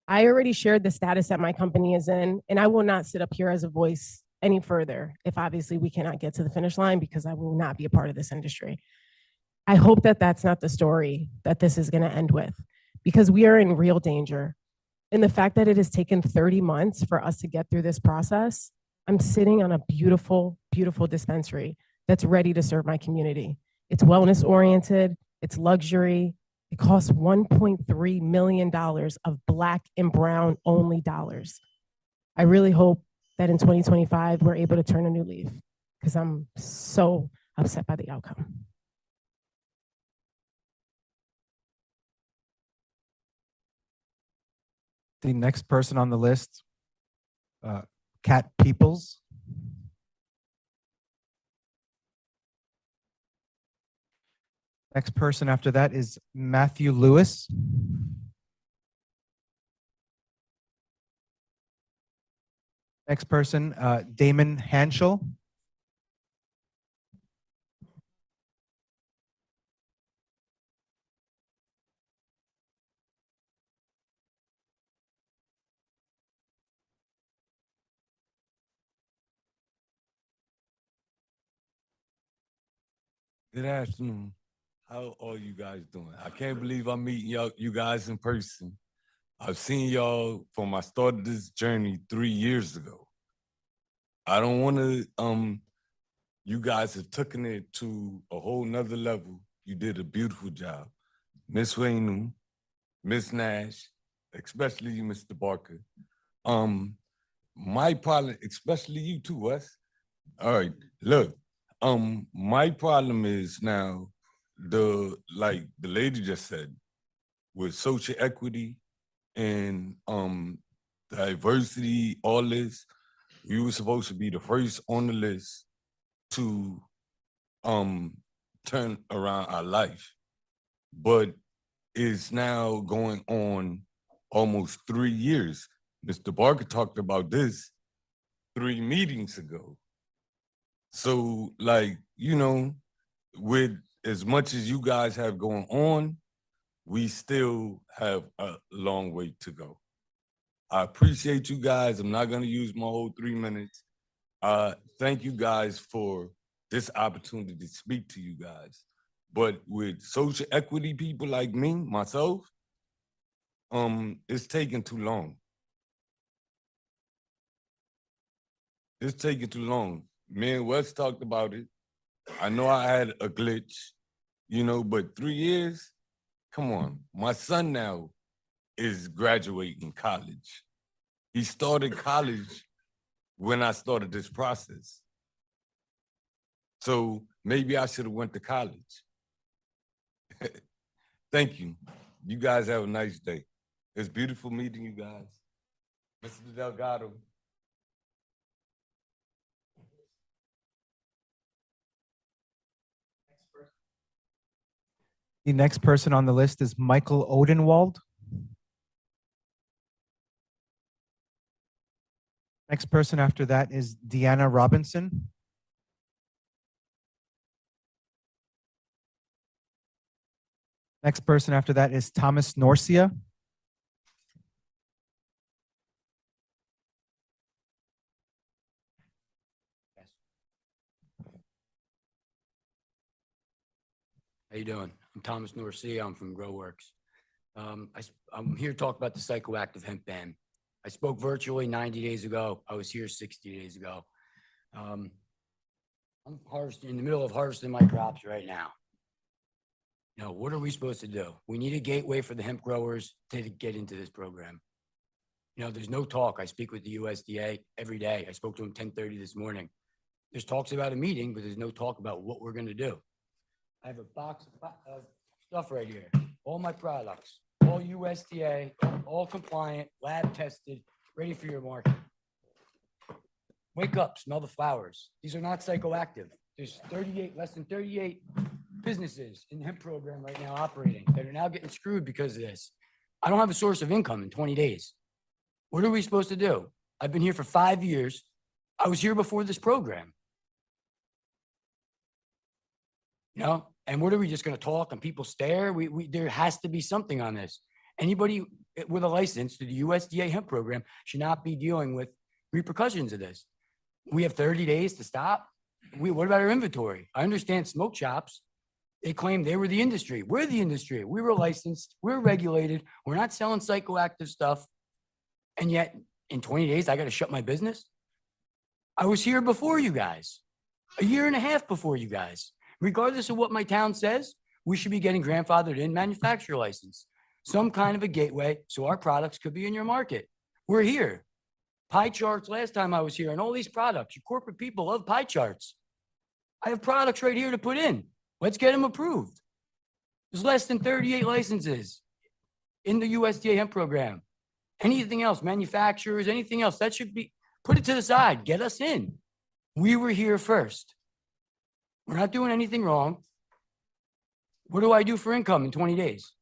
L: I already shared the status that my company is in, and I will not sit up here as a voice any further if obviously we cannot get to the finish line, because I will not be a part of this industry. I hope that that's not the story that this is going to end with, because we are in real danger. And the fact that it has taken 30 months for us to get through this process, I'm sitting on a beautiful, beautiful dispensary that's ready to serve my community. It's wellness oriented, it's luxury. It costs $1.3 million of Black and brown only dollars. I really hope that in 2025, we're able to turn a new leaf, because I'm so upset by the outcome.
E: The next person on the list, Kat Peoples. Next person after that is Matthew Lewis. Next person, Damon Hanschel.
M: Good afternoon. How are you guys doing? I can't believe I'm meeting you guys in person. I've seen y'all from I started this journey 3 years ago. I don't want to, you guys have taken it to a whole nother level. You did a beautiful job. Miss Wainu, Miss Nash, especially you, Mr. Barker. My problem, especially you too, Wes. All right, look, my problem is now like the lady just said, with social equity and diversity, all this, we were supposed to be the first on the list to turn around our life. But it's now going on almost 3 years. Mr. Barker talked about this 3 meetings ago. So, like, you know, with as much as you guys have going on, we still have a long way to go. I appreciate you guys. I'm not going to use my whole 3 minutes. Thank you guys for this opportunity to speak to you guys. But with social equity people like me, myself, it's taking too long. It's taking too long. Me and Wes talked about it. I know I had a glitch, you know, but 3 years, come on. My son now is graduating college. He started college when I started this process. So maybe I should have went to college. Thank you. You guys have a nice day. It's beautiful meeting you guys. Mr. Delgado.
E: The next person on the list is Michael Odenwald. Next person after that is Deanna Robinson. Next person after that is Thomas Norcia.
N: How you doing? I'm Thomas Norcia. I'm from GrowWorks. I'm here to talk about the psychoactive hemp ban. I spoke virtually 90 days ago. I was here 60 days ago. I'm in the middle of harvesting my crops right now. Now, what are we supposed to do? We need a gateway for the hemp growers to get into this program. You know, there's no talk. I speak with the USDA every day. I spoke to them 10:30 this morning. There's talks about a meeting, but there's no talk about what we're going to do. I have a box of stuff right here. All my products, all USDA, all compliant, lab tested, ready for your market. Wake up, smell the flowers. These are not psychoactive. There's less than 38 businesses in the hemp program right now operating that are now getting screwed because of this. I don't have a source of income in 20 days. What are we supposed to do? I've been here for 5 years. I was here before this program. You know, and what are we just going to talk and people stare? There has to be something on this. Anybody with a license to the USDA hemp program should not be dealing with repercussions of this. We have 30 days to stop. What about our inventory? I understand smoke shops. They claim they were the industry. We're the industry. We were licensed. We're regulated. We're not selling psychoactive stuff. And yet in 20 days, I got to shut my business. I was here before you guys, a year and a half before you guys. Regardless of what my town says, we should be getting grandfathered in manufacturer license, some kind of a gateway so our products could be in your market. We're here. Pie charts last time I was here and all these products. You corporate people love pie charts. I have products right here to put in. Let's get them approved. There's less than 38 licenses in the USDA hemp program. Anything else, manufacturers, anything else, that should be, put it to the side, get us in. We were here first. We're not doing anything wrong. What do I do for income in 20 days?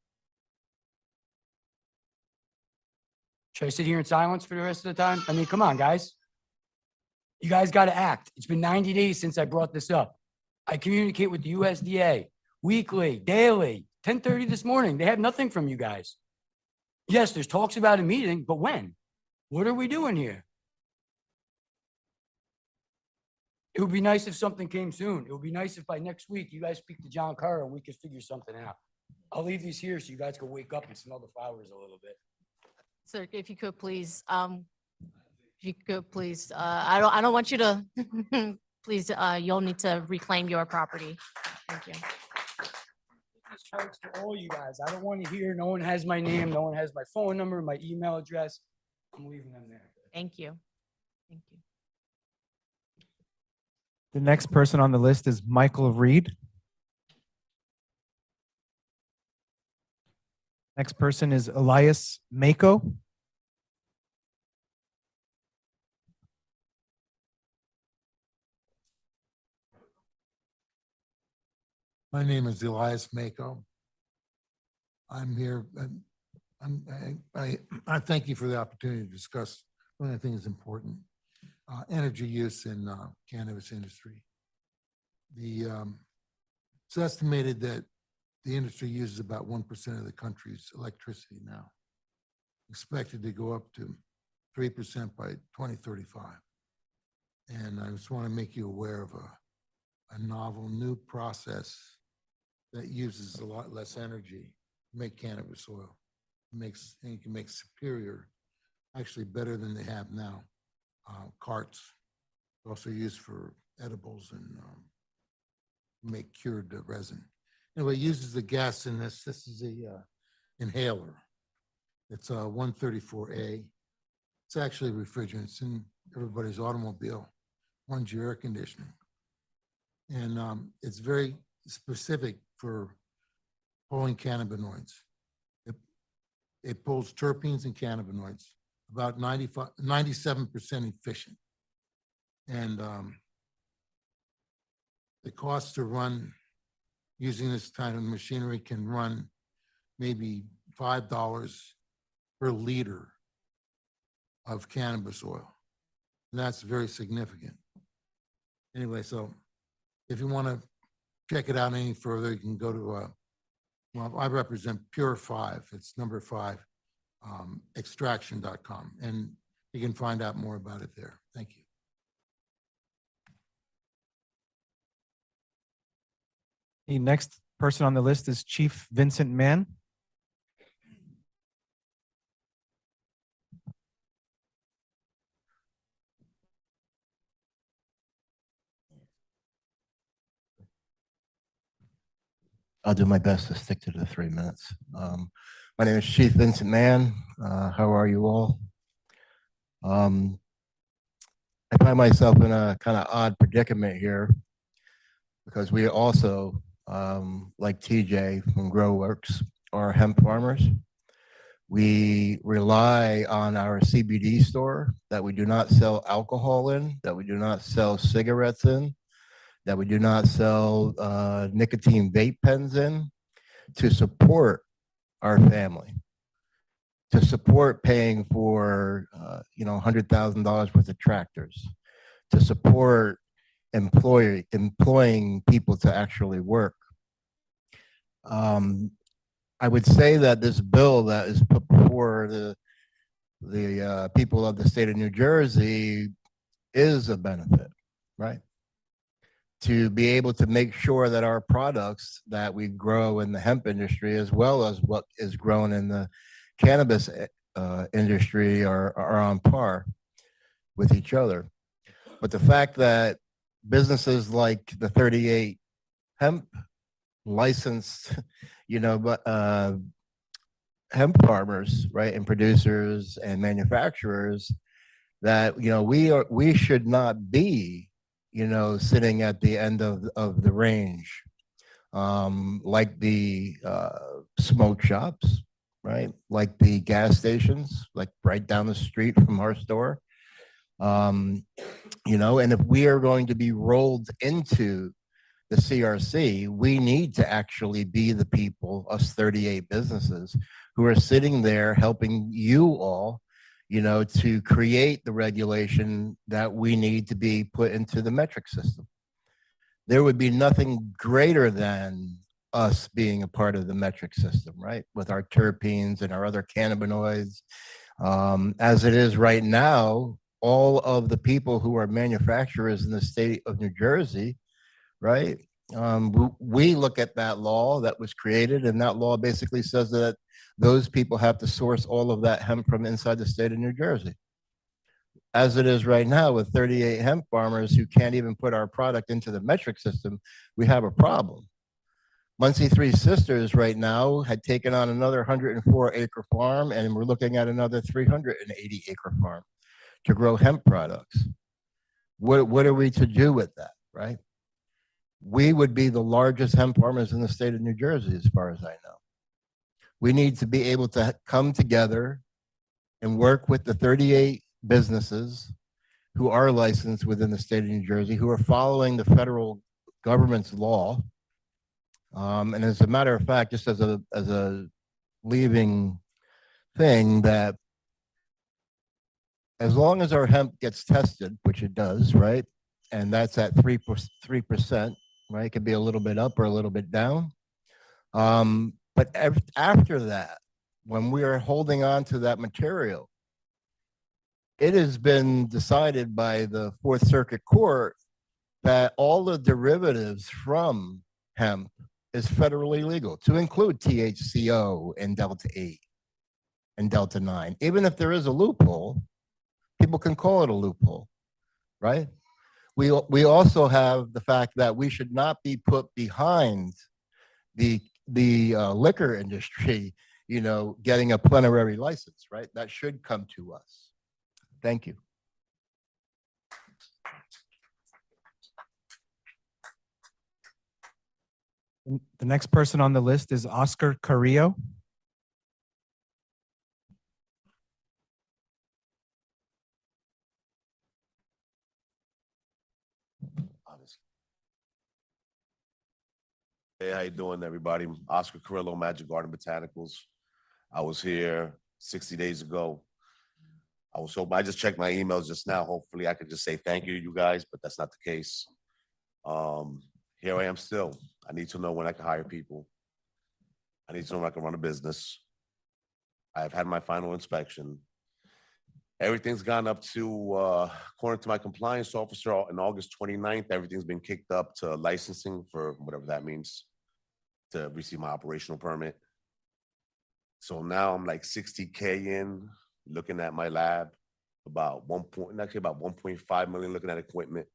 N: Should I sit here in silence for the rest of the time? I mean, come on, guys. You guys got to act. It's been 90 days since I brought this up. I communicate with the USDA weekly, daily, 10:30 this morning. They have nothing from you guys. Yes, there's talks about a meeting, but when? What are we doing here? It would be nice if something came soon. It would be nice if by next week you guys speak to John Carr and we could figure something out. I'll leave these here so you guys can wake up and smell the flowers a little bit.
G: Sir, if you could please, I don't want you to, please, you'll need to reclaim your property. Thank you.
N: This charts for all you guys. I don't want to hear, no one has my name, no one has my phone number, my email address. I'm leaving them there.
G: Thank you. Thank you.
E: The next person on the list is Michael Reed. Next person is Elias Mako.
O: My name is Elias Mako. I'm here, I thank you for the opportunity to discuss one of the things important, energy use in cannabis industry. It's estimated that the industry uses about 1% of the country's electricity now, expected to go up to 3% by 2035. And I just want to make you aware of a novel new process that uses a lot less energy to make cannabis oil. And you can make superior, actually better than they have now, carts. Also used for edibles and make cured resin. Anyway, it uses the gas in this. This is a inhaler. It's a 134A. It's actually refrigerant. It's in everybody's automobile. Runs your air conditioning. And it's very specific for pulling cannabinoids. It pulls terpenes and cannabinoids, about 97% efficient. And the cost to run using this kind of machinery can run maybe $5 per liter of cannabis oil. And that's very significant. Anyway, so if you want to check it out any further, you can go to, well, I represent Pure 5. It's number 5, extraction.com. And you can find out more about it there. Thank you.
E: The next person on the list is Chief Vincent Mann.
D: I'll do my best to stick to the 3 minutes. My name is Chief Vincent Mann. How are you all? I find myself in a kind of odd predicament here because we also, like TJ from GrowWorks, are hemp farmers. We rely on our CBD store that we do not sell alcohol in, that we do not sell cigarettes in, that we do not sell nicotine vape pens in, to support our family, to support paying for $100,000 worth of tractors, to support employing people to actually work. I would say that this bill that is put before the people of the state of New Jersey
P: is a benefit, right? To be able to make sure that our products that we grow in the hemp industry, as well as what is grown in the cannabis industry, are on par with each other. But the fact that businesses like the 38 hemp licensed, hemp farmers, right, and producers and manufacturers, that we should not be, sitting at the end of the range, like the smoke shops, right, like the gas stations, like right down the street from our store. And if we are going to be rolled into the CRC, we need to actually be the people, us 38 businesses, who are sitting there helping you all, to create the regulation that we need to be put into the metric system. There would be nothing greater than us being a part of the metric system, right? With our terpenes and our other cannabinoids. As it is right now, all of the people who are manufacturers in the state of New Jersey, right? We look at that law that was created, and that law basically says that those people have to source all of that hemp from inside the state of New Jersey. As it is right now, with 38 hemp farmers who can't even put our product into the metric system, we have a problem. Muncie Three Sisters right now had taken on another 104-acre farm, and we're looking at another 380-acre farm to grow hemp products. What are we to do with that, right? We would be the largest hemp farmers in the state of New Jersey, as far as I know. We need to be able to come together and work with the 38 businesses who are licensed within the state of New Jersey, who are following the federal government's law. And as a matter of fact, just as a leaving thing, that as long as our hemp gets tested, which it does, right? And that's at 3%, right? It could be a little bit up or a little bit down. But after that, when we are holding on to that material, it has been decided by the Fourth Circuit Court that all the derivatives from hemp is federally legal, to include THCO and Delta 8 and Delta 9. Even if there is a loophole, people can call it a loophole, right? We also have the fact that we should not be put behind the liquor industry, getting a plenary license, right? That should come to us. Thank you.
E: The next person on the list is Oscar Carrillo.
A: Hey, how you doing, everybody? Oscar Carrillo, Magic Garden Botanicals. I was here 60 days ago. I was hoping, I just checked my emails just now. Hopefully I could just say thank you to you guys, but that's not the case. Here I am still. I need to know when I can hire people. I need to know when I can run a business. I've had my final inspection. Everything's gone up to, according to my compliance officer, on August 29th, everything's been kicked up to licensing, for whatever that means, to receive my operational permit. So now I'm like 60K in, looking at my lab, about 1.5 million looking at equipment.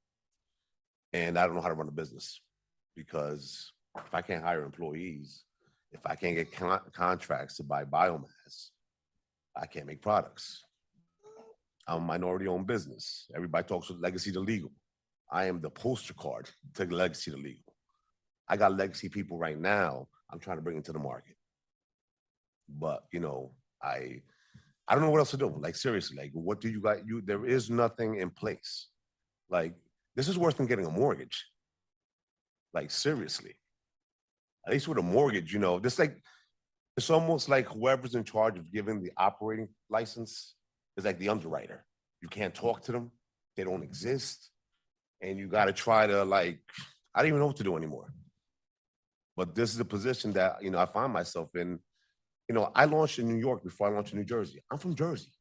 A: And I don't know how to run a business, because if I can't hire employees, if I can't get contracts to buy biomass, I can't make products. I'm a minority-owned business. Everybody talks with legacy to legal. I am the poster card to legacy to legal. I got legacy people right now I'm trying to bring into the market. But, I don't know what else to do. Like, seriously, like, what do you got? There is nothing in place. Like, this is worse than getting a mortgage. Like, seriously. At least with a mortgage, this it's almost like whoever's in charge of giving the operating license is like the underwriter. You can't talk to them. They don't exist. And you got to try to, I don't even know what to do anymore. But this is a position that, I find myself in. I launched in New York before I launched in New Jersey. I'm from Jersey.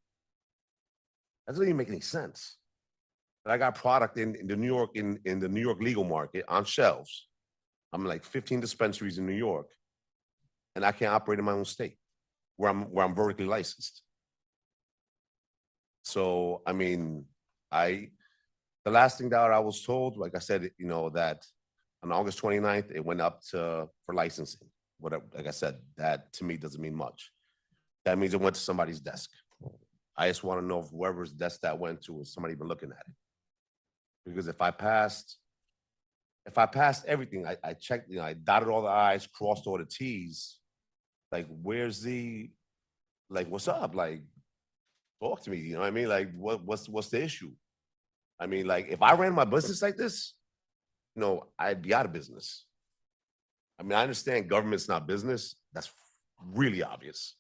A: That doesn't even make any sense. I got product in the New York, in the New York legal market on shelves. I'm like 15 dispensaries in New York, and I can't operate in my own state where I'm vertically licensed. So, I mean, the last thing that I was told, like I said, you know, that on August 29th, it went up for licensing. Whatever, like I said, that to me doesn't mean much. That means it went to somebody's desk. I just want to know if whoever's desk that went to, is somebody even looking at it? Because if I passed everything, I checked, you know, I dotted all the I's, crossed all the T's. Like, where's what's up? Like, talk to me, you know what I mean? Like, what's the issue? I mean, like, if I ran my business like this, you know, I'd be out of business. I mean, I understand government's not business. That's really obvious.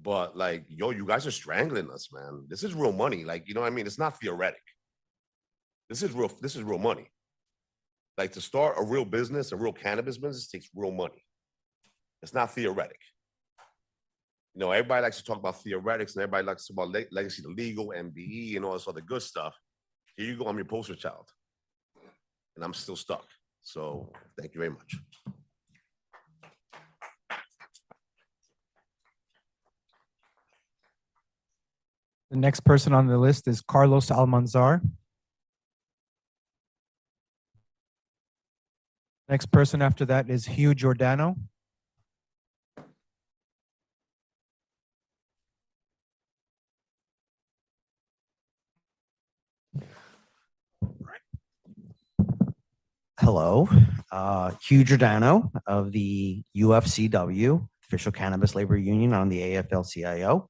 A: But like, yo, you guys are strangling us, man. This is real money. Like, you know what I mean? It's not theoretic. This is real money. Like, to start a real business, a real cannabis business takes real money. It's not theoretic. You know, everybody likes to talk about theoretics and everybody likes to talk about legacy to legal, MBE, and all this other good stuff. Here you go, I'm your poster child. And I'm still stuck. So thank you very much.
E: The next person on the list is Carlos Almanzar. Next person after that is Hugh Giordano.
Q: Hello, Hugh Giordano of the UFCW, Official Cannabis Labor Union on the AFL-CIO.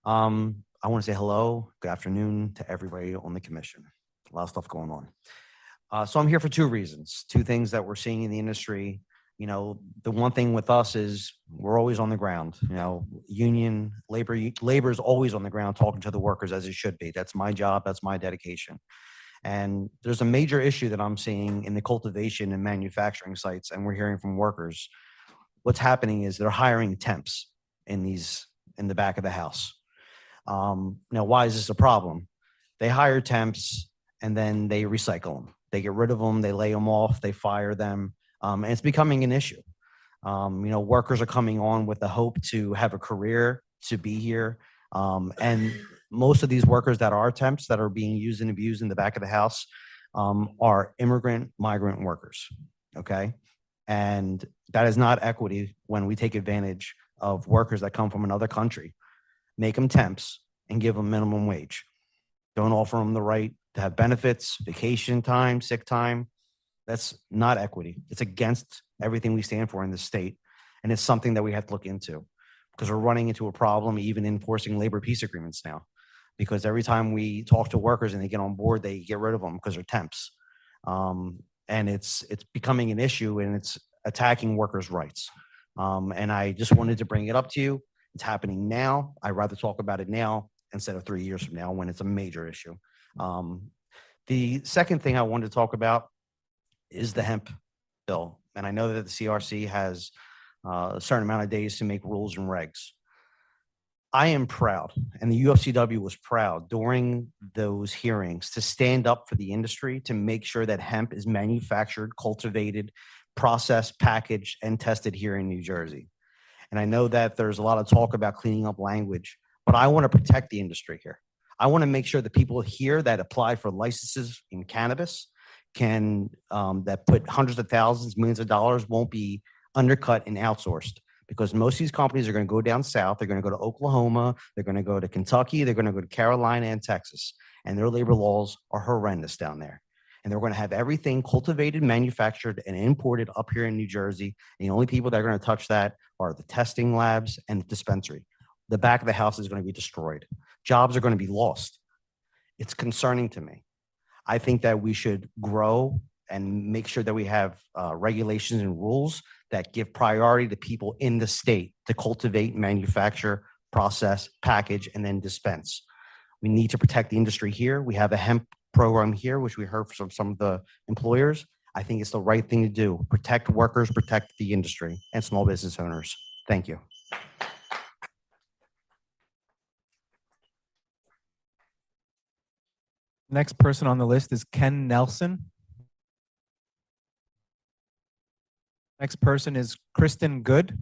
Q: I want to say hello, good afternoon to everybody on the commission. A lot of stuff going on. So I'm here for two reasons, two things that we're seeing in the industry. You know, the one thing with us is we're always on the ground. You know, union labor is always on the ground talking to the workers as it should be. That's my job. That's my dedication. And there's a major issue that I'm seeing in the cultivation and manufacturing sites, and we're hearing from workers. What's happening is they're hiring temps in the back of the house. Now, why is this a problem? They hire temps and then they recycle them. They get rid of them, they lay them off, they fire them, and it's becoming an issue. You know, workers are coming on with the hope to have a career, to be here, and most of these workers that are temps that are being used and abused in the back of the house are migrant workers, okay? And that is not equity when we take advantage of workers that come from another country, make them temps and give them minimum wage. Don't offer them the right to have benefits, vacation time, sick time. That's not equity. It's against everything we stand for in this state. And it's something that we have to look into because we're running into a problem even enforcing labor peace agreements now. Because every time we talk to workers and they get on board, they get rid of them because they're temps. And it's becoming an issue and it's attacking workers' rights. And I just wanted to bring it up to you. It's happening now. I'd rather talk about it now instead of 3 years from now when it's a major issue. The second thing I wanted to talk about is the hemp bill. And I know that the CRC has a certain amount of days to make rules and regs. I am proud, and the UFCW was proud during those hearings to stand up for the industry to make sure that hemp is manufactured, cultivated, processed, packaged, and tested here in New Jersey. And I know that there's a lot of talk about cleaning up language, but I want to protect the industry here. I want to make sure that people here that apply for licenses in cannabis can, that put hundreds of thousands, millions of dollars won't be undercut and outsourced. Because most of these companies are going to go down south, they're going to go to Oklahoma, they're going to go to Kentucky, they're going to go to Carolina and Texas, and their labor laws are horrendous down there. And they're going to have everything cultivated, manufactured, and imported up here in New Jersey. And the only people that are going to touch that are the testing labs and the dispensary. The back of the house is going to be destroyed. Jobs are going to be lost. It's concerning to me. I think that we should grow and make sure that we have regulations and rules that give priority to people in the state to cultivate, manufacture, process, package, and then dispense. We need to protect the industry here. We have a hemp program here, which we heard from some of the employers. I think it's the right thing to do. Protect workers, protect the industry and small business owners. Thank you.
E: Next person on the list is Ken Nelson. Next person is Kristen Good.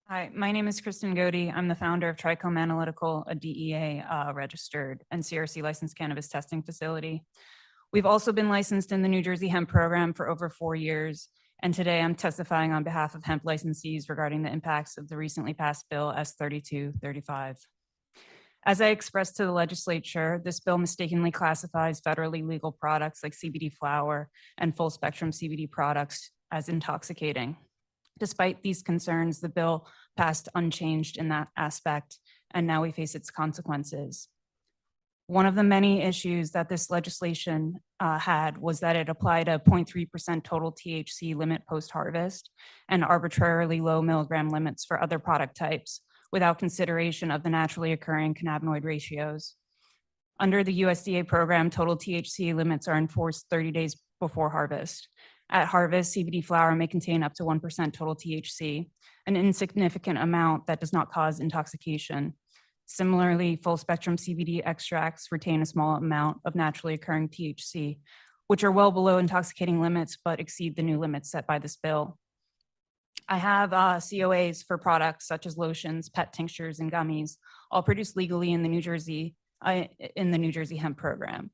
J: Hi, my name is Kristen Godey. I'm the founder of Trichome Analytical, a DEA registered NC-CRC licensed cannabis testing facility. We've also been licensed in the New Jersey hemp program for over 4 years. And today I'm testifying on behalf of hemp licensees regarding the impacts of the recently passed bill S3235. As I expressed to the legislature, this bill mistakenly classifies federally legal products like CBD flower and full spectrum CBD products as intoxicating. Despite these concerns, the bill passed unchanged in that aspect, and now we face its consequences. One of the many issues that this legislation had was that it applied a 0.3% total THC limit post-harvest and arbitrarily low milligram limits for other product types without consideration of the naturally occurring cannabinoid ratios. Under the USDA program, total THC limits are enforced 30 days before harvest. At harvest, CBD flower may contain up to 1% total THC, an insignificant amount that does not cause intoxication. Similarly, full spectrum CBD extracts retain a small amount of naturally occurring THC, which are well below intoxicating limits but exceed the new limits set by this bill. I have COAs for products such as lotions, pet tinctures, and gummies, all produced legally in the New Jersey hemp program.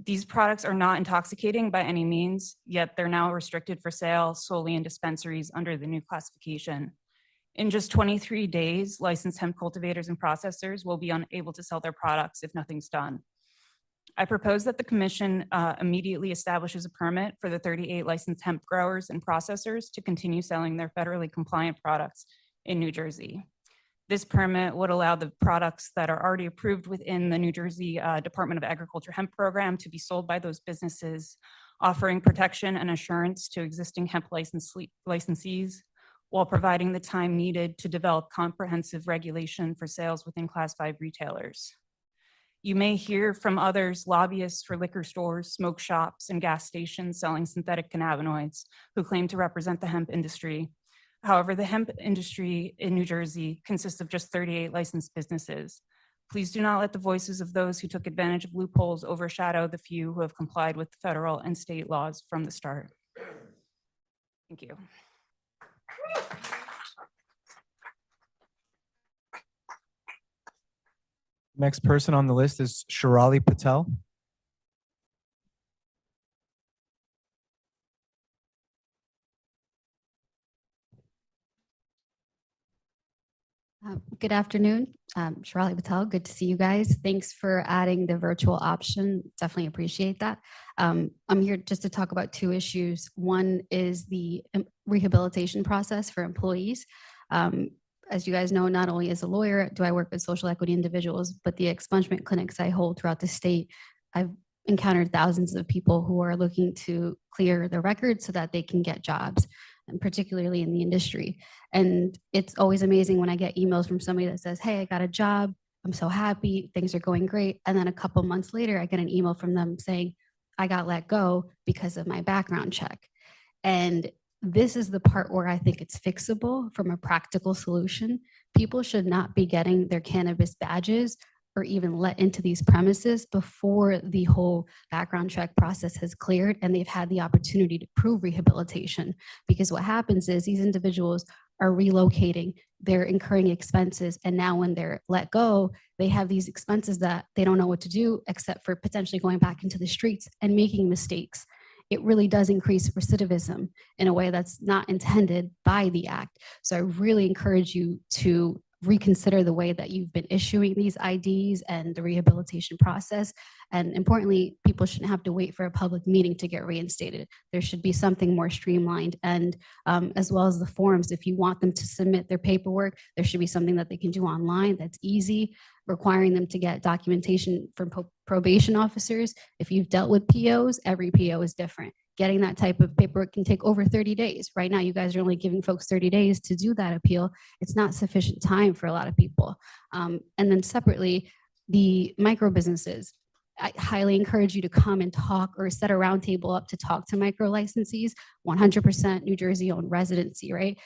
J: These products are not intoxicating by any means, yet they're now restricted for sale solely in dispensaries under the new classification. In just 23 days, licensed hemp cultivators and processors will be unable to sell their products if nothing's done. I propose that the commission immediately establishes a permit for the 38 licensed hemp growers and processors to continue selling their federally compliant products in New Jersey. This permit would allow the products that are already approved within the New Jersey Department of Agriculture hemp program to be sold by those businesses, offering protection and assurance to existing hemp licensees while providing the time needed to develop comprehensive regulation for sales within Class 5 retailers. You may hear from others, lobbyists for liquor stores, smoke shops, and gas stations selling synthetic cannabinoids who claim to represent the hemp industry. However, the hemp industry in New Jersey consists of just 38 licensed businesses. Please do not let the voices of those who took advantage of loopholes overshadow the few who have complied with federal and state laws from the start. Thank you.
E: Next person on the list is Shirali Patel.
R: Good afternoon, Shirali Patel. Good to see you guys. Thanks for adding the virtual option. Definitely appreciate that. I'm here just to talk about two issues. One is the rehabilitation process for employees. As you guys know, not only as a lawyer do I work with social equity individuals, but the expungement clinics I hold throughout the state, I've encountered thousands of people who are looking to clear their records so that they can get jobs, and particularly in the industry. And it's always amazing when I get emails from somebody that says, hey, I got a job, I'm so happy, things are going great. And then a couple months later, I get an email from them saying, I got let go because of my background check. And this is the part where I think it's fixable from a practical solution. People should not be getting their cannabis badges or even let into these premises before the whole background check process has cleared and they've had the opportunity to prove rehabilitation. Because what happens is these individuals are relocating, they're incurring expenses, and now when they're let go, they have these expenses that they don't know what to do except for potentially going back into the streets and making mistakes. It really does increase recidivism in a way that's not intended by the act. So I really encourage you to reconsider the way that you've been issuing these IDs and the rehabilitation process. And importantly, people shouldn't have to wait for a public meeting to get reinstated. There should be something more streamlined, and as well as the forms, if you want them to submit their paperwork, there should be something that they can do online that's easy, requiring them to get documentation from probation officers. If you've dealt with POs, every PO is different. Getting that type of paperwork can take over 30 days. Right now, you guys are only giving folks 30 days to do that appeal. It's not sufficient time for a lot of people. And then separately, the micro businesses. I highly encourage you to come and talk or set a roundtable up to talk to micro licensees, 100% New Jersey owned residency, right?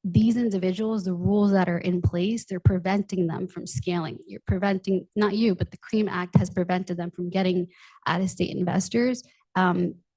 R: These individuals, the rules that are in place, they're preventing them from scaling. You're preventing, not you, but the CREAM Act has prevented them from getting out-of-state investors.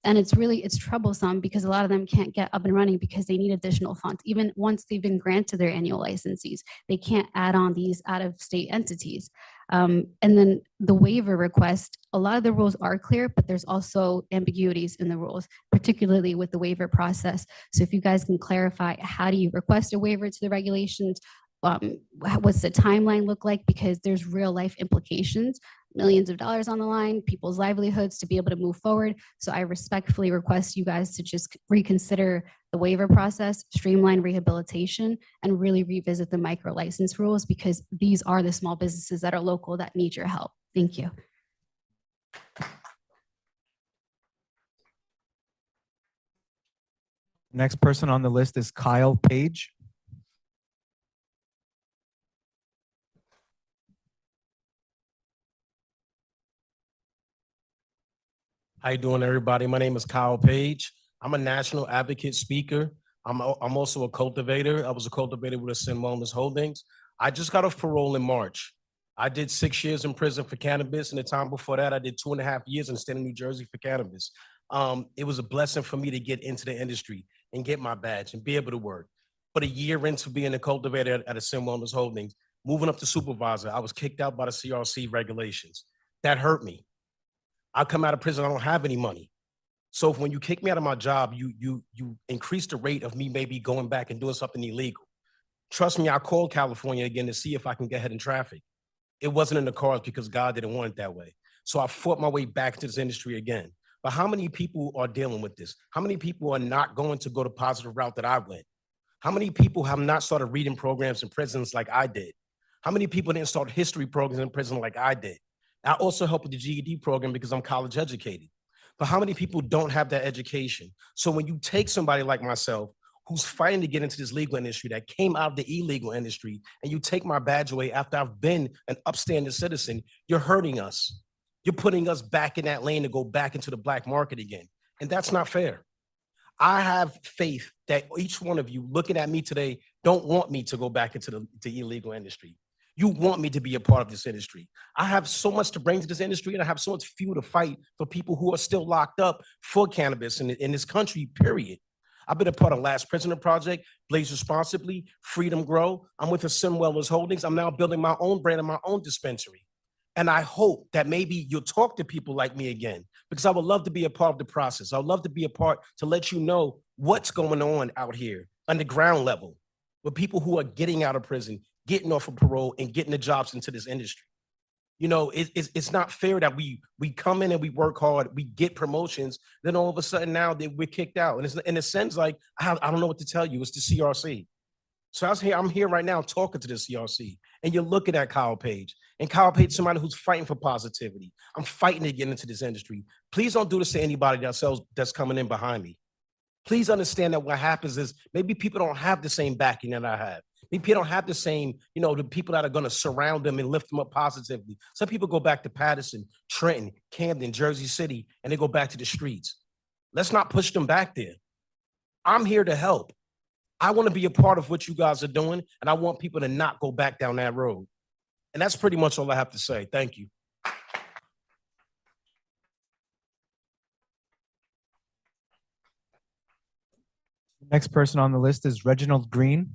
R: And it's troublesome because a lot of them can't get up and running because they need additional funds. Even once they've been granted their annual licenses, they can't add on these out-of-state entities. And then the waiver request, a lot of the rules are clear, but there's also ambiguities in the rules, particularly with the waiver process. So if you guys can clarify, how do you request a waiver to the regulations? What's the timeline look like? Because there's real life implications, millions of dollars on the line, people's livelihoods to be able to move forward. So I respectfully request you guys to just reconsider the waiver process, streamline rehabilitation, and really revisit the micro license rules, because these are the small businesses that are local that need your help. Thank you.
E: Next person on the list is Kyle Page.
S: How you doing, everybody? My name is Kyle Page. I'm a national advocate speaker. I'm also a cultivator. I was a cultivator with Ascend Wellness Holdings. I just got a parole in March. I did 6 years in prison for cannabis, and the time before that, I did 2.5 years in the state of New Jersey for cannabis. It was a blessing for me to get into the industry and get my badge and be able to work. But a year into being a cultivator at Ascend Wellness Holdings, moving up to supervisor, I was kicked out by the CRC regulations. That hurt me. I come out of prison, I don't have any money. So when you kick me out of my job, you increase the rate of me maybe going back and doing something illegal. Trust me, I called California again to see if I can get ahead in traffic. It wasn't in the cards because God didn't want it that way. So I fought my way back into this industry again. But how many people are dealing with this? How many people are not going to go the positive route that I went? How many people have not started reading programs in prisons like I did? How many people didn't start history programs in prison like I did? I also help with the GED program because I'm college educated. But how many people don't have that education? So when you take somebody like myself, who's fighting to get into this legal industry, that came out of the illegal industry, and you take my badge away after I've been an upstanding citizen, you're hurting us. You're putting us back in that lane to go back into the black market again. And that's not fair. I have faith that each one of you looking at me today don't want me to go back into the illegal industry. You want me to be a part of this industry. I have so much to bring to this industry, and I have so much fuel to fight for people who are still locked up for cannabis in this country, period. I've been a part of Last Prisoner Project, Blaze Responsibly, Freedom Grow. I'm with Ascend Wellness Holdings. I'm now building my own brand and my own dispensary. And I hope that maybe you'll talk to people like me again, because I would love to be a part of the process. I would love to be a part to let you know what's going on out here on the ground level with people who are getting out of prison, getting off of parole, and getting the jobs into this industry. You know, it's not fair that we come in and we work hard, we get promotions, then all of a sudden now that we're kicked out. And it's in a sense like, I don't know what to tell you, it's the CRC. So I'm here right now talking to the CRC, and you're looking at Kyle Page. And Kyle Page, somebody who's fighting for positivity. I'm fighting to get into this industry. Please don't do this to anybody that's coming in behind me. Please understand that what happens is maybe people don't have the same backing that I have. Maybe people don't have the same, the people that are going to surround them and lift them up positively. Some people go back to Patterson, Trenton, Camden, Jersey City, and they go back to the streets. Let's not push them back there. I'm here to help. I want to be a part of what you guys are doing, and I want people to not go back down that road. And that's pretty much all I have to say. Thank you.
E: Next person on the list is Reginald Green.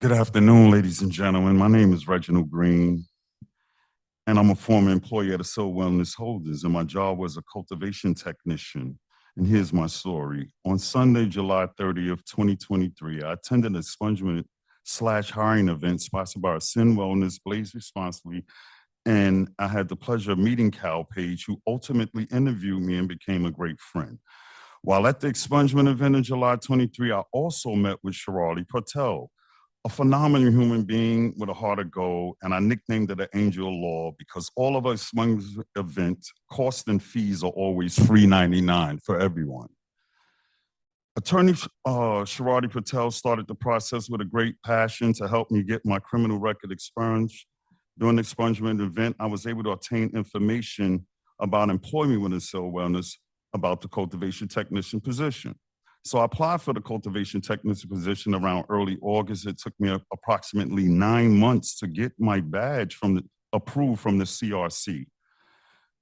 T: Good afternoon, ladies and gentlemen. My name is Reginald Green, and I'm a former employee at Ascend Wellness Holdings, and my job was a cultivation technician. And here's my story. On Sunday, July 30th, 2023, I attended an expungement/hiring event sponsored by Ascend Wellness, Blaze Responsibly, and I had the pleasure of meeting Kyle Page, who ultimately interviewed me and became a great friend. While at the expungement event in July 23, I also met with Shirali Patel, a phenomenal human being with a heart of gold, and I nicknamed it an angel of law because all of us among this event, costs and fees are always $3.99 for everyone. Attorney Sharadi Patel started the process with a great passion to help me get my criminal record expunged. During the expungement event, I was able to obtain information about employment within Cell Wellness about the cultivation technician position. So I applied for the cultivation technician position around early August. It took me approximately 9 months to get my badge approved from the CRC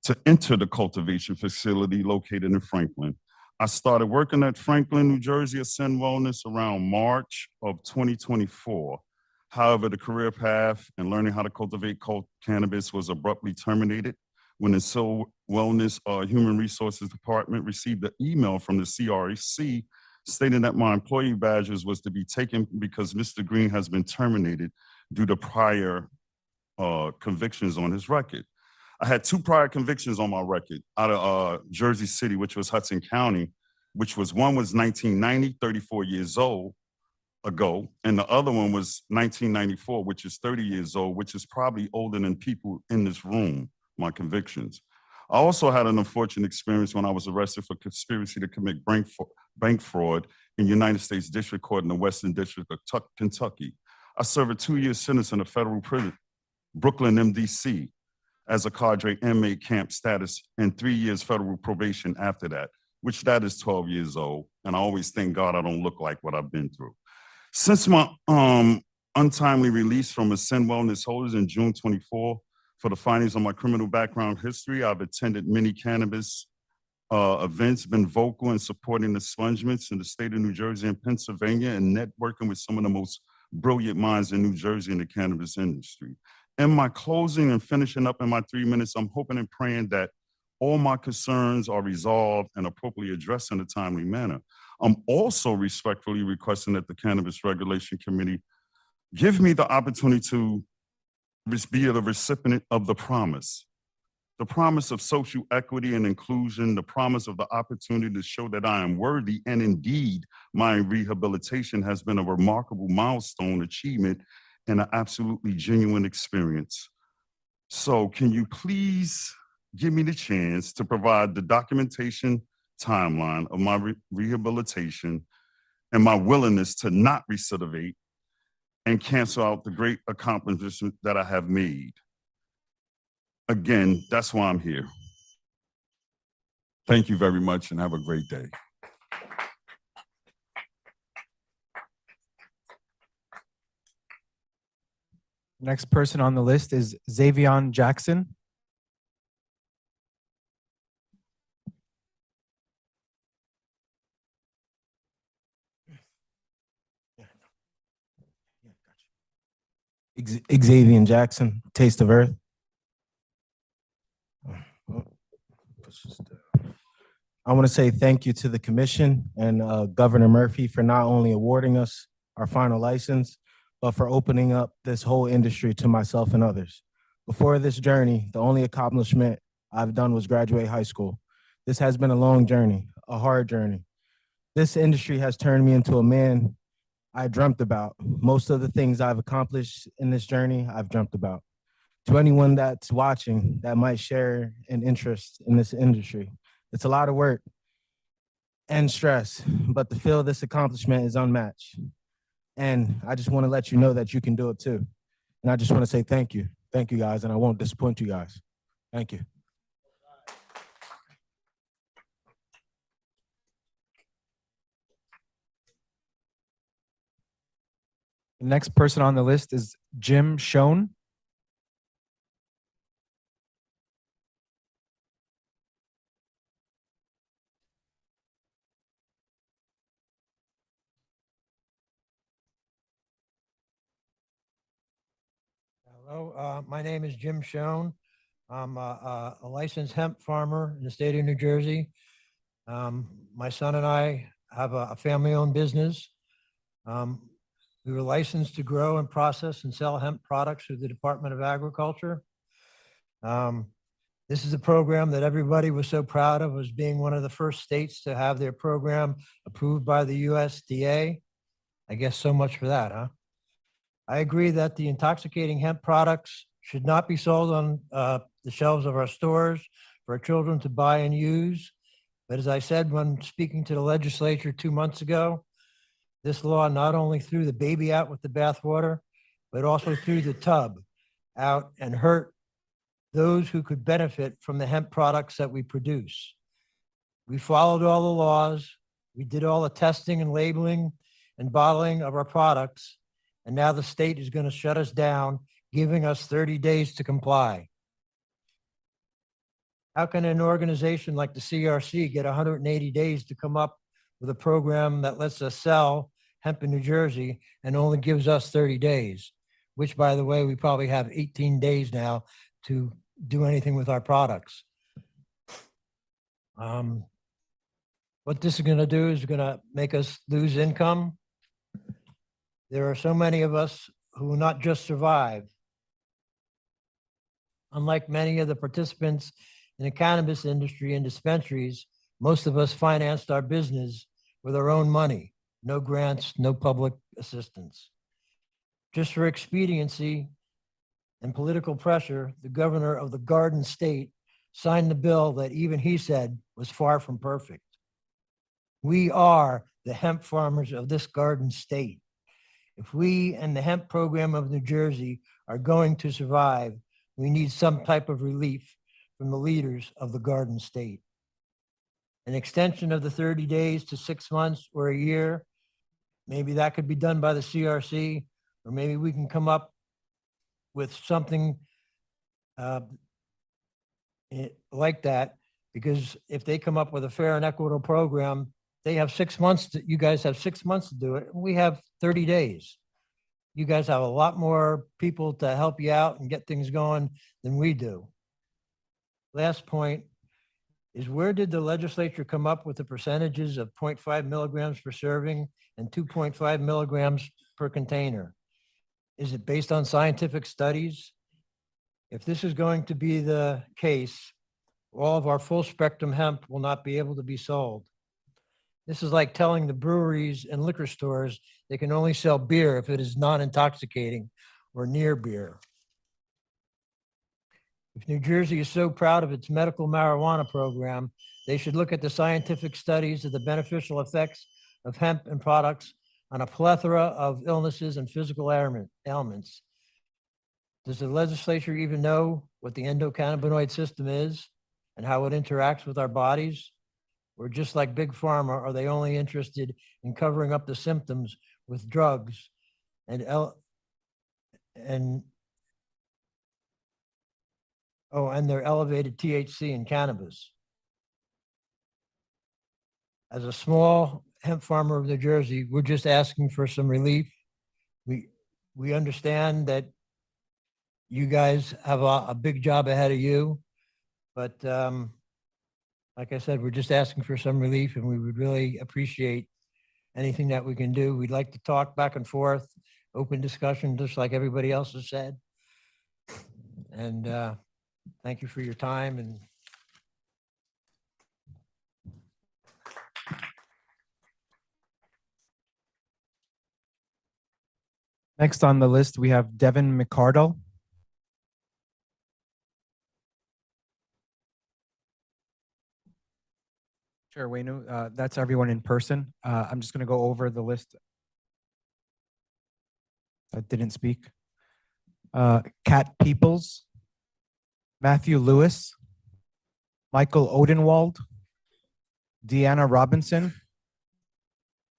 T: to enter the cultivation facility located in Franklin. I started working at Franklin, New Jersey, Ascend Wellness around March of 2024. However, the career path and learning how to cultivate cannabis was abruptly terminated when the Cell Wellness Human Resources Department received an email from the CRC stating that my employee badges was to be taken because Mr. Green has been terminated due to prior convictions on his record. I had 2 prior convictions on my record out of Jersey City, which was Hudson County, which was one was 1990, 34 years old ago, and the other one was 1994, which is 30 years old, which is probably older than people in this room, my convictions. I also had an unfortunate experience when I was arrested for conspiracy to commit bank fraud in United States District Court in the Western District of Kentucky. I served a 2-year sentence in a federal prison, Brooklyn, MDC, as a cadre inmate camp status and 3 years federal probation after that, which that is 12 years old. And I always thank God I don't look like what I've been through. Since my untimely release from Ascend Wellness Holders in June 24, for the findings on my criminal background history, I've attended many cannabis events, been vocal in supporting the expungements in the state of New Jersey and Pennsylvania, and networking with some of the most brilliant minds in New Jersey in the cannabis industry. In my closing and finishing up in my 3 minutes, I'm hoping and praying that all my concerns are resolved and appropriately addressed in a timely manner. I'm also respectfully requesting that the Cannabis Regulation Committee give me the opportunity to be the recipient of the promise of social equity and inclusion, the promise of the opportunity to show that I am worthy, and indeed, my rehabilitation has been a remarkable milestone achievement and an absolutely genuine experience. So can you please give me the chance to provide the documentation timeline of my rehabilitation and my willingness to not recidivate and cancel out the great accomplishments that I have made. Again, that's why I'm here. Thank you very much and have a great day.
E: Next person on the list is Xavion Jackson. Xavier Jackson, Taste of Earth. I want to say thank you to the commission and Governor Murphy for not only awarding us our final license, but for opening up this whole industry to myself and others. Before this journey, the only accomplishment I've done was graduate high school. This has been a long journey, a hard journey. This industry has turned me into a man I dreamt about. Most of the things I've accomplished in this journey, I've dreamt about. To anyone that's watching that might share an interest in this industry, it's a lot of work and stress, but to feel this accomplishment is unmatched. And I just want to let you know that you can do it too. And I just want to say thank you. Thank you guys, and I won't disappoint you guys. Thank you. The next person on the list is Jim Schoen.
U: Hello, my name is Jim Schoen. I'm a licensed hemp farmer in the state of New Jersey. My son and I have a family-owned business. We were licensed to grow and process and sell hemp products through the Department of Agriculture. This is a program that everybody was so proud of, as being one of the first states to have their program approved by the USDA. I guess so much for that, huh? I agree that the intoxicating hemp products should not be sold on the shelves of our stores for our children to buy and use. But as I said when speaking to the legislature 2 months ago, this law not only threw the baby out with the bathwater, but also threw the tub out and hurt those who could benefit from the hemp products that we produce. We followed all the laws. We did all the testing and labeling and bottling of our products. And now the state is going to shut us down, giving us 30 days to comply. How can an organization like the CRC get 180 days to come up with a program that lets us sell hemp in New Jersey and only gives us 30 days, which, by the way, we probably have 18 days now to do anything with our products? What this is going to do is going to make us lose income. There are so many of us who will not just survive. Unlike many of the participants in the cannabis industry and dispensaries, most of us financed our business with our own money, no grants, no public assistance. Just for expediency and political pressure, the governor of the Garden State signed the bill that even he said was far from perfect. We are the hemp farmers of this Garden State. If we and the hemp program of New Jersey are going to survive, we need some type of relief from the leaders of the Garden State. An extension of the 30 days to 6 months or a year, maybe that could be done by the CRC, or maybe we can come up with something like that, because if they come up with a fair and equitable program, they have 6 months, you guys have 6 months to do it. We have 30 days. You guys have a lot more people to help you out and get things going than we do. Last point is, where did the legislature come up with the percentages of 0.5 milligrams per serving and 2.5 milligrams per container? Is it based on scientific studies? If this is going to be the case, all of our full spectrum hemp will not be able to be sold. This is like telling the breweries and liquor stores they can only sell beer if it is non-intoxicating or near beer. If New Jersey is so proud of its medical marijuana program, they should look at the scientific studies of the beneficial effects of hemp and products on a plethora of illnesses and physical ailments. Does the legislature even know what the endocannabinoid system is and how it interacts with our bodies? Or just like Big Pharma, are they only interested in covering up the symptoms with drugs and their elevated THC in cannabis? As a small hemp farmer of New Jersey, we're just asking for some relief. We understand that you guys have a big job ahead of you, but like I said, we're just asking for some relief, and we would really appreciate anything that we can do. We'd like to talk back and forth, open discussion, just like everybody else has said. And thank you for your time. And
E: Next on the list, we have Devin McCardle. Sure, Waynu, that's everyone in person. I'm just going to go over the list that didn't speak. Kat Peoples, Matthew Lewis, Michael Odenwald, Deanna Robinson,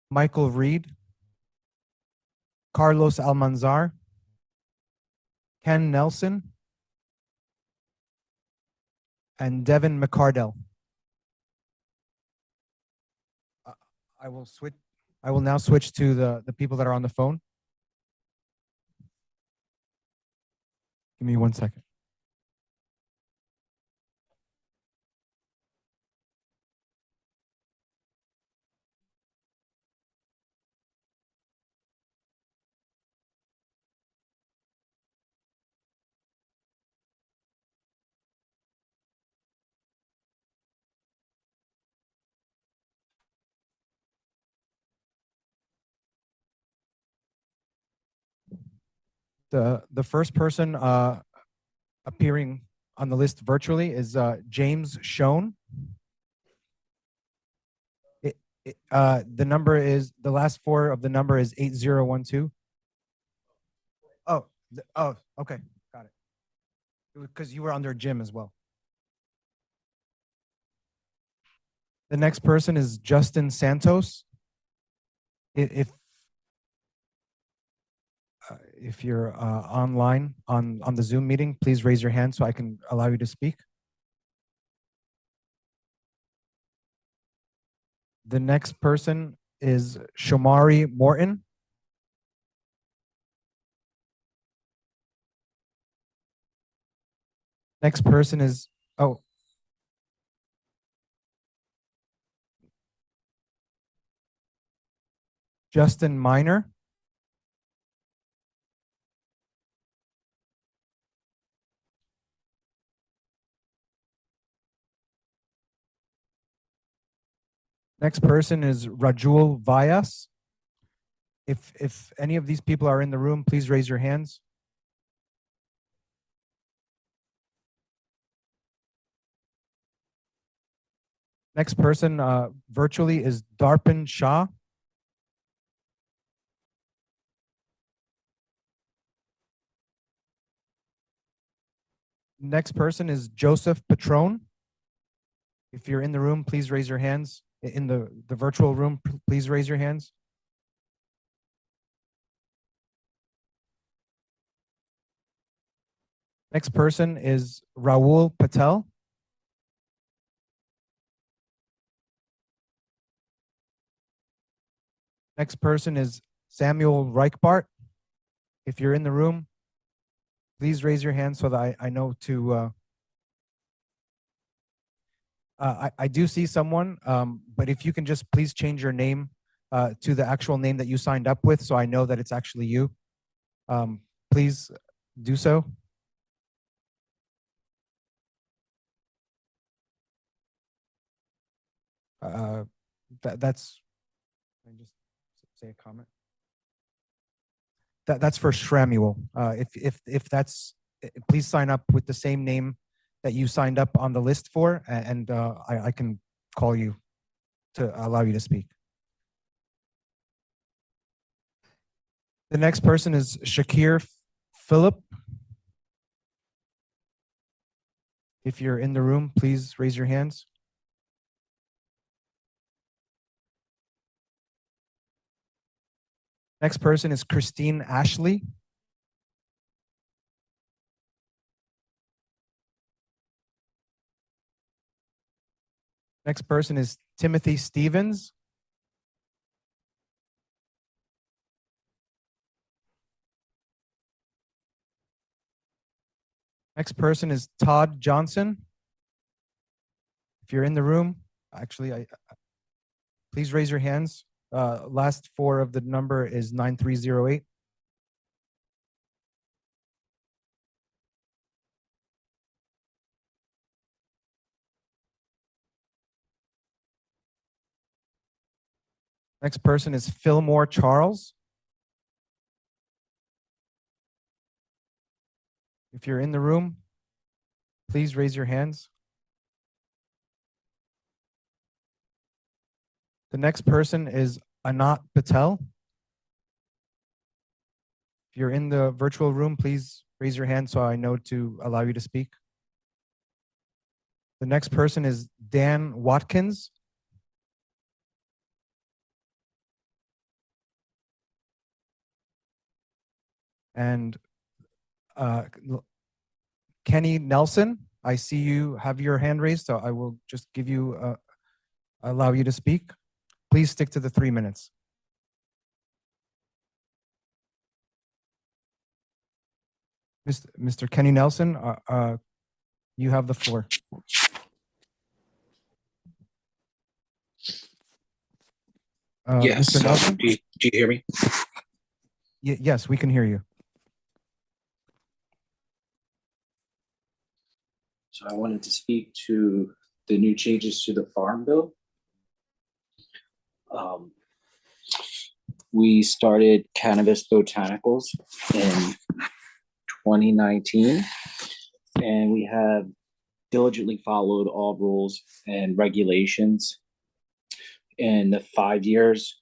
E: Michael Reed, Carlos Almanzar, Ken Nelson, and Devin McCardell. I will now switch to the people that are on the phone. Give me 1 second. The first person appearing on the list virtually is James Schoen. The number is, the last four of the number is 8012. Oh, okay, got it. Because you were under Jim as well. The next person is Justin Santos. If you're online on the Zoom meeting, please raise your hand so I can allow you to speak. The next person is Shamari Morton. Next person is, oh. Justin Minor. Next person is Rajul Vyas. If any of these people are in the room, please raise your hands. Next person virtually is Darpan Shah. Next person is Joseph Patron. If you're in the room, please raise your hands. In the virtual room, please raise your hands. Next person is Raul Patel. Next person is Samuel Reichbart. If you're in the room, please raise your hand so that I know to. I do see someone, but if you can just please change your name to the actual name that you signed up with so I know that it's actually you. Please do so. That's, can I just say a comment? That's for Shramuel. If that's, please sign up with the same name that you signed up on the list for, and I can call you to allow you to speak. The next person is Shakir Philip. If you're in the room, please raise your hands. Next person is Christine Ashley. Next person is Timothy Stevens. Next person is Todd Johnson. If you're in the room, actually, please raise your hands. Last four of the number is 9308. Next person is Fillmore Charles. If you're in the room, please raise your hands. The next person is Anat Patel. If you're in the virtual room, please raise your hand so I know to allow you to speak. The next person is Dan Watkins. And Kenny Nelson, I see you have your hand raised, so I will just give you, allow you to speak. Please stick to the 3 minutes. Mr. Kenny Nelson, you have the floor.
C: Yes.
E: Mr. Nelson?
C: Do you hear me?
E: Yes, we can hear you.
C: So I wanted to speak to the new changes to the Farm Bill. We started Cannabis Botanicals in 2019. And we have diligently followed all rules and regulations. In the 5 years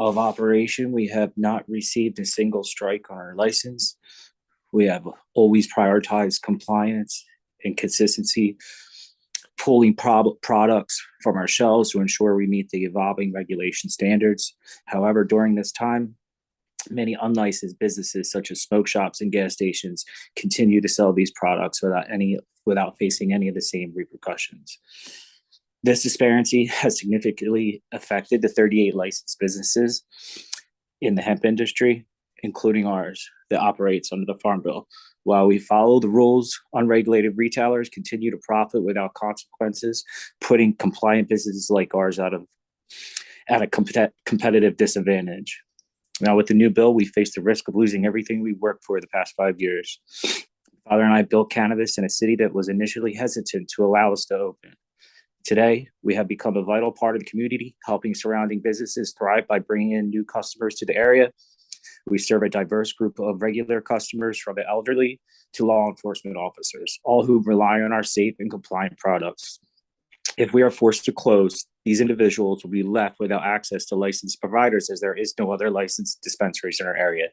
C: of operation, we have not received a single strike on our license. We have always prioritized compliance and consistency, pulling products from our shelves to ensure we meet the evolving regulation standards. However, during this time, many unlicensed businesses such as smoke shops and gas stations continue to sell these products without facing any of the same repercussions. This disparity has significantly affected the 38 licensed businesses in the hemp industry, including ours, that operates under the Farm Bill. While we follow the rules, unregulated retailers continue to profit without consequences, putting compliant businesses like ours at a competitive disadvantage. Now, with the new bill, we face the risk of losing everything we worked for the past 5 years. Father and I built cannabis in a city that was initially hesitant to allow us to open. Today, we have become a vital part of the community, helping surrounding businesses thrive by bringing in new customers to the area. We serve a diverse group of regular customers, from the elderly to law enforcement officers, all who rely on our safe and compliant products. If we are forced to close, these individuals will be left without access to licensed providers, as there is no other licensed dispensaries in our area.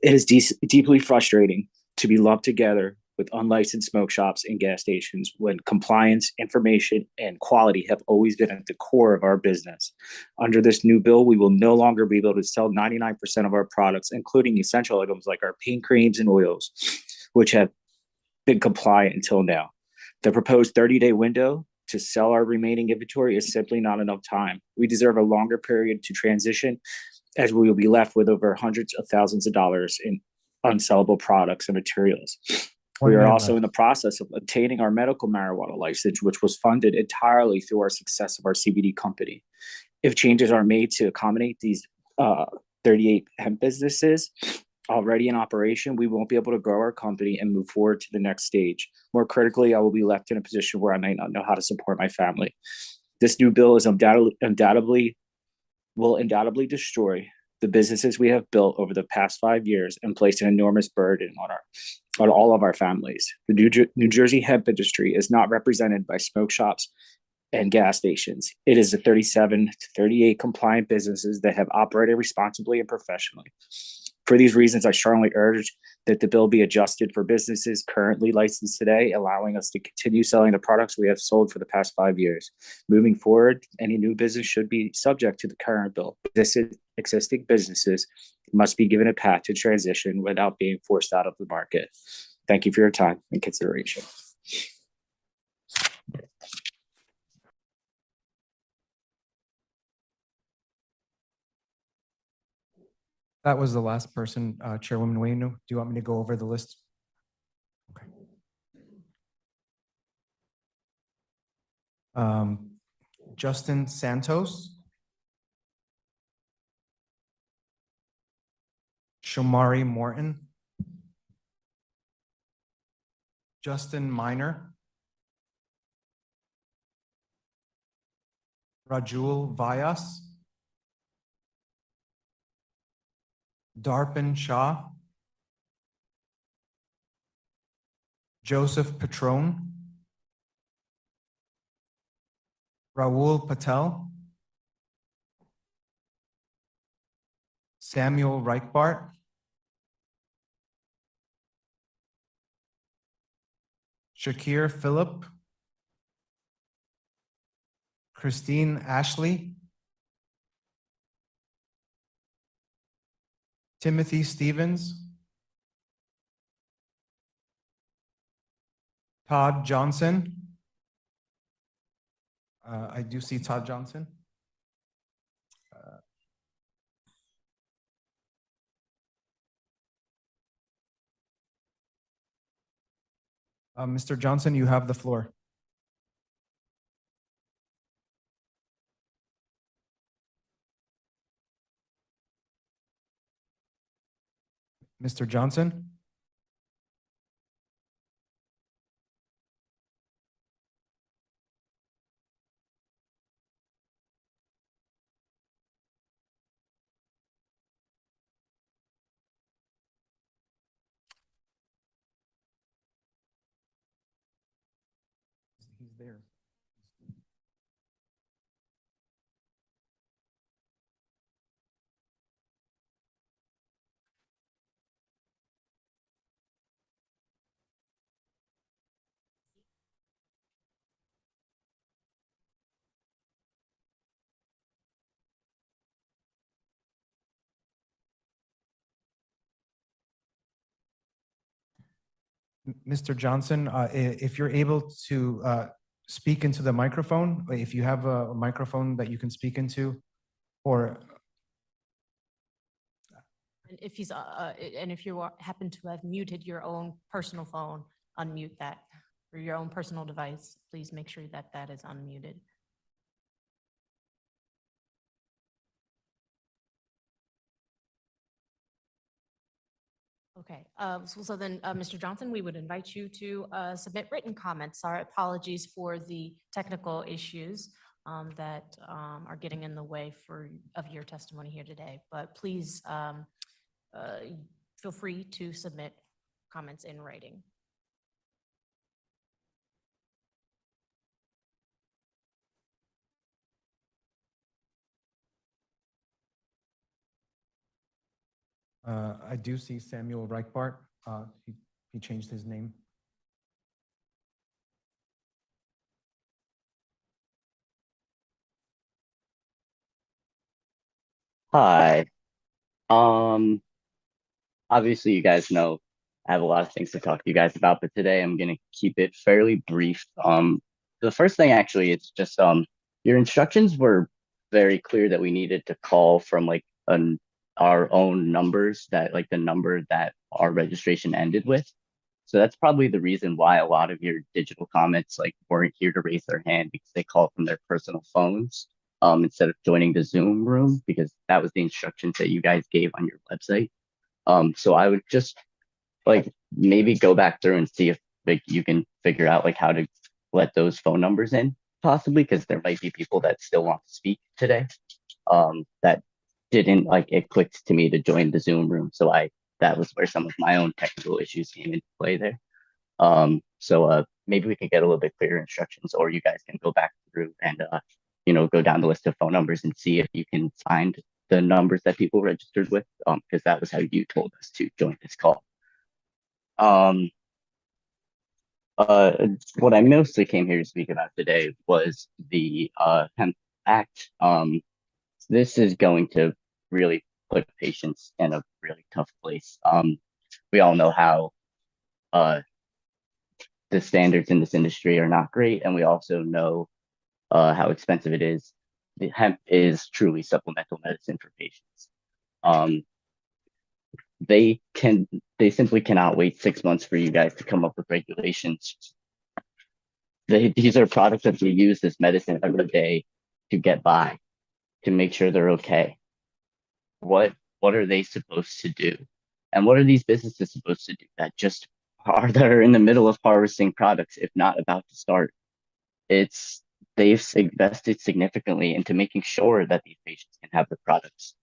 C: It is deeply frustrating to be lumped together with unlicensed smoke shops and gas stations when compliance, information, and quality have always been at the core of our business. Under this new bill, we will no longer be able to sell 99% of our products, including essential items like our pain creams and oils, which have been compliant until now. The proposed 30-day window to sell our remaining inventory is simply not enough time. We deserve a longer period to transition, as we will be left with over hundreds of thousands of dollars in unsellable products and materials. We are also in the process of obtaining our medical marijuana license, which was funded entirely through our success of our CBD company. If changes are made to accommodate these 38 hemp businesses already in operation, we won't be able to grow our company and move forward to the next stage. More critically, I will be left in a position where I might not know how to support my family. This new bill is undoubtedly destroy the businesses we have built over the past 5 years and place an enormous burden on all of our families. The New Jersey hemp industry is not represented by smoke shops and gas stations. It is the 37 to 38 compliant businesses that have operated responsibly and professionally. For these reasons, I strongly urge that the bill be adjusted for businesses currently licensed today, allowing us to continue selling the products we have sold for the past 5 years. Moving forward, any new business should be subject to the current bill. Existing businesses must be given a path to transition without being forced out of the market. Thank you for your time and consideration.
E: That was the last person, Chairwoman Wayne. Do you want me to go over the list? Okay. Justin Santos. Shomari Morton. Justin Minor. Rajul Vyas. Darpin Shah. Joseph Patron. Raul Patel. Samuel Reichbart. Shakir Phillip. Christine Ashley. Timothy Stevens. Todd Johnson. I do see Todd Johnson. Mr. Johnson, you have the floor. Mr. Johnson? there. Mr. Johnson, if you're able to speak into the microphone, if you have a microphone that you can speak into, or
G: And if he's, and if you happen to have muted your own personal phone, unmute that, or your own personal device, please make sure that that is unmuted. Okay, so then, Mr. Johnson, we would invite you to submit written comments. Our apologies for the technical issues that are getting in the way of your testimony here today, but please feel free to submit comments in writing.
E: I do see Samuel Reichbart. He changed his name.
B: Hi. Um, Obviously you guys know I have a lot of things to talk to you guys about, but today I'm gonna keep it fairly brief. The first thing actually, it's just your instructions were very clear that we needed to call from like our own numbers, that like the number that our registration ended with. So that's probably the reason why a lot of your digital comments like weren't here to raise their hand, because they called from their personal phones instead of joining the Zoom room, because that was the instructions that you guys gave on your website. So I would just like maybe go back through and see if like you can figure out like how to let those phone numbers in possibly, because there might be people that still want to speak today that didn't like it clicked to me to join the Zoom room. So that was where some of my own technical issues came into play there. So maybe we can get a little bit clearer instructions, or you guys can go back through and go down the list of phone numbers and see if you can find the numbers that people registered with, because that was how you told us to join this call. What I mostly came here to speak about today was the Hemp Act. This is going to really put patients in a really tough place. We all know how the standards in this industry are not great, and we also know how expensive it is. The hemp is truly supplemental medicine for patients. They simply cannot wait 6 months for you guys to come up with regulations. These are products that we use as medicine every day to get by, to make sure they're okay. What are they supposed to do? And what are these businesses supposed to do that are in the middle of harvesting products, if not about to start? They've invested significantly into making sure that these patients can have the products.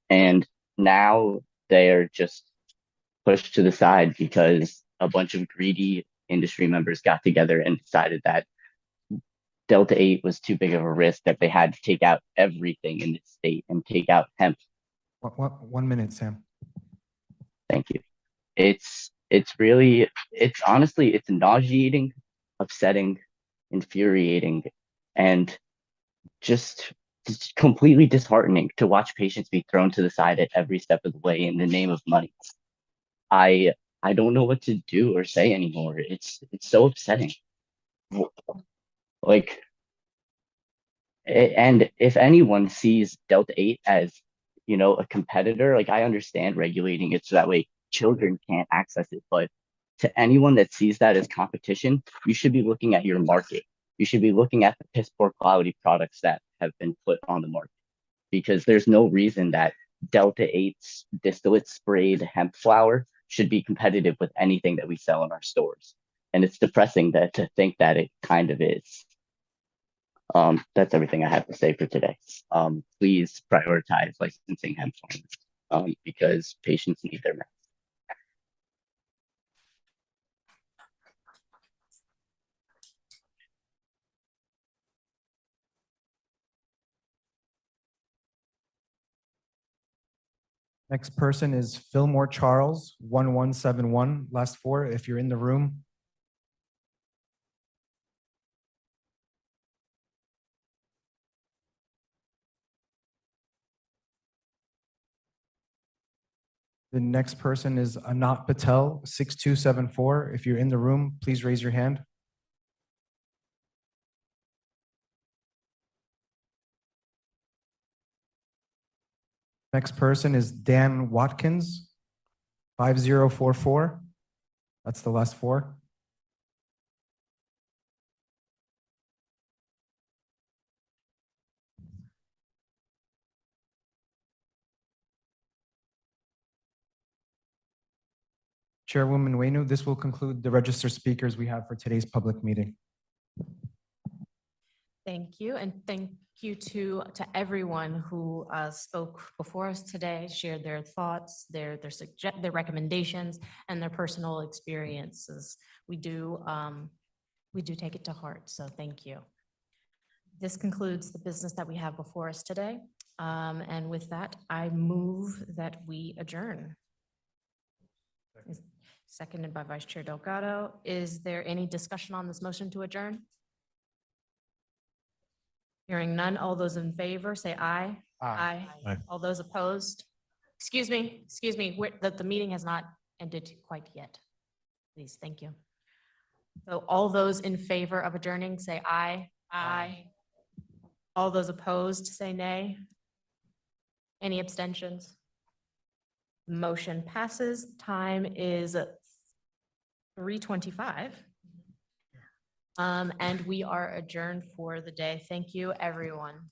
B: And now they are just pushed to the side because a bunch of greedy industry members got together and decided that Delta 8 was too big of a risk, that they had to take out everything in the state and take out hemp.
E: 1 minute, Sam.
B: Thank you. It's honestly, it's nauseating, upsetting, infuriating, and just completely disheartening to watch patients be thrown to the side at every step of the way in the name of money. I don't know what to do or say anymore. It's so upsetting. Like, and if anyone sees Delta 8 as, a competitor, like I understand regulating it so that way children can't access it, but to anyone that sees that as competition, you should be looking at your market. You should be looking at the piss poor quality products that have been put on the market, because there's no reason that Delta 8's distillate sprayed hemp flower should be competitive with anything that we sell in our stores. And it's depressing to think that it kind of is. That's everything I have to say for today. Please prioritize licensing hemp farmers because patients need their medicine.
E: Next person is Fillmore Charles, 1171, last four, if you're in the room. The next person is Anat Patel, 6274. If you're in the room, please raise your hand. Next person is Dan Watkins, 5044. That's the last four. Chairwoman Waynu, this will conclude the registered speakers we have for today's public meeting.
G: Thank you, and thank you to everyone who spoke before us today, shared their thoughts, their recommendations, and their personal experiences. We do take it to heart, so thank you. This concludes the business that we have before us today, and with that, I move that we adjourn. Seconded by Vice Chair Delgado. Is there any discussion on this motion to adjourn? Hearing none, all those in favor say aye. Aye.
F: Aye.
G: All those opposed? Excuse me, the meeting has not ended quite yet. Please, thank you. So all those in favor of adjourning, say aye. Aye. All those opposed, say nay. Any abstentions? Motion passes. Time is 3:25. And we are adjourned for the day. Thank you, everyone.